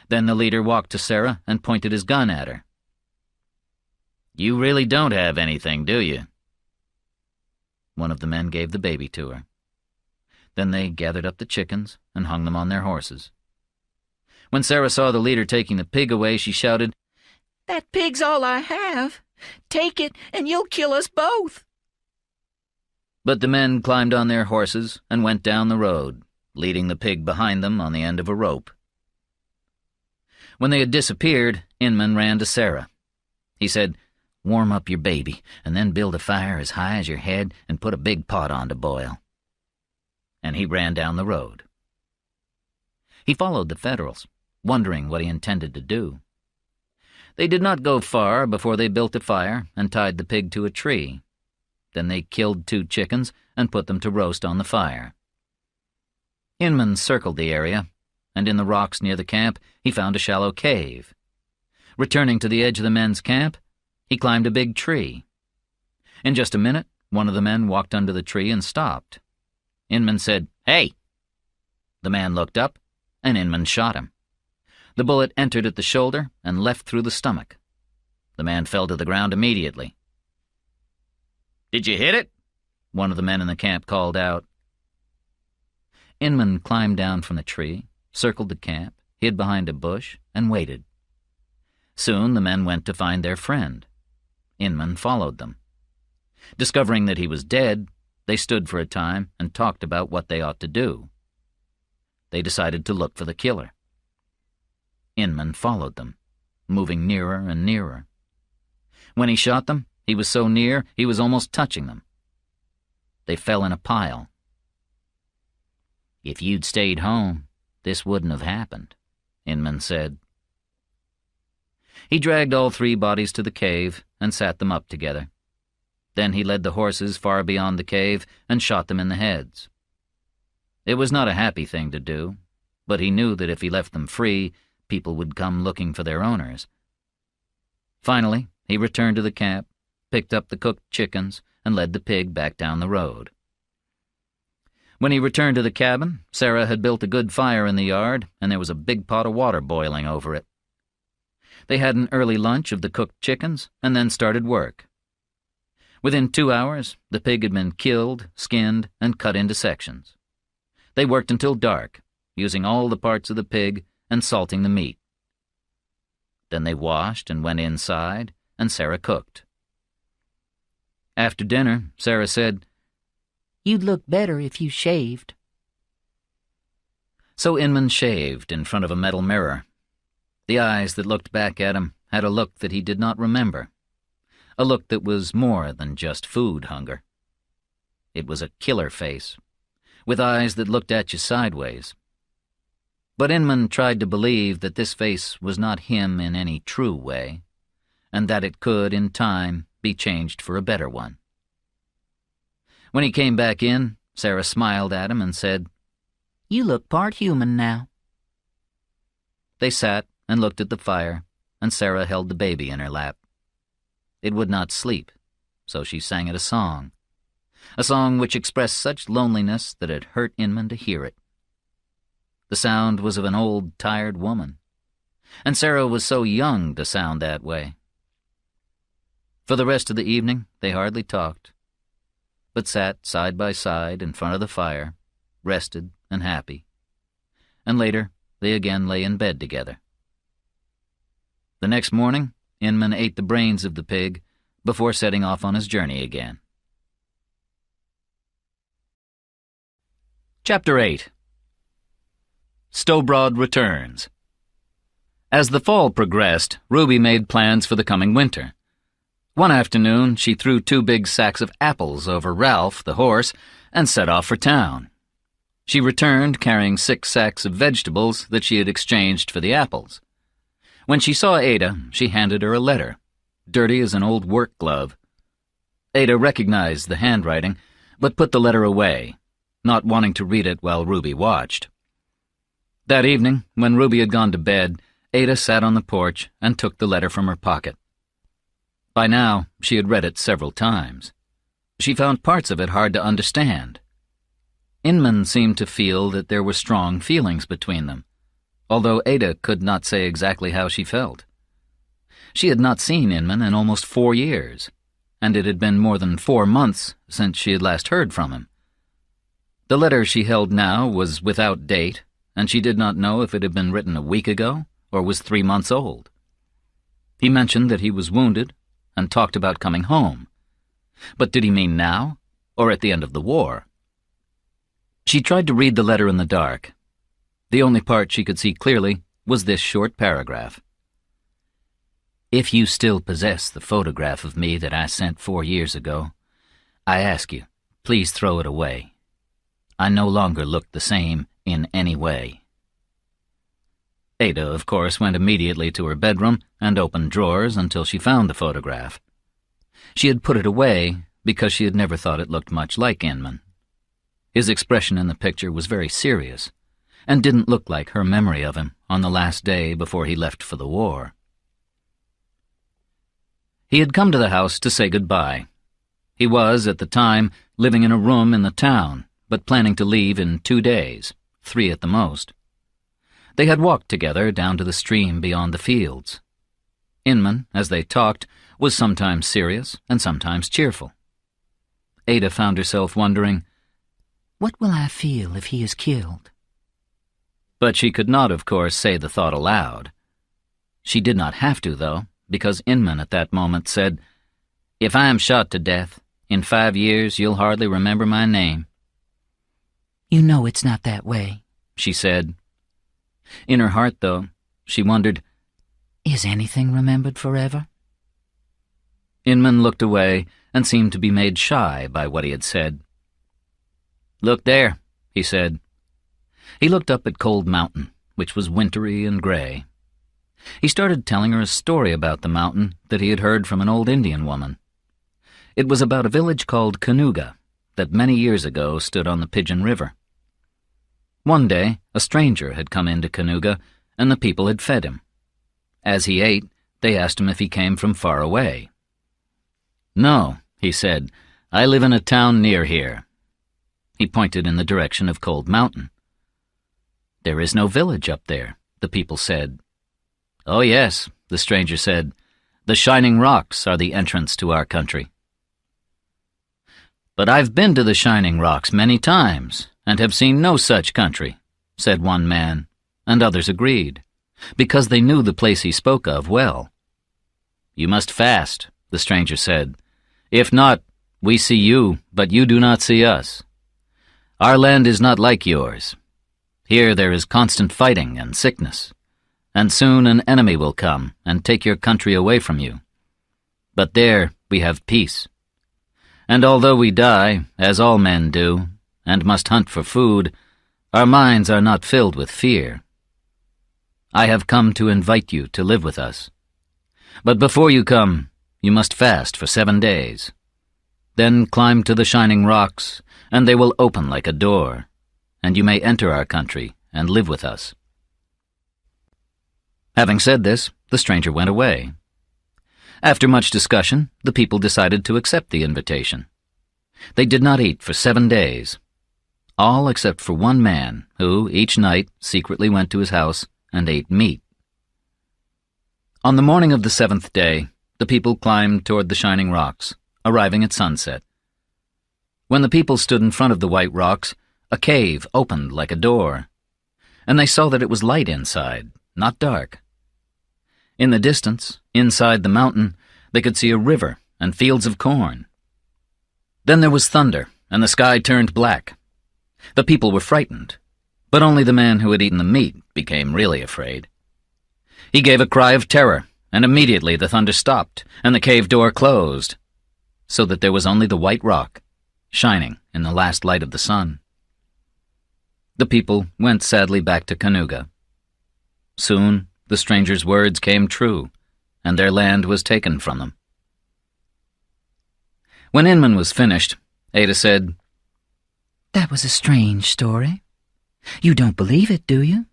Then the leader walked to Sarah and pointed his gun at her. "You really don't have anything, do you?" One of the men gave the baby to her. Then they gathered up the chickens and hung them on their horses. When Sarah saw the leader taking the pig away, she shouted, "That pig's all I have. Take it, and you'll kill us both." But the men climbed on their horses and went down the road, leading the pig behind them on the end of a rope. When they had disappeared, Inman ran to Sarah. He said, "Warm up your baby, and then build a fire as high as your head and put a big pot on to boil." And he ran down the road. He followed the Federals, wondering what he intended to do. They did not go far before they built a fire and tied the pig to a tree. Then they killed 2 chickens and put them to roast on the fire. Inman circled the area, and in the rocks near the camp he found a shallow cave. Returning to the edge of the men's camp, he climbed a big tree. In just a minute, one of the men walked under the tree and stopped. Inman said, "Hey!" The man looked up, and Inman shot him. The bullet entered at the shoulder and left through the stomach. The man fell to the ground immediately. "Did you hit it?" one of the men in the camp called out. Inman climbed down from the tree, circled the camp, hid behind a bush, and waited. Soon the men went to find their friend. Inman followed them. Discovering that he was dead, they stood for a time and talked about what they ought to do. They decided to look for the killer. Inman followed them, moving nearer and nearer. When he shot them, he was so near he was almost touching them. They fell in a pile. "If you'd stayed home, this wouldn't have happened," Inman said. He dragged all 3 bodies to the cave and sat them up together. Then he led the horses far beyond the cave and shot them in the heads. It was not a happy thing to do, but he knew that if he left them free, people would come looking for their owners. Finally, he returned to the camp, picked up the cooked chickens, and led the pig back down the road. When he returned to the cabin, Sarah had built a good fire in the yard, and there was a big pot of water boiling over it. They had an early lunch of the cooked chickens and then started work. Within 2 hours, the pig had been killed, skinned, and cut into sections. They worked until dark, using all the parts of the pig and salting the meat. Then they washed and went inside, and Sarah cooked. After dinner, Sarah said, "You'd look better if you shaved." So Inman shaved in front of a metal mirror. The eyes that looked back at him had a look that he did not remember, a look that was more than just food hunger. It was a killer face, with eyes that looked at you sideways. But Inman tried to believe that this face was not him in any true way, and that it could, in time, be changed for a better one. When he came back in, Sarah smiled at him and said, "You look part human now." They sat and looked at the fire, and Sarah held the baby in her lap. It would not sleep, so she sang it a song which expressed such loneliness that it hurt Inman to hear it. The sound was of an old, tired woman, and Sarah was so young to sound that way. For the rest of the evening, they hardly talked, but sat side by side in front of the fire, rested and happy. And later, they again lay in bed together. The next morning, Inman ate the brains of the pig before setting off on his journey again. Chapter 8. Stowbroad returns. As the fall progressed, Ruby made plans for the coming winter. One afternoon, she threw 2 big sacks of apples over Ralph, the horse, and set off for town. She returned carrying 6 sacks of vegetables that she had exchanged for the apples. When she saw Ada, she handed her a letter, dirty as an old work glove. Ada recognized the handwriting, but put the letter away, not wanting to read it while Ruby watched. That evening, when Ruby had gone to bed, Ada sat on the porch and took the letter from her pocket. By now, she had read it several times. She found parts of it hard to understand. Inman seemed to feel that there were strong feelings between them, although Ada could not say exactly how she felt. She had not seen Inman in almost 4 years, and it had been more than 4 months since she had last heard from him. The letter she held now was without date, and she did not know if it had been written a week ago or was 3 months old. He mentioned that he was wounded and talked about coming home. But did he mean now, or at the end of the war? She tried to read the letter in the dark. The only part she could see clearly was this short paragraph. If you still possess the photograph of me that I sent 4 years ago, I ask you, please throw it away. I no longer look the same in any way. Ada, of course, went immediately to her bedroom and opened drawers until she found the photograph. She had put it away because she had never thought it looked much like Inman. His expression in the picture was very serious, and didn't look like her memory of him on the last day before he left for the war. He had come to the house to say goodbye. He was, at the time, living in a room in the town, but planning to leave in 2 days, 3 at the most. They had walked together down to the stream beyond the fields. Inman, as they talked, was sometimes serious and sometimes cheerful. Ada found herself wondering, What will I feel if he is killed? But she could not, of course, say the thought aloud. She did not have to, though, because Inman at that moment said, If I am shot to death, in 5 years you'll hardly remember my name. You know it's not that way, she said. In her heart, though, she wondered, Is anything remembered forever? Inman looked away and seemed to be made shy by what he had said. Look there, he said. He looked up at Cold Mountain, which was wintry and gray. He started telling her a story about the mountain that he had heard from an old Indian woman. It was about a village called Canoga that many years ago stood on the Pigeon River. One day, a stranger had come into Canoga, and the people had fed him. As he ate, they asked him if he came from far away. No, he said, I live in a town near here. He pointed in the direction of Cold Mountain. There is no village up there, the people said. Oh yes, the stranger said, the Shining Rocks are the entrance to our country. But I've been to the Shining Rocks many times, and have seen no such country, said one man, and others agreed, because they knew the place he spoke of well. You must fast, the stranger said. If not, we see you, but you do not see us. Our land is not like yours. Here there is constant fighting and sickness, and soon an enemy will come and take your country away from you. But there we have peace. And although we die, as all men do, and must hunt for food, our minds are not filled with fear. I have come to invite you to live with us. But before you come, you must fast for 7 days. Then climb to the Shining Rocks, and they will open like a door, and you may enter our country and live with us. Having said this, the stranger went away. After much discussion, the people decided to accept the invitation. They did not eat for 7 days, all except for one man who, each night, secretly went to his house and ate meat. On the morning of the 7th day, the people climbed toward the Shining Rocks, arriving at sunset. When the people stood in front of the white rocks, a cave opened like a door, and they saw that it was light inside, not dark. In the distance, inside the mountain, they could see a river and fields of corn. Then there was thunder, and the sky turned black. The people were frightened, but only the man who had eaten the meat became really afraid. He gave a cry of terror, and immediately the thunder stopped, and the cave door closed, so that there was only the white rock, shining in the last light of the sun. The people went sadly back to Canoga. Soon, the stranger's words came true, and their land was taken from them. When Inman was finished, Ada said, That was a strange story. You don't believe it, do you?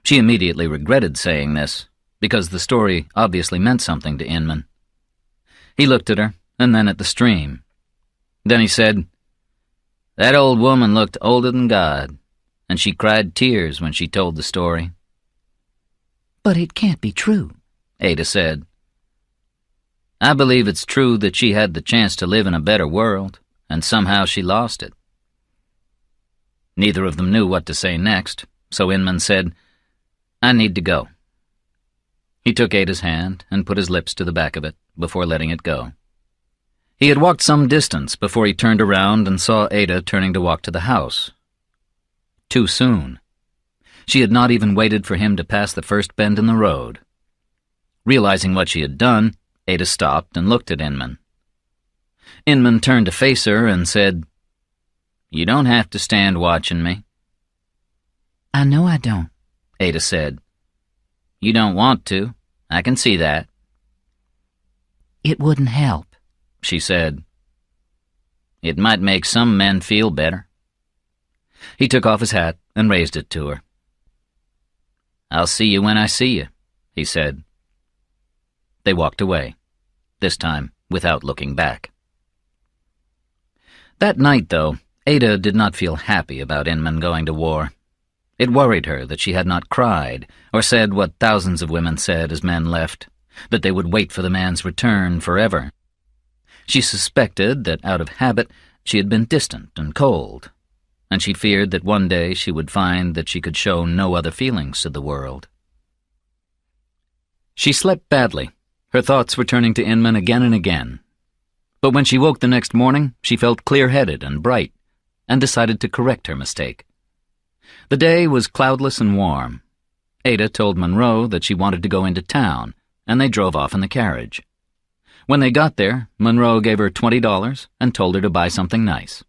She immediately regretted saying this, because the story obviously meant something to Inman. He looked at her, and then at the stream. Then he said, That old woman looked older than God, and she cried tears when she told the story. But it can't be true, Ada said. I believe it's true that she had the chance to live in a better world, and somehow she lost it. Neither of them knew what to say next, so Inman said, "I need to go." He took Ada's hand and put his lips to the back of it before letting it go. He had walked some distance before he turned around and saw Ada turning to walk to the house. Too soon. She had not even waited for him to pass the first bend in the road. Realizing what she had done, Ada stopped and looked at Inman. Inman turned to face her and said, "You don't have to stand watching me." I know I don't. Ada said. "You don't want to. I can see that." It wouldn't help, she said. "It might make some men feel better." He took off his hat and raised it to her. "I'll see you when I see you," he said. They walked away, this time without looking back. That night, though, Ada did not feel happy about Inman going to war. It worried her that she had not cried, or said what thousands of women said as men left, that they would wait for the man's return forever. She suspected that, out of habit, she had been distant and cold, and she feared that one day she would find that she could show no other feelings to the world. She slept badly, her thoughts returning to Inman again and again. But when she woke the next morning, she felt clear-headed and bright, and decided to correct her mistake. The day was cloudless and warm. Ada told Monroe that she wanted to go into town, and they drove off in the carriage. When they got there, Monroe gave her $20 and told her to buy something nice.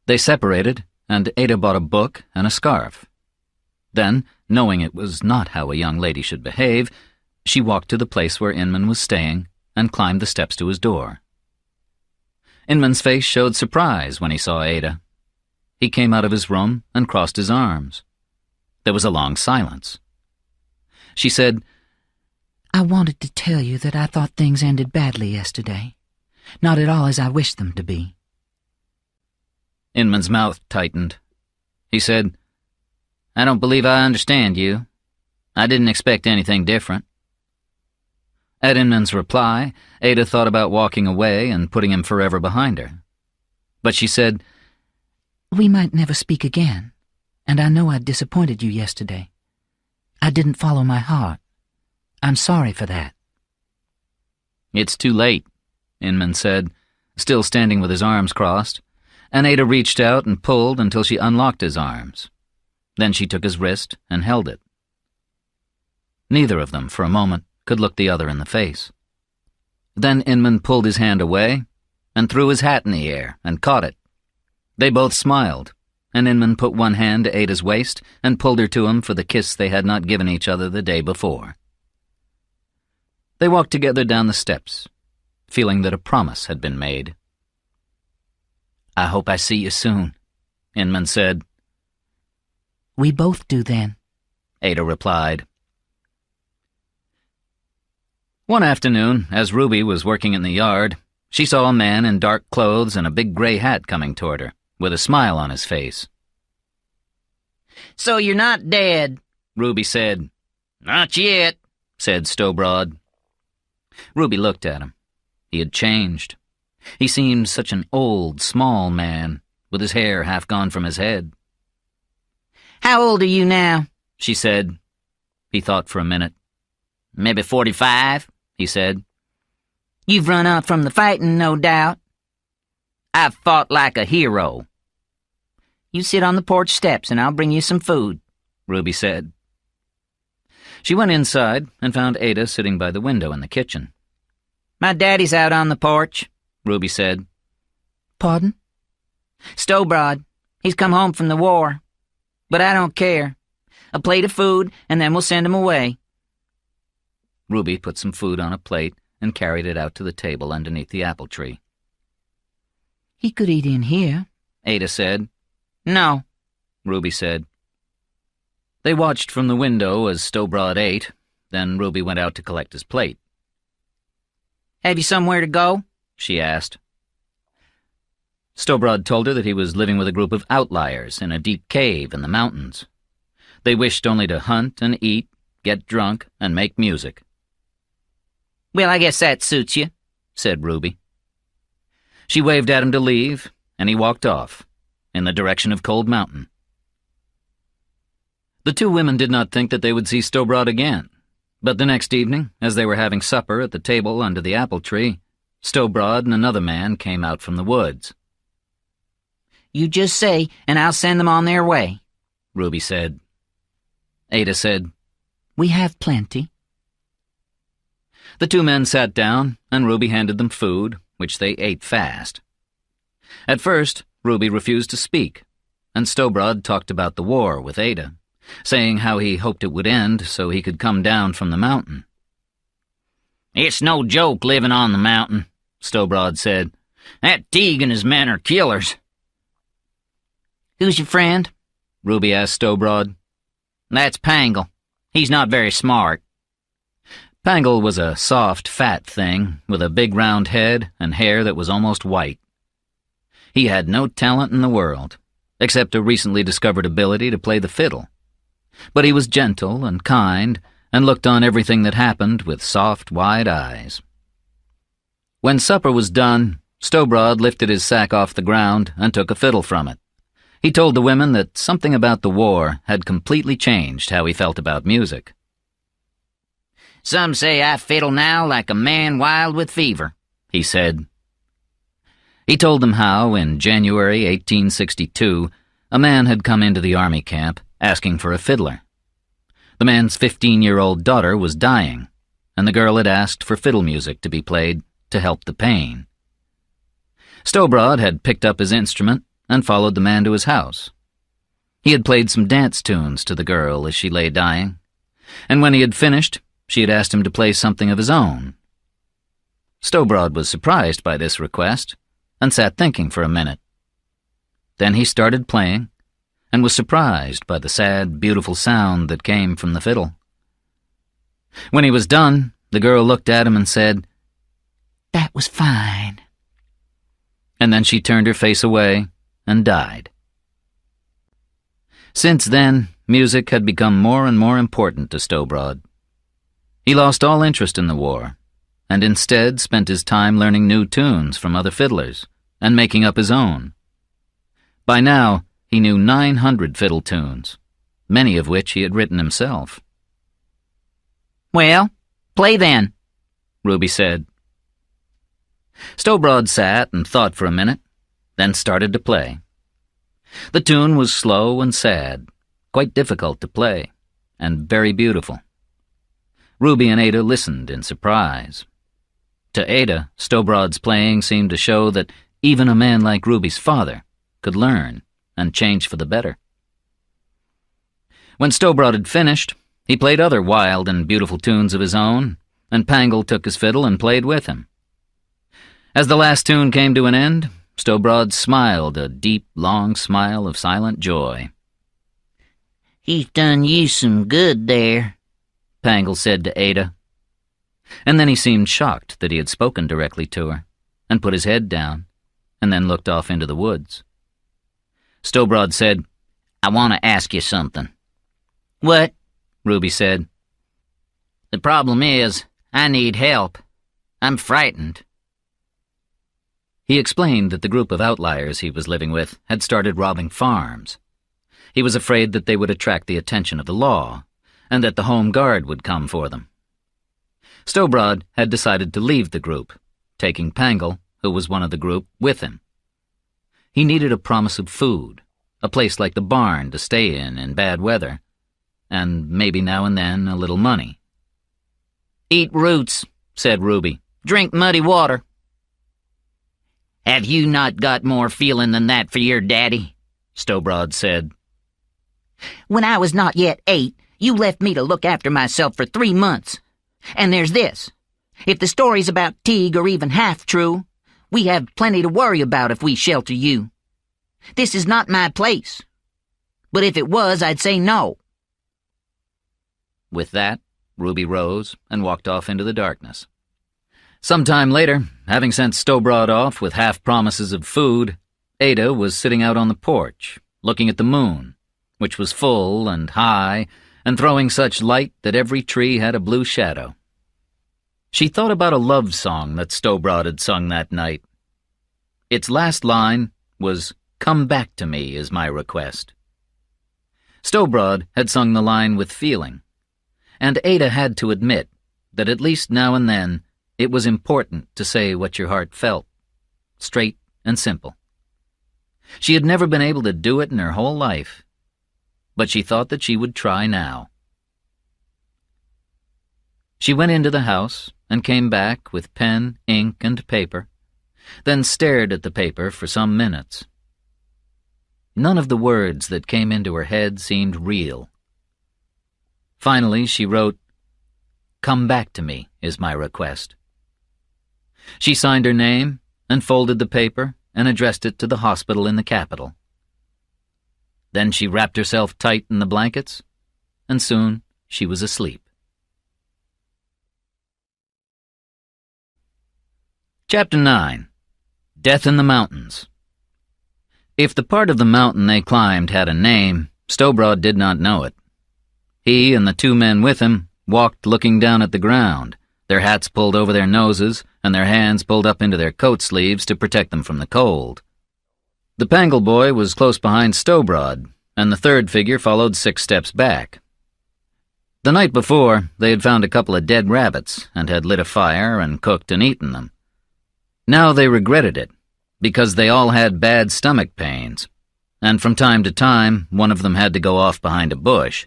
They separated, and Ada bought a book and a scarf. Then, knowing it was not how a young lady should behave, she walked to the place where Inman was staying and climbed the steps to his door. Inman's face showed surprise when he saw Ada. He came out of his room and crossed his arms. There was a long silence. She said, I wanted to tell you that I thought things ended badly yesterday. Not at all as I wished them to be. Inman's mouth tightened. He said, I don't believe I understand you. I didn't expect anything different. At Inman's reply, Ada thought about walking away and putting him forever behind her. But she said, We might never speak again, and I know I disappointed you yesterday. I didn't follow my heart. I'm sorry for that. It's too late, Inman said, still standing with his arms crossed, and Ada reached out and pulled until she unlocked his arms. Then she took his wrist and held it. Neither of them, for a moment, could look the other in the face. Then Inman pulled his hand away and threw his hat in the air and caught it. They both smiled, and Inman put one hand to Ada's waist and pulled her to him for the kiss they had not given each other the day before. They walked together down the steps, feeling that a promise had been made. I hope I see you soon, Inman said. We both do then, Ada replied. One afternoon, as Ruby was working in the yard, she saw a man in dark clothes and a big gray hat coming toward her, with a smile on his face. So you're not dead, Ruby said. Not yet, said Stowbroad. Ruby looked at him. He had changed. He seemed such an old, small man, with his hair half gone from his head. How old are you now? She said. He thought for a minute. Maybe 45, he said. You've run out from the fighting, no doubt. I've fought like a hero. You sit on the porch steps and I'll bring you some food, Ruby said. She went inside and found Ada sitting by the window in the kitchen. My daddy's out on the porch, Ruby said. Pardon? Stowbroad. He's come home from the war. But I don't care. A plate of food and then we'll send him away. Ruby put some food on a plate and carried it out to the table underneath the apple tree. He could eat in here, Ada said. No, Ruby said. They watched from the window as Stowbroad ate, then Ruby went out to collect his plate. Have you somewhere to go? She asked. Stowbroad told her that he was living with a group of outliers in a deep cave in the mountains. They wished only to hunt and eat, get drunk, and make music. Well, I guess that suits you, said Ruby. She waved at him to leave, and he walked off, in the direction of Cold Mountain. The two women did not think that they would see Stowbrood again, but the next evening, as they were having supper at the table under the apple tree, Stowbrood and another man came out from the woods. "You just say, and I'll send them on their way," Ruby said. Ada said, "We have plenty." The two men sat down, and Ruby handed them food, which they ate fast. At first, Ruby refused to speak, and Stowbrood talked about the war with Ada, saying how he hoped it would end so he could come down from the mountain. "It's no joke living on the mountain," Stowbrood said. "That Teague and his men are killers." "Who's your friend?" Ruby asked Stowbrood. "That's Pangle. He's not very smart." Pangle was a soft, fat thing with a big round head and hair that was almost white. He had no talent in the world, except a recently discovered ability to play the fiddle. But he was gentle and kind and looked on everything that happened with soft, wide eyes. When supper was done, Stowbrood lifted his sack off the ground and took a fiddle from it. He told the women that something about the war had completely changed how he felt about music. "Some say I fiddle now like a man wild with fever," he said. He told them how, in January 1862, a man had come into the army camp asking for a fiddler. The man's 15-year-old daughter was dying, and the girl had asked for fiddle music to be played to help the pain. Stowbrood had picked up his instrument and followed the man to his house. He had played some dance tunes to the girl as she lay dying, and when he had finished, she had asked him to play something of his own. Stowbrood was surprised by this request and sat thinking for a minute. Then he started playing and was surprised by the sad, beautiful sound that came from the fiddle. When he was done, the girl looked at him and said, "That was fine." And then she turned her face away and died. Since then, music had become more and more important to Stowbrood. He lost all interest in the war, and instead spent his time learning new tunes from other fiddlers and making up his own. By now, he knew 900 fiddle tunes, many of which he had written himself. "Well, play then," Ruby said. Stowbrood sat and thought for a minute, then started to play. The tune was slow and sad, quite difficult to play, and very beautiful. Ruby and Ada listened in surprise. To Ada, Stowbrood's playing seemed to show that even a man like Ruby's father could learn and change for the better. When Stowbrood had finished, he played other wild and beautiful tunes of his own, and Pangle took his fiddle and played with him. As the last tune came to an end, Stowbrood smiled a deep, long smile of silent joy. "He's done you some good there," Pangle said to Ada. And then he seemed shocked that he had spoken directly to her, and put his head down, and then looked off into the woods. Stowbrood said, "I want to ask you something." "What?" Ruby said. "The problem is, I need help. I'm frightened." He explained that the group of outliers he was living with had started robbing farms. He was afraid that they would attract the attention of the law, and that the Home Guard would come for them. Stowbrood had decided to leave the group, taking Pangle, who was one of the group, with him. He needed a promise of food, a place like the barn to stay in bad weather, and maybe now and then a little money. "Eat roots," said Ruby. "Drink muddy water." "Have you not got more feeling than that for your daddy?" Stowbrood said. "When I was not yet 8, you left me to look after myself for 3 months. And there's this. If the stories about Teague are even half true, we have plenty to worry about if we shelter you. This is not my place. But if it was, I'd say no." With that, Ruby rose and walked off into the darkness. Some time later, having sent Stowbrood off with half promises of food, Ada was sitting out on the porch, looking at the moon, which was full and high and throwing such light that every tree had a blue shadow. She thought about a love song that Stowbrood had sung that night. Its last line was, "Come back to me is my request." Stowbroad had sung the line with feeling, and Ada had to admit that at least now and then it was important to say what your heart felt, straight and simple. She had never been able to do it in her whole life, but she thought that she would try now. She went into the house and came back with pen, ink, and paper, then stared at the paper for some minutes. None of the words that came into her head seemed real. Finally, she wrote, "Come back to me is my request." She signed her name and folded the paper and addressed it to the hospital in the capital. Then she wrapped herself tight in the blankets, and soon she was asleep. Chapter 9. Death in the Mountains. If the part of the mountain they climbed had a name, Stowbroad did not know it. He and the two men with him walked looking down at the ground, their hats pulled over their noses and their hands pulled up into their coat sleeves to protect them from the cold. The Pangle boy was close behind Stowbroad, and the third figure followed 6 steps back. The night before, they had found a couple of dead rabbits and had lit a fire and cooked and eaten them. Now they regretted it, because they all had bad stomach pains, and from time to time one of them had to go off behind a bush.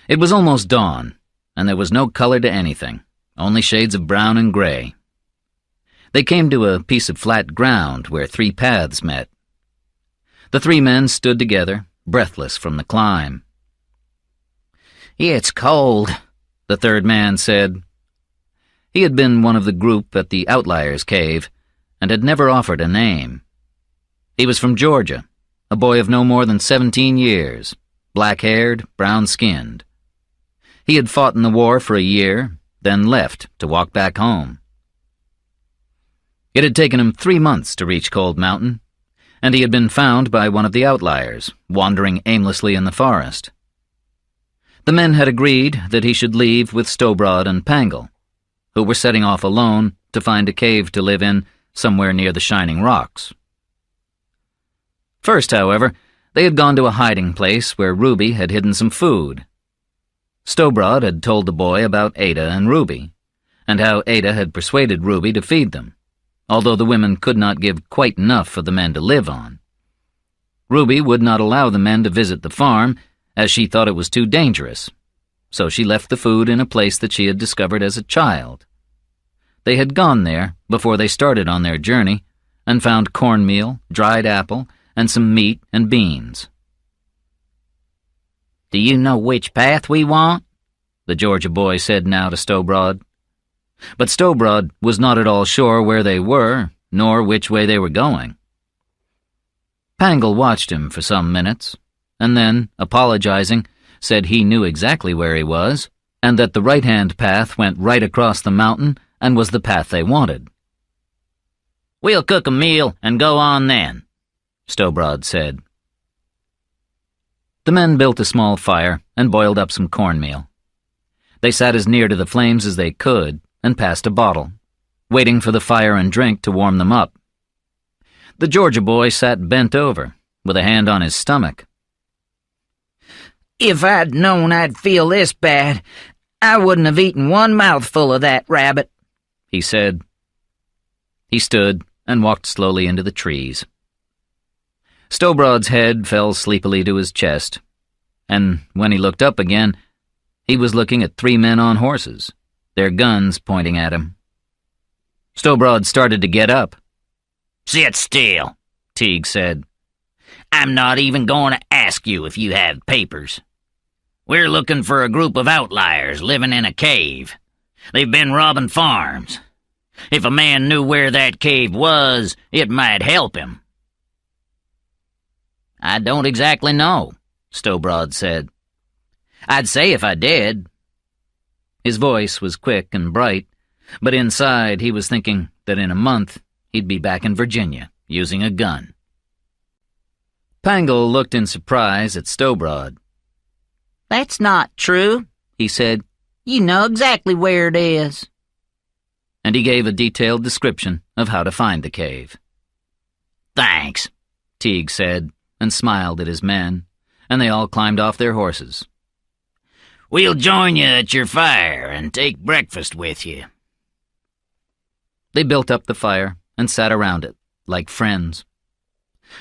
It was almost dawn, and there was no color to anything, only shades of brown and gray. They came to a piece of flat ground where 3 paths met. The 3 men stood together, breathless from the climb. "It's cold," the third man said. He had been one of the group at the Outliers' Cave and had never offered a name. He was from Georgia, a boy of no more than 17 years, black-haired, brown-skinned. He had fought in the war for a year, then left to walk back home. It had taken him 3 months to reach Cold Mountain, and he had been found by one of the outliers, wandering aimlessly in the forest. The men had agreed that he should leave with Stowbroad and Pangle, who were setting off alone to find a cave to live in somewhere near the Shining Rocks. First, however, they had gone to a hiding place where Ruby had hidden some food. Stowbroad had told the boy about Ada and Ruby, and how Ada had persuaded Ruby to feed them, although the women could not give quite enough for the men to live on. Ruby would not allow the men to visit the farm, as she thought it was too dangerous, so she left the food in a place that she had discovered as a child. They had gone there before they started on their journey and found cornmeal, dried apple, and some meat and beans. "Do you know which path we want?" the Georgia boy said now to Stowbroad. But Stowbroad was not at all sure where they were, nor which way they were going. Pangle watched him for some minutes, and then, apologizing, said he knew exactly where he was, and that the right-hand path went right across the mountain and was the path they wanted. "We'll cook a meal and go on then," Stowbroad said. The men built a small fire and boiled up some cornmeal. They sat as near to the flames as they could and passed a bottle, waiting for the fire and drink to warm them up. The Georgia boy sat bent over, with a hand on his stomach. "If I'd known I'd feel this bad, I wouldn't have eaten one mouthful of that rabbit," he said. He stood and walked slowly into the trees. Stowbroad's head fell sleepily to his chest, and when he looked up again, he was looking at 3 men on horses, their guns pointing at him. Stowbroad started to get up. "Sit still," Teague said. "I'm not even going to ask you if you have papers. We're looking for a group of outliers living in a cave. They've been robbing farms. If a man knew where that cave was, it might help him." "I don't exactly know," Stowbroad said. "I'd say if I did." His voice was quick and bright, but inside he was thinking that in a month he'd be back in Virginia, using a gun. Pangle looked in surprise at Stowbroad. "That's not true," he said. "You know exactly where it is." And he gave a detailed description of how to find the cave. "Thanks," Teague said, and smiled at his men, and they all climbed off their horses. "We'll join you at your fire and take breakfast with you." They built up the fire and sat around it, like friends.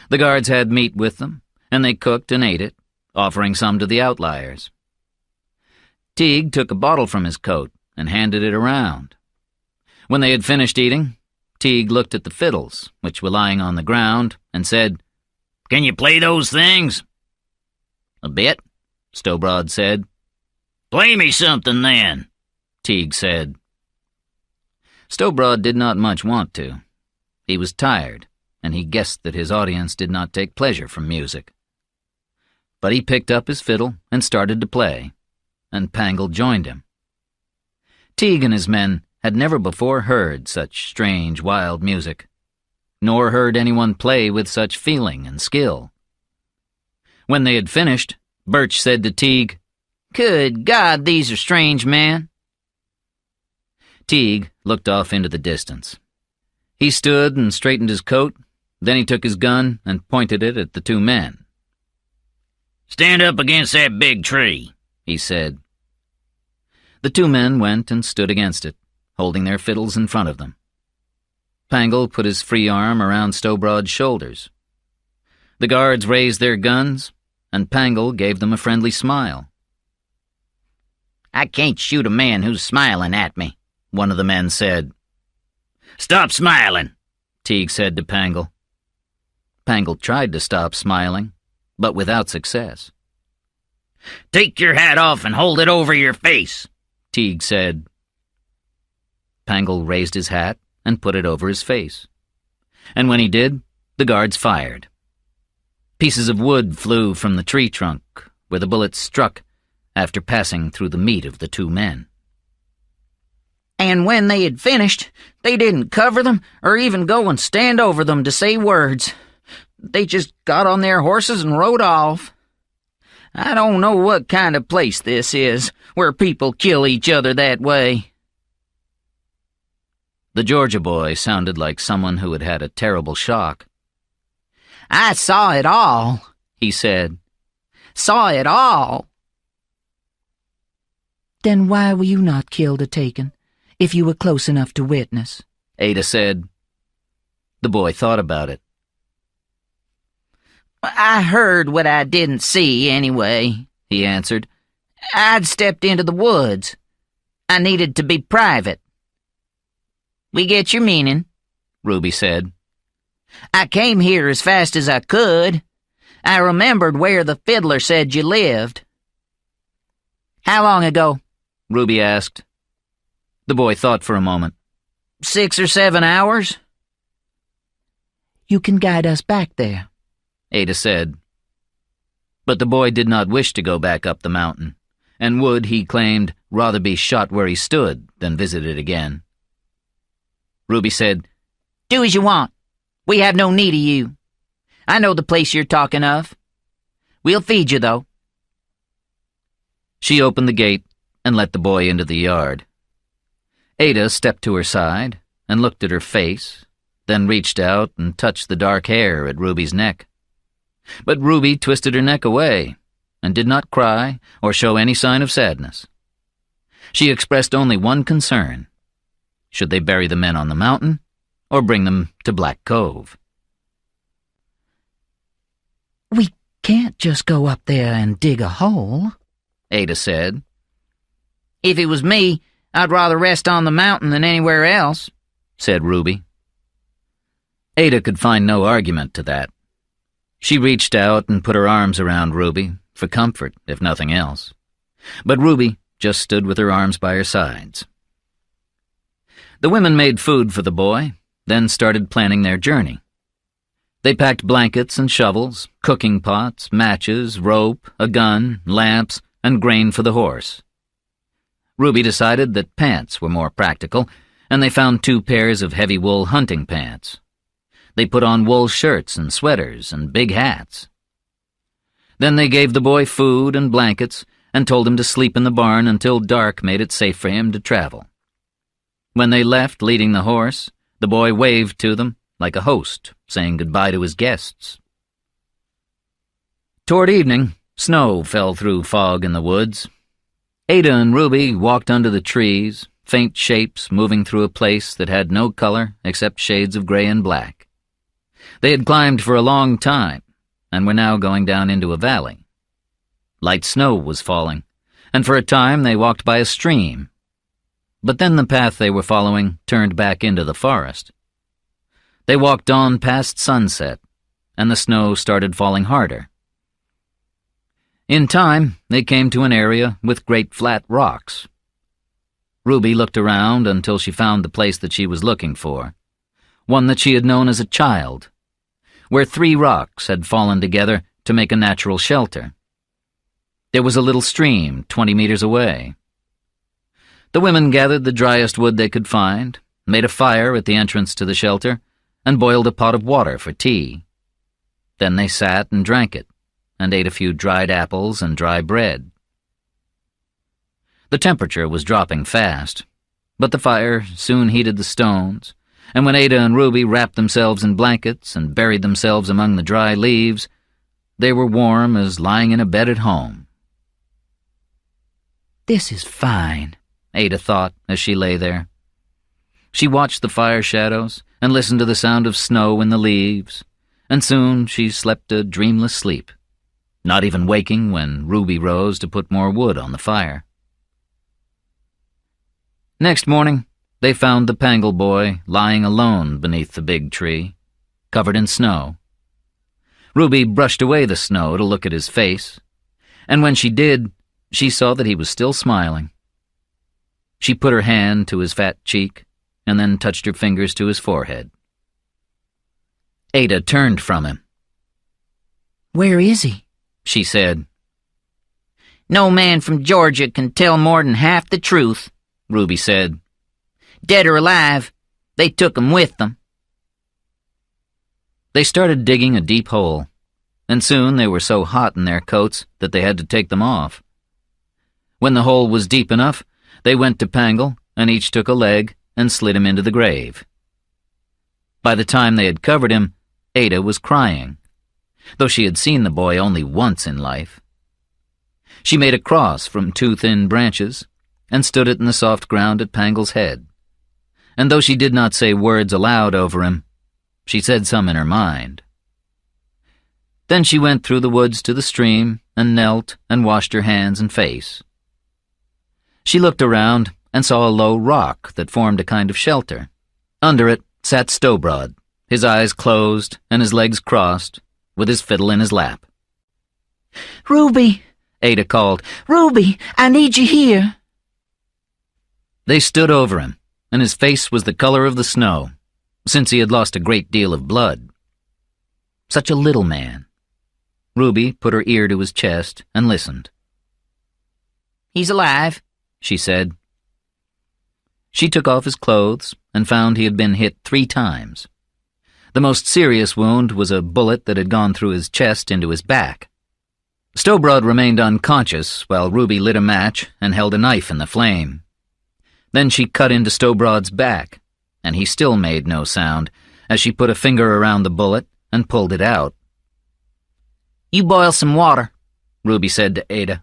The guards had meat with them, and they cooked and ate it, offering some to the outliers. Teague took a bottle from his coat and handed it around. When they had finished eating, Teague looked at the fiddles, which were lying on the ground, and said, "Can you play those things?" "A bit," Stowbroad said. "Play me something, then," Teague said. Stowbroad did not much want to. He was tired, and he guessed that his audience did not take pleasure from music. But he picked up his fiddle and started to play, and Pangle joined him. Teague and his men had never before heard such strange, wild music, nor heard anyone play with such feeling and skill. When they had finished, Birch said to Teague, "Good God, these are strange men." Teague looked off into the distance. He stood and straightened his coat, then he took his gun and pointed it at the two men. "Stand up against that big tree," he said. The two men went and stood against it, holding their fiddles in front of them. Pangle put his free arm around Stowbroad's shoulders. The guards raised their guns, and Pangle gave them a friendly smile. "I can't shoot a man who's smiling at me," one of the men said. "Stop smiling," Teague said to Pangle. Pangle tried to stop smiling, but without success. "Take your hat off and hold it over your face," Teague said. Pangle raised his hat and put it over his face. And when he did, the guards fired. Pieces of wood flew from the tree trunk, where the bullets struck after passing through the meat of the two men. "And when they had finished, they didn't cover them or even go and stand over them to say words. They just got on their horses and rode off. I don't know what kind of place this is, where people kill each other that way." The Georgia boy sounded like someone who had had a terrible shock. "I saw it all," he said. "Saw it all." "Then why were you not killed or taken, if you were close enough to witness?" Ada said. The boy thought about it. "I heard what I didn't see, anyway," he answered. "I'd stepped into the woods. I needed to be private." "We get your meaning," Ruby said. "I came here as fast as I could. I remembered where the fiddler said you lived." "How long ago?" Ruby asked. The boy thought for a moment. 6 or 7 hours. "You can guide us back there," Ada said. But the boy did not wish to go back up the mountain, and would, he claimed, rather be shot where he stood than visit it again. Ruby said, "Do as you want. We have no need of you. I know the place you're talking of. We'll feed you, though." She opened the gate and let the boy into the yard. Ada stepped to her side and looked at her face, then reached out and touched the dark hair at Ruby's neck. But Ruby twisted her neck away and did not cry or show any sign of sadness. She expressed only one concern. Should they bury the men on the mountain or bring them to Black Cove? "We can't just go up there and dig a hole," Ada said. "If it was me, I'd rather rest on the mountain than anywhere else," said Ruby. Ada could find no argument to that. She reached out and put her arms around Ruby, for comfort, if nothing else. But Ruby just stood with her arms by her sides. The women made food for the boy, then started planning their journey. They packed blankets and shovels, cooking pots, matches, rope, a gun, lamps, and grain for the horse. Ruby decided that pants were more practical, and they found 2 pairs of heavy wool hunting pants. They put on wool shirts and sweaters and big hats. Then they gave the boy food and blankets and told him to sleep in the barn until dark made it safe for him to travel. When they left leading the horse, the boy waved to them like a host, saying goodbye to his guests. Toward evening, snow fell through fog in the woods. Ada and Ruby walked under the trees, faint shapes moving through a place that had no color except shades of gray and black. They had climbed for a long time, and were now going down into a valley. Light snow was falling, and for a time they walked by a stream. But then the path they were following turned back into the forest. They walked on past sunset, and the snow started falling harder. In time, they came to an area with great flat rocks. Ruby looked around until she found the place that she was looking for, one that she had known as a child, where 3 rocks had fallen together to make a natural shelter. There was a little stream 20 meters away. The women gathered the driest wood they could find, made a fire at the entrance to the shelter, and boiled a pot of water for tea. Then they sat and drank it, and ate a few dried apples and dry bread. The temperature was dropping fast, but the fire soon heated the stones, and when Ada and Ruby wrapped themselves in blankets and buried themselves among the dry leaves, they were warm as lying in a bed at home. This is fine, Ada thought as she lay there. She watched the fire shadows and listened to the sound of snow in the leaves, and soon she slept a dreamless sleep, not even waking when Ruby rose to put more wood on the fire. Next morning, they found the Pangle boy lying alone beneath the big tree, covered in snow. Ruby brushed away the snow to look at his face, and when she did, she saw that he was still smiling. She put her hand to his fat cheek and then touched her fingers to his forehead. Ada turned from him. "Where is he?" she said. "No man from Georgia can tell more than half the truth," Ruby said. "Dead or alive, they took him with them." They started digging a deep hole, and soon they were so hot in their coats that they had to take them off. When the hole was deep enough, they went to Pangle, and each took a leg and slid him into the grave. By the time they had covered him, Ada was crying, though she had seen the boy only once in life. She made a cross from 2 thin branches and stood it in the soft ground at Pangle's head, and though she did not say words aloud over him, she said some in her mind. Then she went through the woods to the stream and knelt and washed her hands and face. She looked around and saw a low rock that formed a kind of shelter. Under it sat Stowbroad, his eyes closed and his legs crossed, with his fiddle in his lap. "Ruby," Ada called. "Ruby, I need you here." They stood over him, and his face was the color of the snow, since he had lost a great deal of blood. Such a little man. Ruby put her ear to his chest and listened. "He's alive," she said. She took off his clothes and found he had been hit 3 times. The most serious wound was a bullet that had gone through his chest into his back. Stowbroad remained unconscious while Ruby lit a match and held a knife in the flame. Then she cut into Stowbroad's back, and he still made no sound as she put a finger around the bullet and pulled it out. "You boil some water," Ruby said to Ada.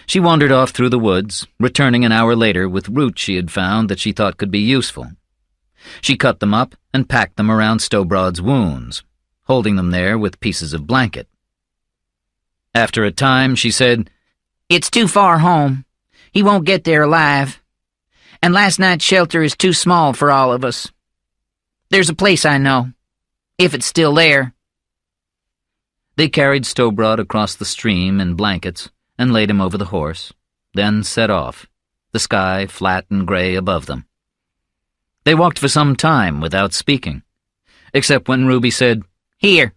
She wandered off through the woods, returning an hour later with roots she had found that she thought could be useful. She cut them up and packed them around Stowbroad's wounds, holding them there with pieces of blanket. After a time, she said, "It's too far home. He won't get there alive. And last night's shelter is too small for all of us. There's a place I know, if it's still there." They carried Stowbroad across the stream in blankets and laid him over the horse, then set off, the sky flat and gray above them. They walked for some time without speaking, except when Ruby said, "Here,"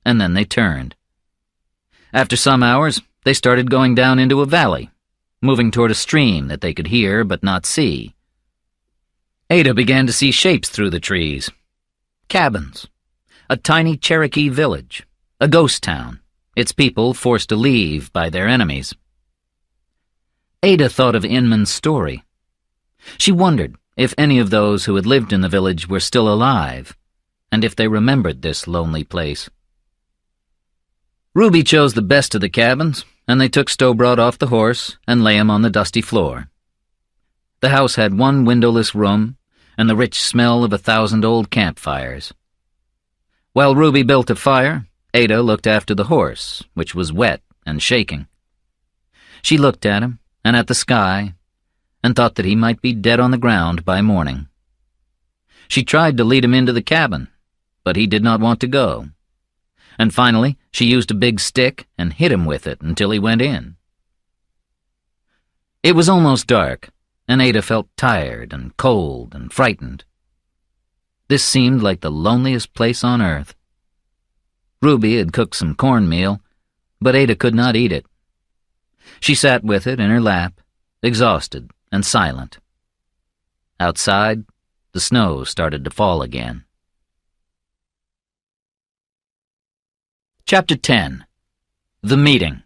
and then they turned. After some hours, they started going down into a valley, moving toward a stream that they could hear but not see. Ada began to see shapes through the trees. Cabins. A tiny Cherokee village. A ghost town, its people forced to leave by their enemies. Ada thought of Inman's story. She wondered if any of those who had lived in the village were still alive, and if they remembered this lonely place. Ruby chose the best of the cabins, and they took Stowbrodt off the horse and lay him on the dusty floor. The house had one windowless room and the rich smell of 1,000 old campfires. While Ruby built a fire, Ada looked after the horse, which was wet and shaking. She looked at him and at the sky and thought that he might be dead on the ground by morning. She tried to lead him into the cabin, but he did not want to go. And finally, she used a big stick and hit him with it until he went in. It was almost dark, and Ada felt tired and cold and frightened. This seemed like the loneliest place on earth. Ruby had cooked some cornmeal, but Ada could not eat it. She sat with it in her lap, exhausted and silent. Outside, the snow started to fall again. Chapter 10. The Meeting.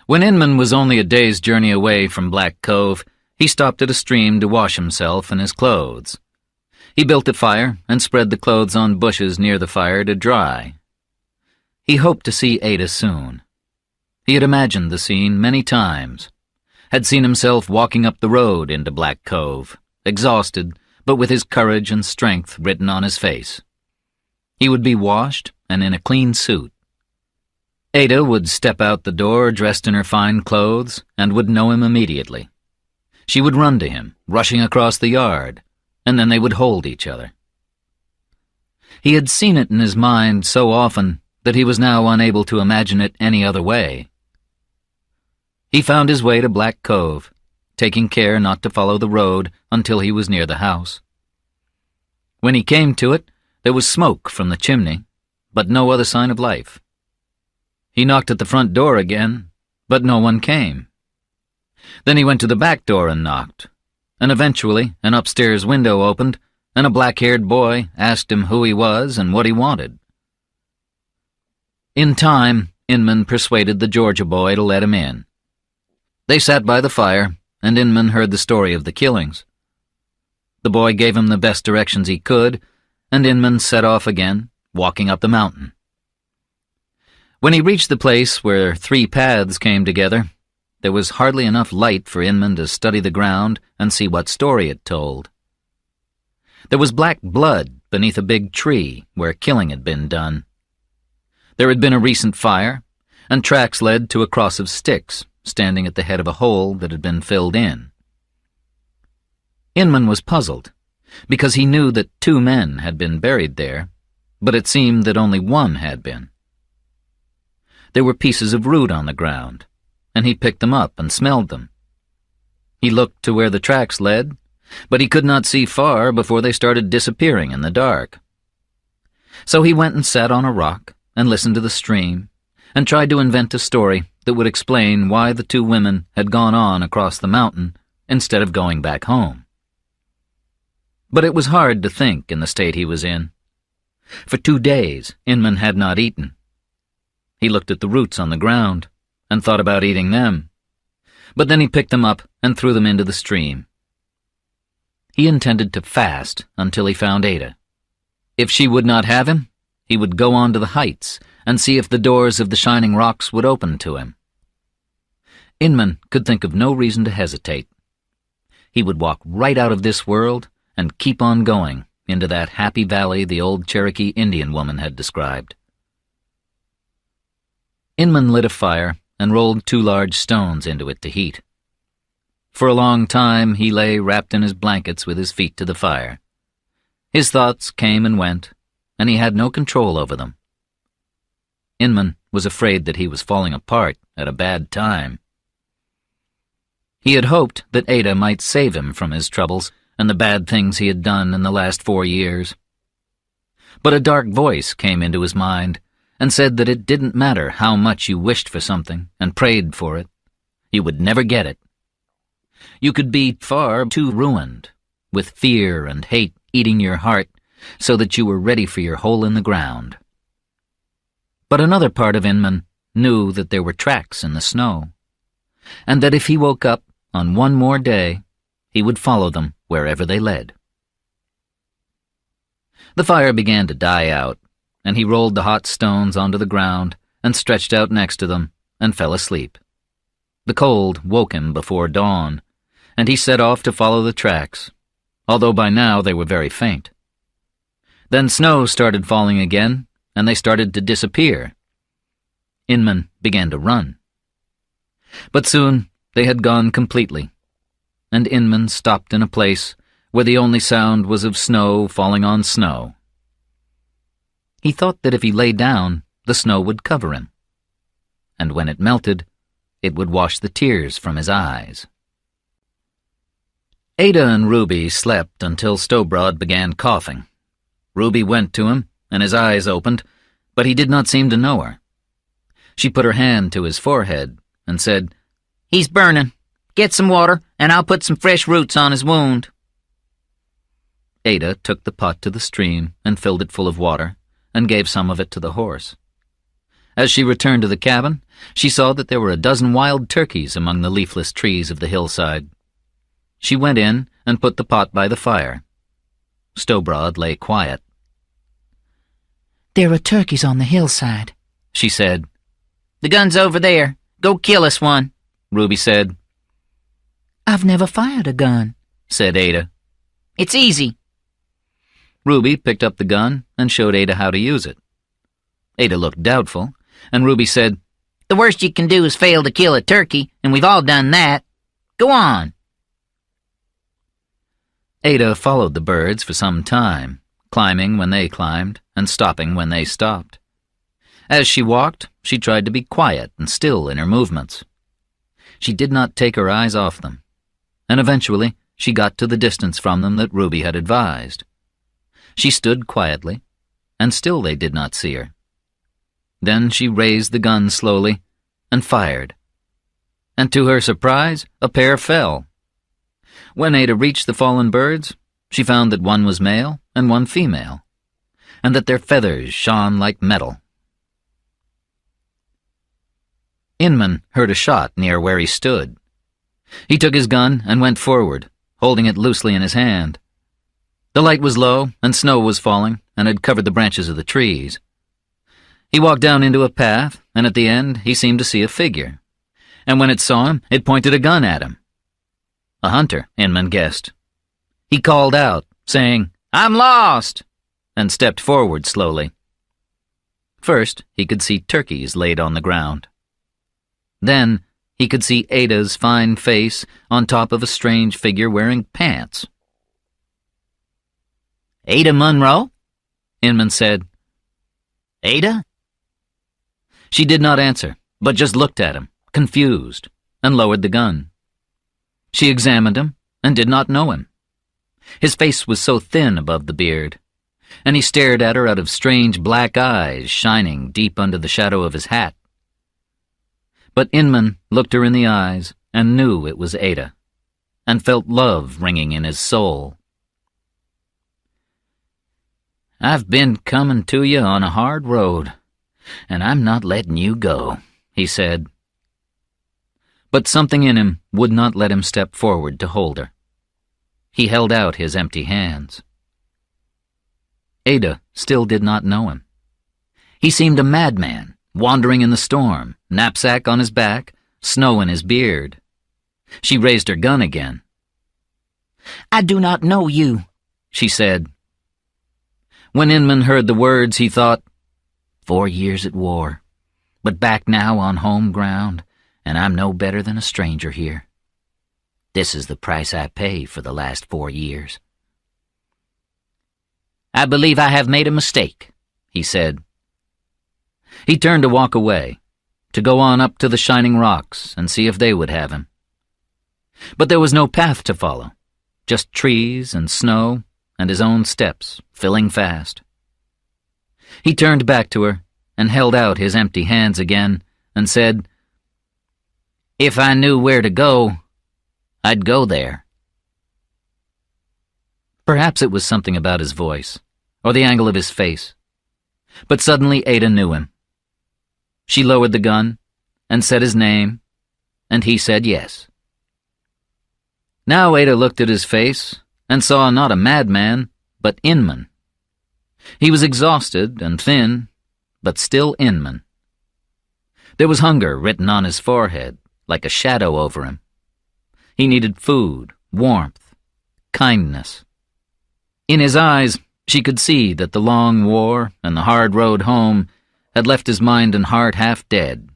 When Inman was only a day's journey away from Black Cove, he stopped at a stream to wash himself and his clothes. He built a fire and spread the clothes on bushes near the fire to dry. He hoped to see Ada soon. He had imagined the scene many times, had seen himself walking up the road into Black Cove, exhausted, but with his courage and strength written on his face. He would be washed and in a clean suit. Ada would step out the door dressed in her fine clothes and would know him immediately. She would run to him, rushing across the yard, and then they would hold each other. He had seen it in his mind so often that he was now unable to imagine it any other way. He found his way to Black Cove, taking care not to follow the road until he was near the house. When he came to it, there was smoke from the chimney, but no other sign of life. He knocked at the front door again, but no one came. Then he went to the back door and knocked, and eventually an upstairs window opened, and a black-haired boy asked him who he was and what he wanted. In time, Inman persuaded the Georgia boy to let him in. They sat by the fire, and Inman heard the story of the killings. The boy gave him the best directions he could, and Inman set off again, walking up the mountain. When he reached the place where 3 paths came together, there was hardly enough light for Inman to study the ground and see what story it told. There was black blood beneath a big tree where killing had been done. There had been a recent fire, and tracks led to a cross of sticks standing at the head of a hole that had been filled in. Inman was puzzled, because he knew that 2 men had been buried there, but it seemed that only one had been. There were pieces of root on the ground, and he picked them up and smelled them. He looked to where the tracks led, but he could not see far before they started disappearing in the dark. So he went and sat on a rock and listened to the stream, and tried to invent a story that would explain why the 2 women had gone on across the mountain instead of going back home. But it was hard to think in the state he was in. For 2 days, Inman had not eaten. He looked at the roots on the ground and thought about eating them, but then he picked them up and threw them into the stream. He intended to fast until he found Ada. If she would not have him, he would go on to the heights and see if the doors of the shining rocks would open to him. Inman could think of no reason to hesitate. He would walk right out of this world and keep on going into that happy valley the old Cherokee Indian woman had described. Inman lit a fire and rolled 2 large stones into it to heat. For a long time he lay wrapped in his blankets with his feet to the fire. His thoughts came and went, and he had no control over them. Inman was afraid that he was falling apart at a bad time. He had hoped that Ada might save him from his troubles and the bad things he had done in the last 4 years. But a dark voice came into his mind and said that it didn't matter how much you wished for something and prayed for it, you would never get it. You could be far too ruined, with fear and hate eating your heart, so that you were ready for your hole in the ground. But another part of Inman knew that there were tracks in the snow, and that if he woke up on one more day, he would follow them wherever they led. The fire began to die out, and he rolled the hot stones onto the ground and stretched out next to them and fell asleep. The cold woke him before dawn, and he set off to follow the tracks, although by now they were very faint. Then snow started falling again, and they started to disappear. Inman began to run. But soon they had gone completely, and Inman stopped in a place where the only sound was of snow falling on snow. He thought that if he lay down, the snow would cover him, and when it melted, it would wash the tears from his eyes. Ada and Ruby slept until Stowbroad began coughing. Ruby went to him, and his eyes opened, but he did not seem to know her. She put her hand to his forehead and said, "He's burning. Get some water, and I'll put some fresh roots on his wound." Ada took the pot to the stream and filled it full of water, and gave some of it to the horse. As she returned to the cabin, she saw that there were a dozen wild turkeys among the leafless trees of the hillside. She went in and put the pot by the fire. Stowbroad lay quiet. "There are turkeys on the hillside," she said. "The gun's over there. Go kill us one," Ruby said. "I've never fired a gun," said Ada. "It's easy." Ruby picked up the gun and showed Ada how to use it. Ada looked doubtful, and Ruby said, "The worst you can do is fail to kill a turkey, and we've all done that. Go on." Ada followed the birds for some time, climbing when they climbed and stopping when they stopped. As she walked, she tried to be quiet and still in her movements. She did not take her eyes off them, and eventually she got to the distance from them that Ruby had advised. She stood quietly, and still they did not see her. Then she raised the gun slowly and fired. And to her surprise, a pair fell. When Ada reached the fallen birds, she found that one was male and one female, and that their feathers shone like metal. Inman heard a shot near where he stood. He took his gun and went forward, holding it loosely in his hand. The light was low, and snow was falling, and had covered the branches of the trees. He walked down into a path, and at the end he seemed to see a figure, and when it saw him, it pointed a gun at him. A hunter, Inman guessed. He called out, saying, "I'm lost!" and stepped forward slowly. First, he could see turkeys laid on the ground. Then, he could see Ada's fine face on top of a strange figure wearing pants. "Ada Munro?" Inman said. "Ada?" She did not answer, but just looked at him, confused, and lowered the gun. She examined him and did not know him. His face was so thin above the beard, and he stared at her out of strange black eyes shining deep under the shadow of his hat. But Inman looked her in the eyes and knew it was Ada, and felt love ringing in his soul. "I've been coming to you on a hard road, and I'm not letting you go," he said. But something in him would not let him step forward to hold her. He held out his empty hands. Ada still did not know him. He seemed a madman, wandering in the storm, knapsack on his back, snow in his beard. She raised her gun again. "I do not know you," she said. When Inman heard the words, he thought, 4 years at war, but back now on home ground, and I'm no better than a stranger here. This is the price I pay for the last 4 years. "I believe I have made a mistake," he said. He turned to walk away, to go on up to the shining rocks and see if they would have him. But there was no path to follow, just trees and snow and his own steps filling fast. He turned back to her and held out his empty hands again and said, "If I knew where to go, I'd go there." Perhaps it was something about his voice, or the angle of his face, but suddenly Ada knew him. She lowered the gun and said his name, and he said yes. Now Ada looked at his face and saw not a madman, but Inman. He was exhausted and thin, but still Inman. There was hunger written on his forehead, like a shadow over him. He needed food, warmth, kindness. In his eyes, she could see that the long war and the hard road home had left his mind and heart half dead.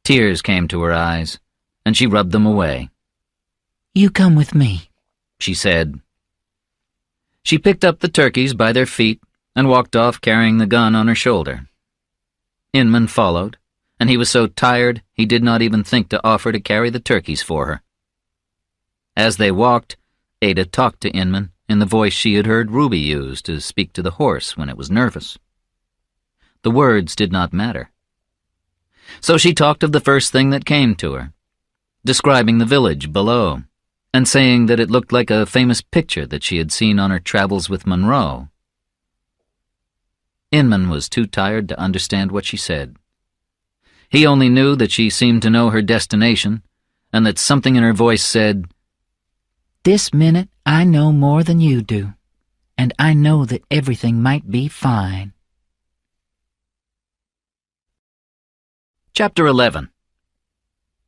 Tears came to her eyes, and she rubbed them away. "You come with me," she said. She picked up the turkeys by their feet and walked off carrying the gun on her shoulder. Inman followed, and he was so tired he did not even think to offer to carry the turkeys for her. As they walked, Ada talked to Inman in the voice she had heard Ruby use to speak to the horse when it was nervous. The words did not matter. So she talked of the first thing that came to her, describing the village below, and saying that it looked like a famous picture that she had seen on her travels with Monroe. Inman was too tired to understand what she said. He only knew that she seemed to know her destination, and that something in her voice said, "This minute I know more than you do, and I know that everything might be fine." Chapter 11.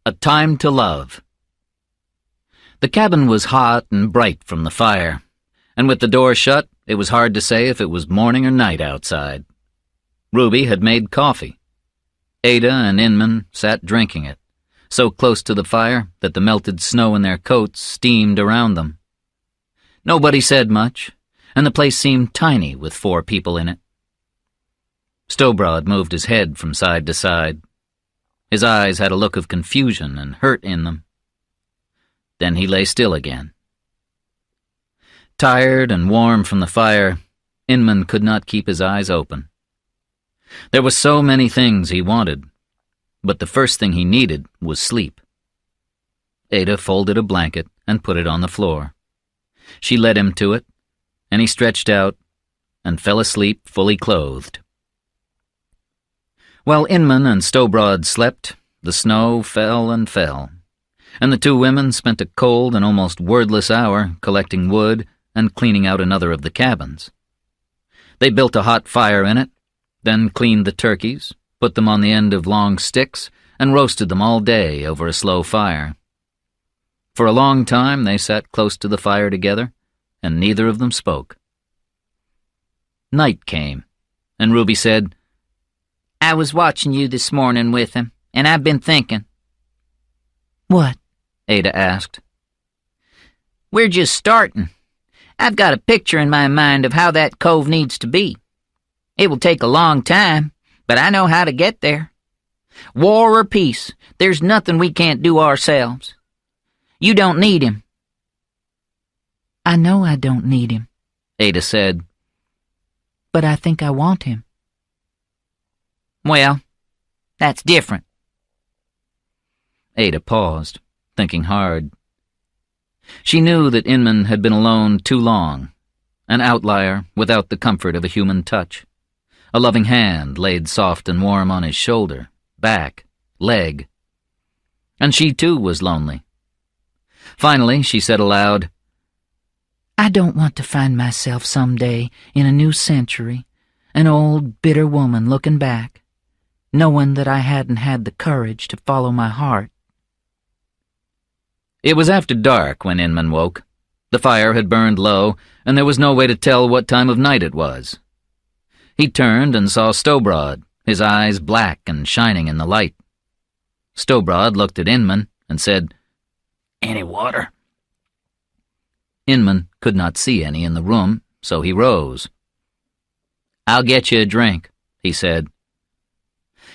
A Time to Love. The cabin was hot and bright from the fire, and with the door shut, it was hard to say if it was morning or night outside. Ruby had made coffee. Ada and Inman sat drinking it, so close to the fire that the melted snow in their coats steamed around them. Nobody said much, and the place seemed tiny with 4 people in it. Stowbroad moved his head from side to side. His eyes had a look of confusion and hurt in them. Then he lay still again. Tired and warm from the fire, Inman could not keep his eyes open. There were so many things he wanted, but the first thing he needed was sleep. Ada folded a blanket and put it on the floor. She led him to it, and he stretched out and fell asleep fully clothed. While Inman and Stowbroad slept, the snow fell and fell, and the 2 women spent a cold and almost wordless hour collecting wood and cleaning out another of the cabins. They built a hot fire in it, then cleaned the turkeys, put them on the end of long sticks, and roasted them all day over a slow fire. For a long time they sat close to the fire together, and neither of them spoke. Night came, and Ruby said, I was watching you this morning with him, and I've been thinking. "What?" Ada asked. We're just starting. I've got a picture in my mind of how that cove needs to be. It will take a long time, but I know how to get there. War or peace, there's nothing we can't do ourselves. You don't need him." "I know I don't need him," Ada said. "but I think I want him." Well, that's different. Ada paused, thinking hard. She knew that Inman had been alone too long, an outlier without the comfort of a human touch. A loving hand laid soft and warm on his shoulder, back, leg. And she too was lonely. Finally, she said aloud, "I don't want to find myself someday in a new century, an old, bitter woman looking back, knowing that I hadn't had the courage to follow my heart." It was after dark when Inman woke. The fire had burned low, and there was no way to tell what time of night it was. He turned and saw Stowbroad, his eyes black and shining in the light. Stowbroad looked at Inman and said, "Any water?" Inman could not see any in the room, so he rose. "I'll get you a drink," he said.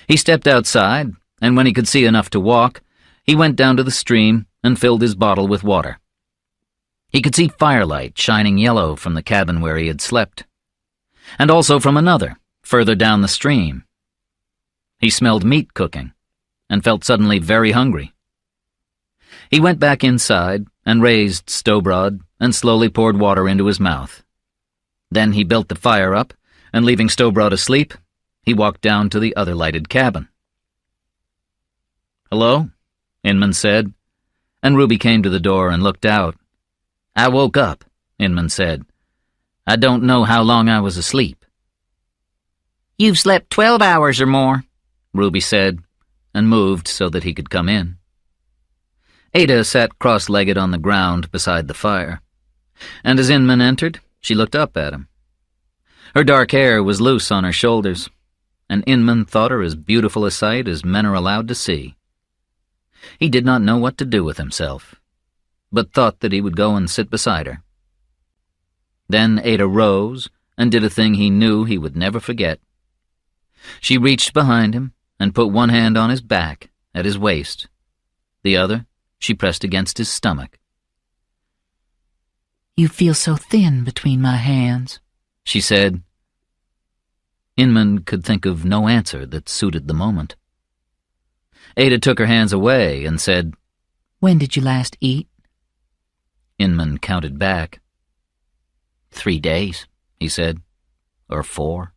He stepped outside, and when he could see enough to walk, he went down to the stream and filled his bottle with water. He could see firelight shining yellow from the cabin where he had slept, and also from another, further down the stream. He smelled meat cooking, and felt suddenly very hungry. He went back inside and raised Stowbroad and slowly poured water into his mouth. Then he built the fire up, and leaving Stowbroad asleep, he walked down to the other lighted cabin. "Hello?" Inman said, and Ruby came to the door and looked out. "I woke up," Inman said. I don't know how long I was asleep." "You've slept 12 hours or more," Ruby said, and moved so that he could come in. Ada sat cross-legged on the ground beside the fire, and as Inman entered, she looked up at him. Her dark hair was loose on her shoulders, and Inman thought her as beautiful a sight as men are allowed to see. He did not know what to do with himself, but thought that he would go and sit beside her. Then Ada rose and did a thing he knew he would never forget. She reached behind him and put one hand on his back, at his waist. The other she pressed against his stomach. "You feel so thin between my hands," she said. Inman could think of no answer that suited the moment. Ada took her hands away and said, "When did you last eat?" Inman counted back. 3 days, he said, or 4.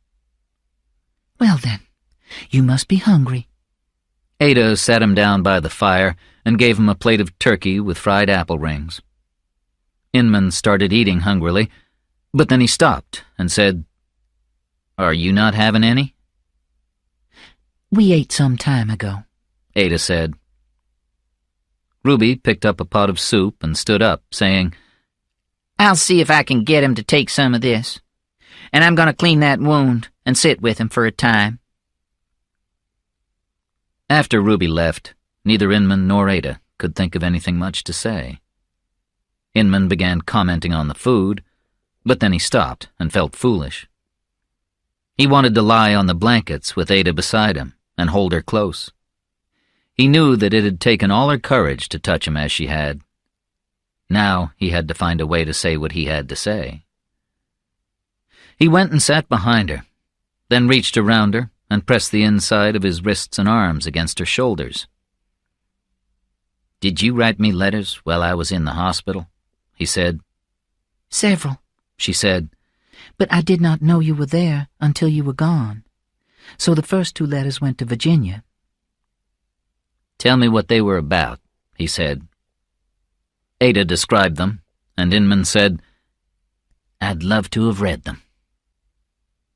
"Well then, you must be hungry." Ada sat him down by the fire and gave him a plate of turkey with fried apple rings. Inman started eating hungrily, but then he stopped and said, "Are you not having any?" "We ate some time ago," Ada said. Ruby picked up a pot of soup and stood up, saying, "I'll see if I can get him to take some of this, and I'm going to clean that wound and sit with him for a time." After Ruby left, neither Inman nor Ada could think of anything much to say. Inman began commenting on the food, but then he stopped and felt foolish. He wanted to lie on the blankets with Ada beside him and hold her close. He knew that it had taken all her courage to touch him as she had. Now he had to find a way to say what he had to say. He went and sat behind her, then reached around her and pressed the inside of his wrists and arms against her shoulders. "Did you write me letters while I was in the hospital?" he said. "Several," she said. "but I did not know you were there until you were gone. So the first 2 letters went to Virginia." "Tell me what they were about," he said. Ada described them, and Inman said, "I'd love to have read them."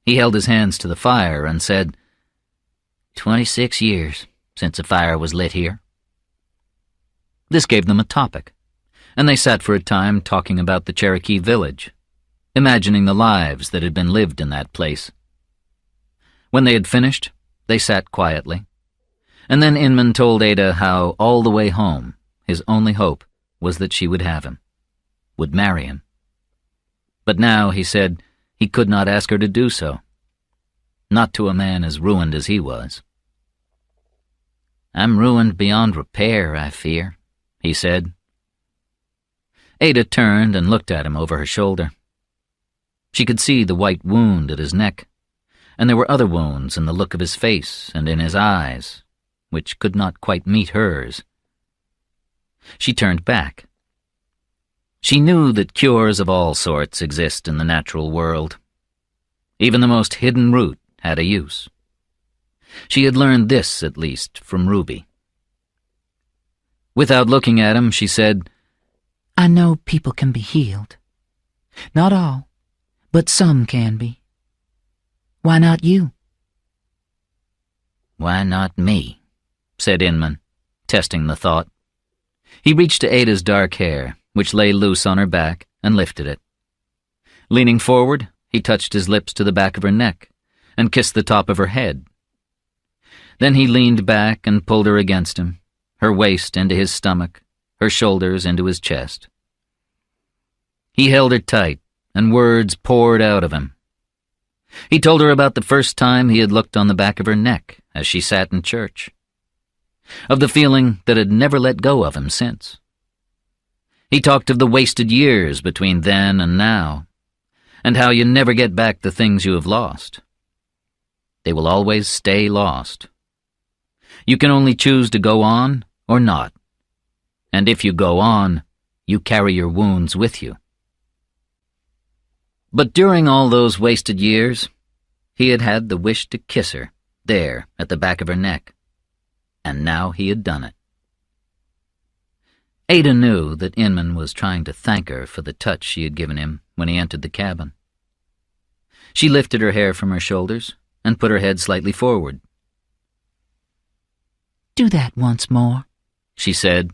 He held his hands to the fire and said, 26 years since a fire was lit here." This gave them a topic, and they sat for a time talking about the Cherokee village, imagining the lives that had been lived in that place. When they had finished, they sat quietly, and then Inman told Ada how all the way home his only hope was that she would have him, would marry him. But now, he said, he could not ask her to do so. Not to a man as ruined as he was. "I'm ruined beyond repair, I fear," he said. Ada turned and looked at him over her shoulder. She could see the white wound at his neck, and there were other wounds in the look of his face and in his eyes, which could not quite meet hers. She turned back. She knew that cures of all sorts exist in the natural world. Even the most hidden root had a use. She had learned this, at least, from Ruby. Without looking at him, she said, "I know people can be healed. Not all, but some can be. Why not you?" "Why not me?" said Inman, testing the thought. He reached to Ada's dark hair, which lay loose on her back, and lifted it. Leaning forward, he touched his lips to the back of her neck and kissed the top of her head. Then he leaned back and pulled her against him, her waist into his stomach, her shoulders into his chest. He held her tight, and words poured out of him. He told her about the first time he had looked on the back of her neck as she sat in church, of the feeling that had never let go of him since. He talked of the wasted years between then and now, and how you never get back the things you have lost. They will always stay lost. You can only choose to go on or not, and if you go on, you carry your wounds with you. But during all those wasted years, he had had the wish to kiss her, there at the back of her neck, and now he had done it. Ada knew that Inman was trying to thank her for the touch she had given him when he entered the cabin. She lifted her hair from her shoulders and put her head slightly forward. "Do that once more," she said.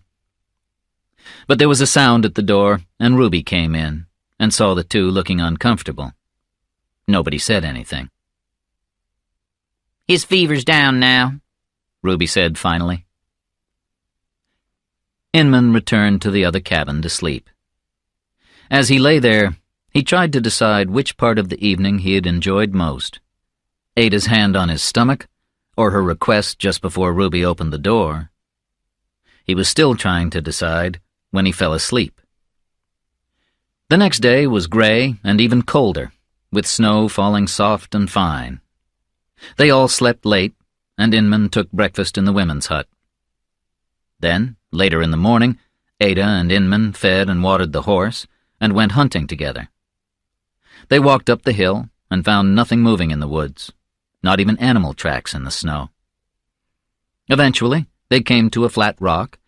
But there was a sound at the door, and Ruby came in and saw the two looking uncomfortable. Nobody said anything. "His fever's down now," Ruby said finally. Inman returned to the other cabin to sleep. As he lay there, he tried to decide which part of the evening he had enjoyed most: Ada's hand on his stomach, or her request just before Ruby opened the door. He was still trying to decide when he fell asleep. The next day was gray and even colder, with snow falling soft and fine. They all slept late, and Inman took breakfast in the women's hut. Then, later in the morning, Ada and Inman fed and watered the horse and went hunting together. They walked up the hill and found nothing moving in the woods, not even animal tracks in the snow. Eventually, they came to a flat rock,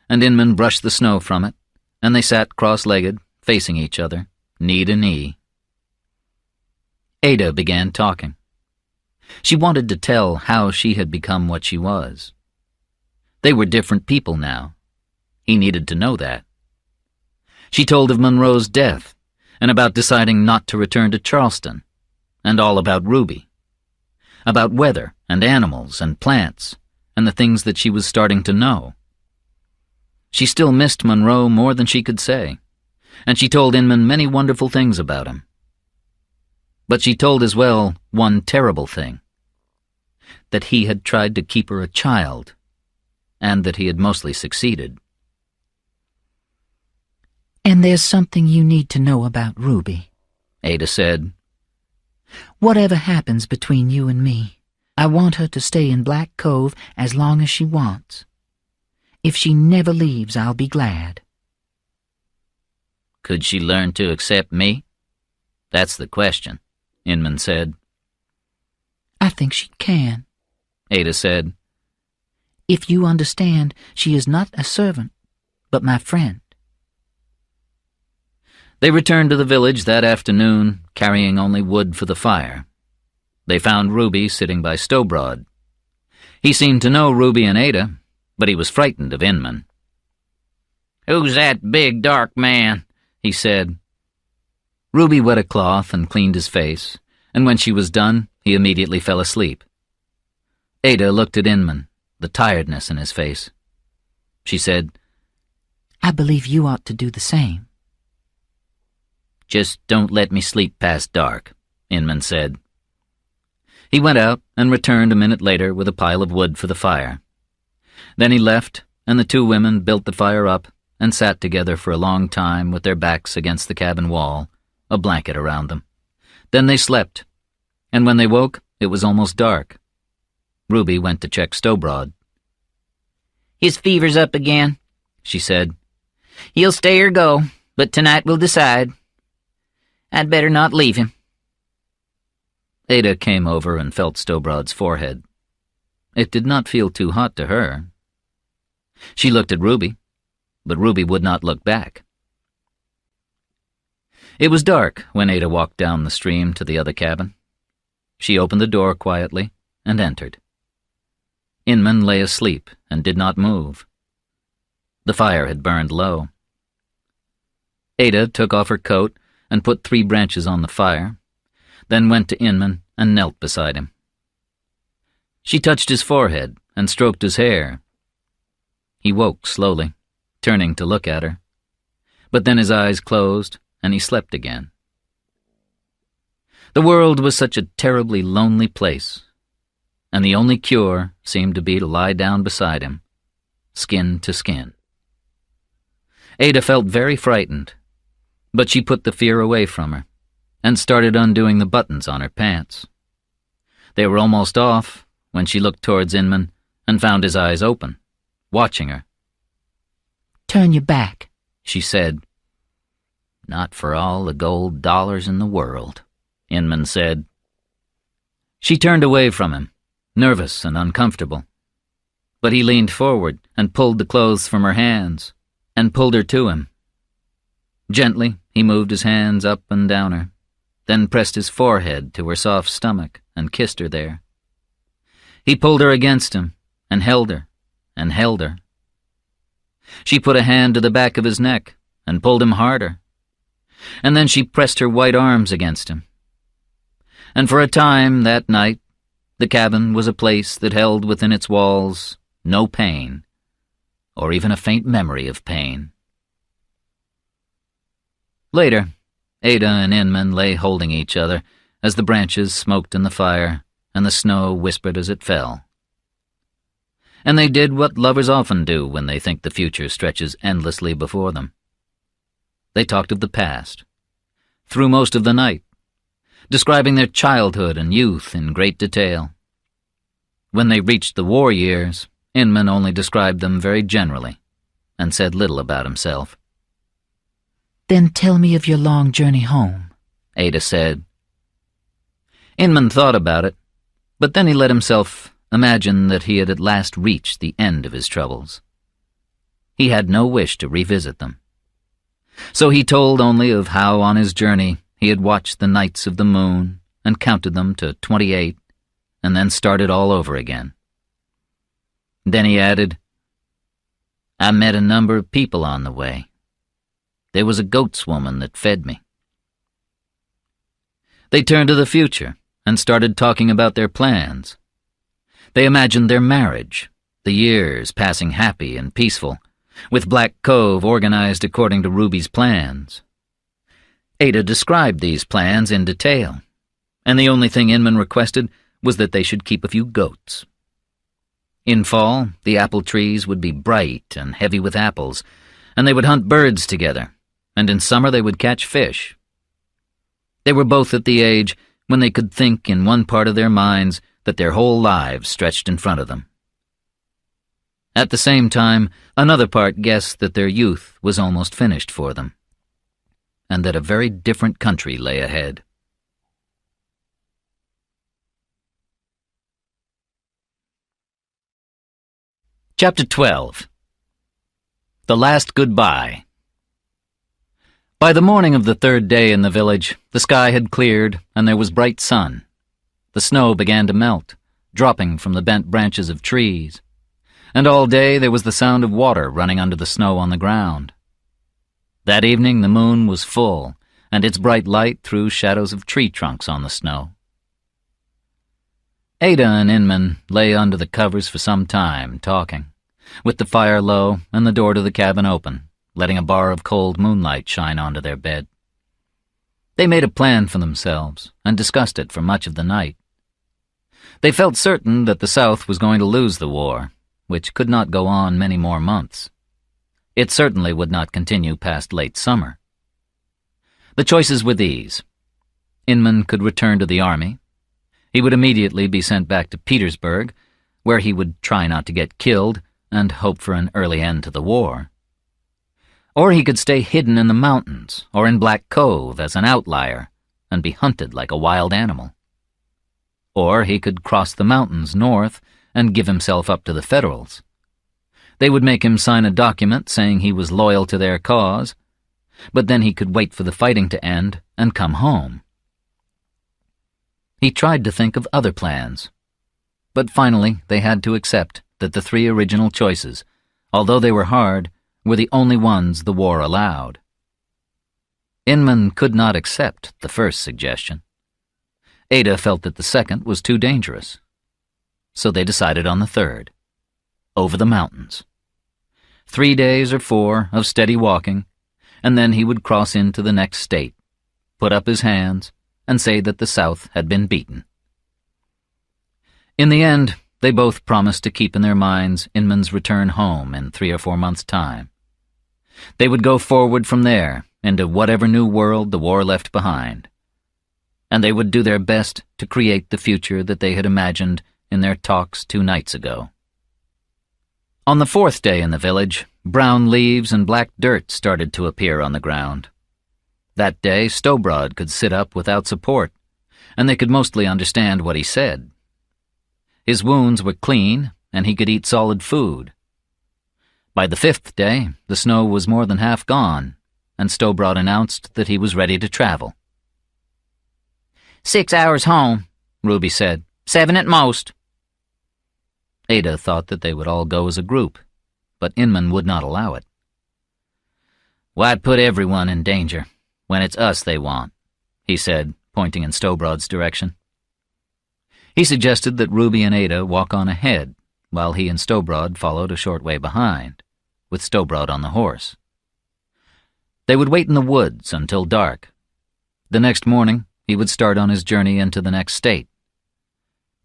and Inman brushed the snow from it, and they sat cross-legged, facing each other, knee to knee. Ada began talking. She wanted to tell how she had become what she was. They were different people now. He needed to know that. She told of Monroe's death, and about deciding not to return to Charleston, and all about Ruby, about weather and animals and plants, and the things that she was starting to know. She still missed Monroe more than she could say, and she told Inman many wonderful things about him. But she told as well one terrible thing: that he had tried to keep her a child, and that he had mostly succeeded. "And there's something you need to know about Ruby," Ada said. "Whatever happens between you and me, I want her to stay in Black Cove as long as she wants. If she never leaves, I'll be glad." "Could she learn to accept me? That's the question," Inman said. "I think she can," Ada said. "If you understand, she is not a servant, but my friend." They returned to the village that afternoon, carrying only wood for the fire. They found Ruby sitting by Stowbroad. He seemed to know Ruby and Ada, but he was frightened of Inman. "Who's that big, dark man?" he said. Ruby wet a cloth and cleaned his face, and when she was done, he immediately fell asleep. Ada looked at Inman, the tiredness in his face. She said, "I believe you ought to do the same." "Just don't let me sleep past dark," Inman said. He went out and returned a minute later with a pile of wood for the fire. Then he left, and the two women built the fire up and sat together for a long time with their backs against the cabin wall, a blanket around them. Then they slept, and when they woke, it was almost dark. Ruby went to check Stowbroad. "His fever's up again," she said. "He'll stay or go, but tonight we'll decide. I'd better not leave him." Ada came over and felt Stowbroad's forehead. It did not feel too hot to her. She looked at Ruby, but Ruby would not look back. It was dark when Ada walked down the stream to the other cabin. She opened the door quietly and entered. Inman lay asleep and did not move. The fire had burned low. Ada took off her coat and put 3 branches on the fire, then went to Inman and knelt beside him. She touched his forehead and stroked his hair. He woke slowly, turning to look at her, but then his eyes closed and he slept again. The world was such a terribly lonely place, and the only cure seemed to be to lie down beside him, skin to skin. Ada felt very frightened, but she put the fear away from her and started undoing the buttons on her pants. They were almost off when she looked towards Inman and found his eyes open, watching her. "Turn your back," she said. "Not for all the gold dollars in the world," Inman said. She turned away from him, nervous and uncomfortable. But he leaned forward and pulled the clothes from her hands and pulled her to him. Gently, he moved his hands up and down her, then pressed his forehead to her soft stomach and kissed her there. He pulled her against him and held her and held her. She put a hand to the back of his neck and pulled him harder, and then she pressed her white arms against him. And for a time that night, the cabin was a place that held within its walls no pain, or even a faint memory of pain. Later, Ada and Inman lay holding each other as the branches smoked in the fire and the snow whispered as it fell. And they did what lovers often do when they think the future stretches endlessly before them. They talked of the past, through most of the night, describing their childhood and youth in great detail. When they reached the war years, Inman only described them very generally, and said little about himself. "Then tell me of your long journey home," Ada said. Inman thought about it, but then he let himself imagine that he had at last reached the end of his troubles. He had no wish to revisit them. So he told only of how on his journey he had watched the nights of the moon and counted them to 28, and then started all over again. Then he added, "I met a number of people on the way. There was a goat's woman that fed me." They turned to the future and started talking about their plans. They imagined their marriage, the years passing happy and peaceful, with Black Cove organized according to Ruby's plans. Ada described these plans in detail, and the only thing Inman requested was that they should keep a few goats. In fall, the apple trees would be bright and heavy with apples, and they would hunt birds together, and in summer they would catch fish. They were both at the age when they could think in one part of their minds that their whole lives stretched in front of them. At the same time, another part guessed that their youth was almost finished for them, and that a very different country lay ahead. Chapter 12. The Last Goodbye. By the morning of the third day in the village, the sky had cleared and there was bright sun. The snow began to melt, dropping from the bent branches of trees, and all day there was the sound of water running under the snow on the ground. That evening the moon was full, and its bright light threw shadows of tree trunks on the snow. Ada and Inman lay under the covers for some time, talking, with the fire low and the door to the cabin open, letting a bar of cold moonlight shine onto their bed. They made a plan for themselves and discussed it for much of the night. They felt certain that the South was going to lose the war, which could not go on many more months. It certainly would not continue past late summer. The choices were these. Inman could return to the army. He would immediately be sent back to Petersburg, where he would try not to get killed and hope for an early end to the war. Or he could stay hidden in the mountains or in Black Cove as an outlier and be hunted like a wild animal. Or he could cross the mountains north and give himself up to the Federals. They would make him sign a document saying he was loyal to their cause, but then he could wait for the fighting to end and come home. He tried to think of other plans, but finally they had to accept that the three original choices, although they were hard, were the only ones the war allowed. Inman could not accept the first suggestion. Ada felt that the second was too dangerous. So they decided on the third, over the mountains. 3 days or 4 of steady walking, and then he would cross into the next state, put up his hands, and say that the South had been beaten. In the end, they both promised to keep in their minds Inman's return home in 3 or 4 months' time. They would go forward from there into whatever new world the war left behind, and they would do their best to create the future that they had imagined in their talks 2 nights ago. On the 4th day in the village, brown leaves and black dirt started to appear on the ground. That day, Stowbroad could sit up without support, and they could mostly understand what he said. His wounds were clean, and he could eat solid food. By the 5th day, the snow was more than half gone, and Stowbroad announced that he was ready to travel. 6 hours home, Ruby said. 7 at most. Ada thought that they would all go as a group, but Inman would not allow it. "Why put everyone in danger, when it's us they want?" he said, pointing in Stowbrod's direction. He suggested that Ruby and Ada walk on ahead, while he and Stowbrod followed a short way behind, with Stowbrod on the horse. They would wait in the woods until dark. The next morning, he would start on his journey into the next state.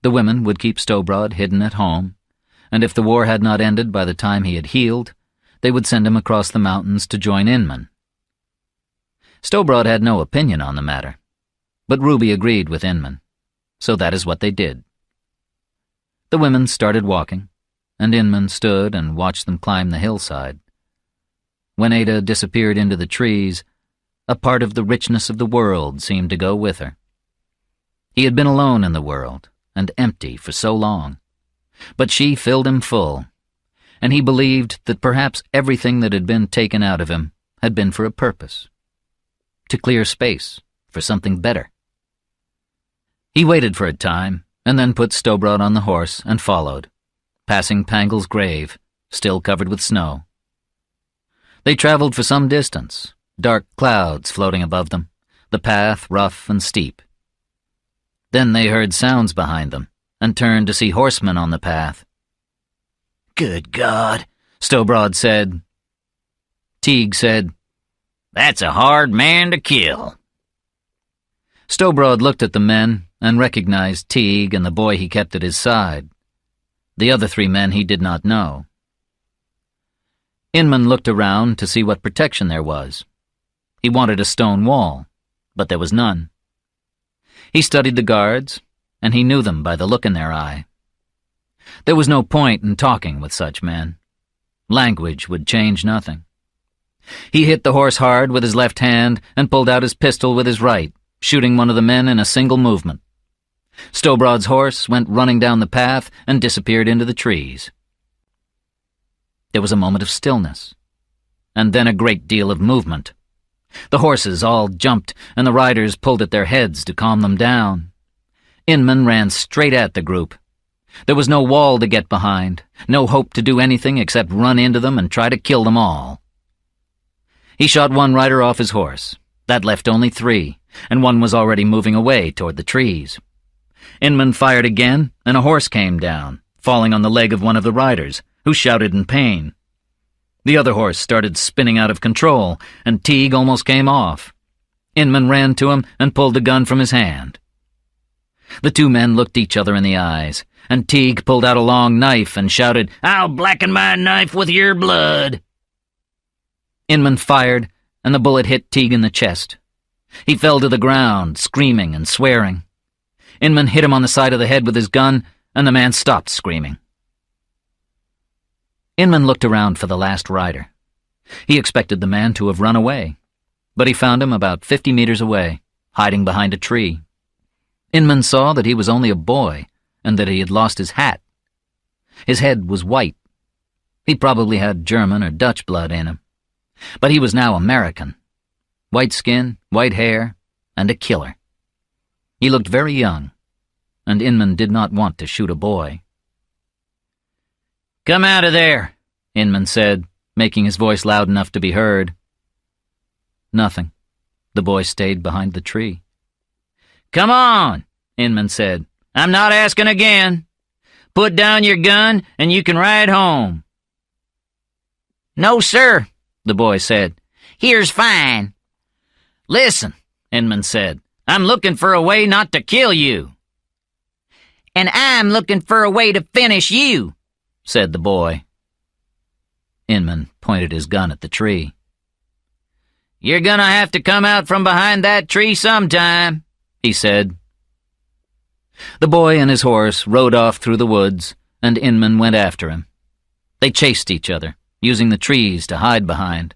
The women would keep Stowbrod hidden at home, and if the war had not ended by the time he had healed, they would send him across the mountains to join Inman. Stowbrod had no opinion on the matter, but Ruby agreed with Inman, so that is what they did. The women started walking, and Inman stood and watched them climb the hillside. When Ada disappeared into the trees, a part of the richness of the world seemed to go with her. He had been alone in the world, and empty for so long, but she filled him full, and he believed that perhaps everything that had been taken out of him had been for a purpose, to clear space for something better. He waited for a time, and then put Stowbrod on the horse and followed, passing Pangle's grave, still covered with snow. They traveled for some distance, dark clouds floating above them, the path rough and steep. Then they heard sounds behind them, and turned to see horsemen on the path. "Good God," Stowbrod said. Teague said, "That's a hard man to kill." Stowbrod looked at the men and recognized Teague and the boy he kept at his side. The other 3 men he did not know. Inman looked around to see what protection there was. He wanted a stone wall, but there was none. He studied the guards, and he knew them by the look in their eye. There was no point in talking with such men. Language would change nothing. He hit the horse hard with his left hand and pulled out his pistol with his right, shooting one of the men in a single movement. Stowbrod's horse went running down the path and disappeared into the trees. There was a moment of stillness, and then a great deal of movement. The horses all jumped, and the riders pulled at their heads to calm them down. Inman ran straight at the group. There was no wall to get behind, no hope to do anything except run into them and try to kill them all. He shot one rider off his horse. That left only 3, and one was already moving away toward the trees. Inman fired again, and a horse came down, falling on the leg of one of the riders, who shouted in pain. The other horse started spinning out of control, and Teague almost came off. Inman ran to him and pulled the gun from his hand. The 2 men looked each other in the eyes, and Teague pulled out a long knife and shouted, "I'll blacken my knife with your blood." Inman fired, and the bullet hit Teague in the chest. He fell to the ground, screaming and swearing. Inman hit him on the side of the head with his gun, and the man stopped screaming. Inman looked around for the last rider. He expected the man to have run away, but he found him about 50 meters away, hiding behind a tree. Inman saw that he was only a boy, and that he had lost his hat. His head was white. He probably had German or Dutch blood in him, but he was now American. White skin, white hair, and a killer. He looked very young, and Inman did not want to shoot a boy. "Come out of there," Inman said, making his voice loud enough to be heard. Nothing. The boy stayed behind the tree. "Come on," Inman said. "I'm not asking again. Put down your gun and you can ride home." "No, sir," the boy said. "Here's fine." "Listen," Inman said. "I'm looking for a way not to kill you." "And I'm looking for a way to finish you," said the boy. Inman pointed his gun at the tree. "You're gonna have to come out from behind that tree sometime," he said. The boy and his horse rode off through the woods, and Inman went after him. They chased each other, using the trees to hide behind,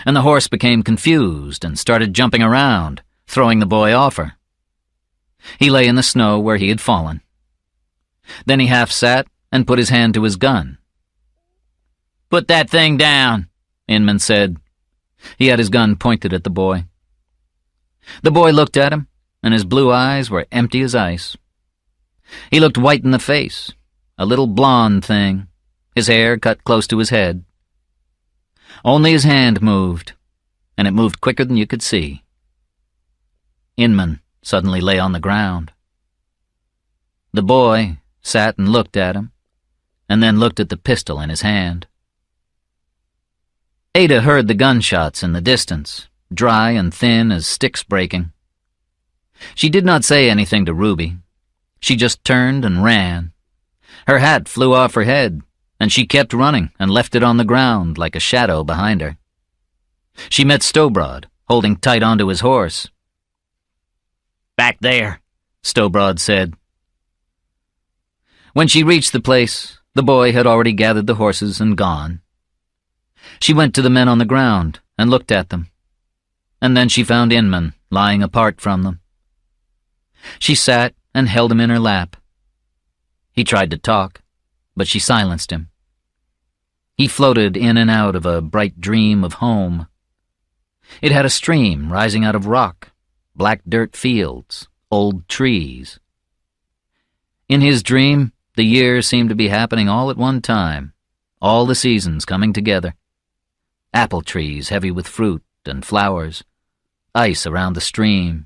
and the horse became confused and started jumping around, throwing the boy off her. He lay in the snow where he had fallen. Then he half sat and put his hand to his gun. "Put that thing down," Inman said. He had his gun pointed at the boy. The boy looked at him, and his blue eyes were empty as ice. He looked white in the face, a little blonde thing, his hair cut close to his head. Only his hand moved, and it moved quicker than you could see. Inman suddenly lay on the ground. The boy sat and looked at him, and then looked at the pistol in his hand. Ada heard the gunshots in the distance, dry and thin as sticks breaking. She did not say anything to Ruby. She just turned and ran. Her hat flew off her head, and she kept running and left it on the ground like a shadow behind her. She met Stowbroad, holding tight onto his horse. "Back there," Stowbroad said. When she reached the place, the boy had already gathered the horses and gone. She went to the men on the ground and looked at them, and then she found Inman lying apart from them. She sat and held him in her lap. He tried to talk, but she silenced him. He floated in and out of a bright dream of home. It had a stream rising out of rock, black dirt fields, old trees. In his dream, the years seemed to be happening all at one time, all the seasons coming together. Apple trees heavy with fruit and flowers, ice around the stream,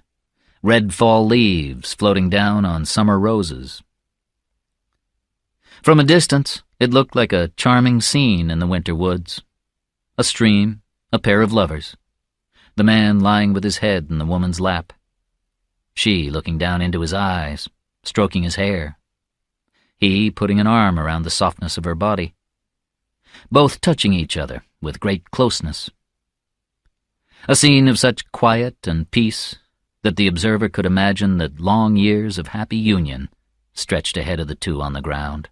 red fall leaves floating down on summer roses. From a distance, it looked like a charming scene in the winter woods. A stream, a pair of lovers, the man lying with his head in the woman's lap, she looking down into his eyes, stroking his hair, he putting an arm around the softness of her body, both touching each other with great closeness. A scene of such quiet and peace that the observer could imagine that long years of happy union stretched ahead of the two on the ground.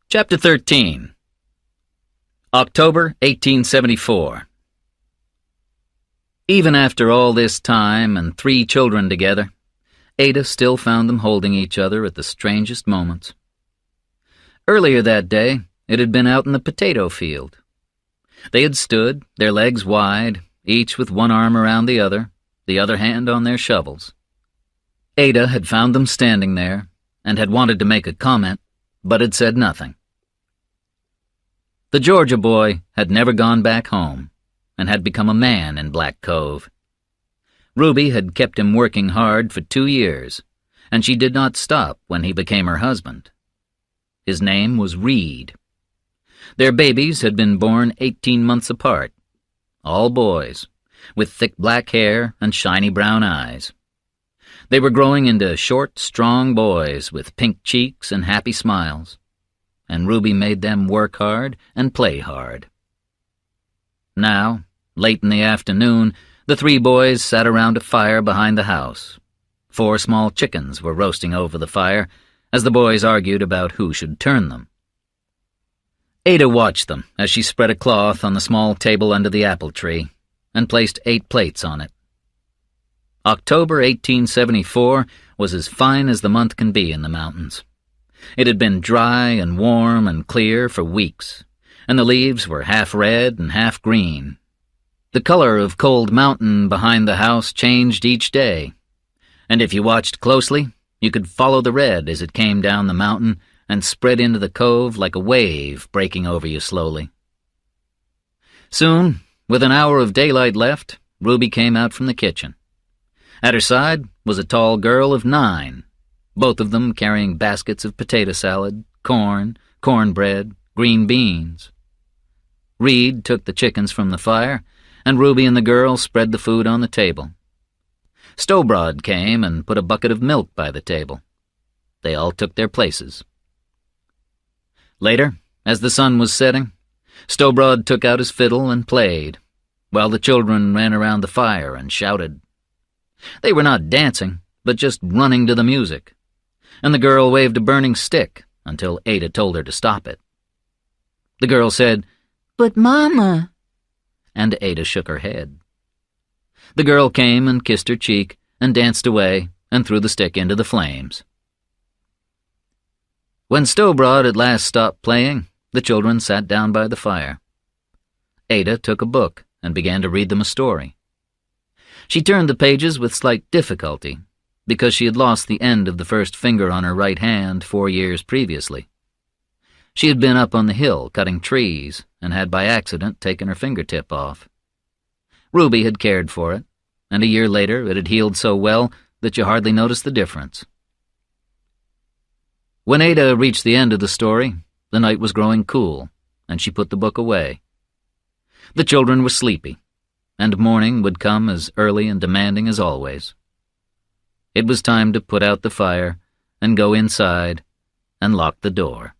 Chapter 13. October 1874. Even after all this time and 3 children together, Ada still found them holding each other at the strangest moments. Earlier that day, it had been out in the potato field. They had stood, their legs wide, each with one arm around the other hand on their shovels. Ada had found them standing there and had wanted to make a comment, but had said nothing. The Georgia boy had never gone back home and had become a man in Black Cove. Ruby had kept him working hard for 2 years, and she did not stop when he became her husband. His name was Reed. Their babies had been born 18 months apart, all boys, with thick black hair and shiny brown eyes. They were growing into short, strong boys with pink cheeks and happy smiles, and Ruby made them work hard and play hard. Now, late in the afternoon, the 3 boys sat around a fire behind the house. 4 small chickens were roasting over the fire as the boys argued about who should turn them. Ada watched them as she spread a cloth on the small table under the apple tree and placed 8 plates on it. October 1874 was as fine as the month can be in the mountains. It had been dry and warm and clear for weeks, and the leaves were half red and half green. The color of Cold Mountain behind the house changed each day, and if you watched closely, you could follow the red as it came down the mountain and spread into the cove like a wave breaking over you slowly. Soon, with an hour of daylight left, Ruby came out from the kitchen. At her side was a tall girl of 9, both of them carrying baskets of potato salad, corn, cornbread, green beans. Reed took the chickens from the fire, and Ruby and the girl spread the food on the table. Stowbroad came and put a bucket of milk by the table. They all took their places. Later, as the sun was setting, Stowbroad took out his fiddle and played, while the children ran around the fire and shouted. They were not dancing, but just running to the music, and the girl waved a burning stick until Ada told her to stop it. The girl said, "But, Mama," and Ada shook her head. The girl came and kissed her cheek and danced away and threw the stick into the flames. When Stowbroad at last stopped playing, the children sat down by the fire. Ada took a book and began to read them a story. She turned the pages with slight difficulty, because she had lost the end of the first finger on her right hand 4 years previously. She had been up on the hill cutting trees and had by accident taken her fingertip off. Ruby had cared for it, and a year later it had healed so well that you hardly noticed the difference. When Ada reached the end of the story, the night was growing cool, and she put the book away. The children were sleepy, and morning would come as early and demanding as always. It was time to put out the fire and go inside and lock the door.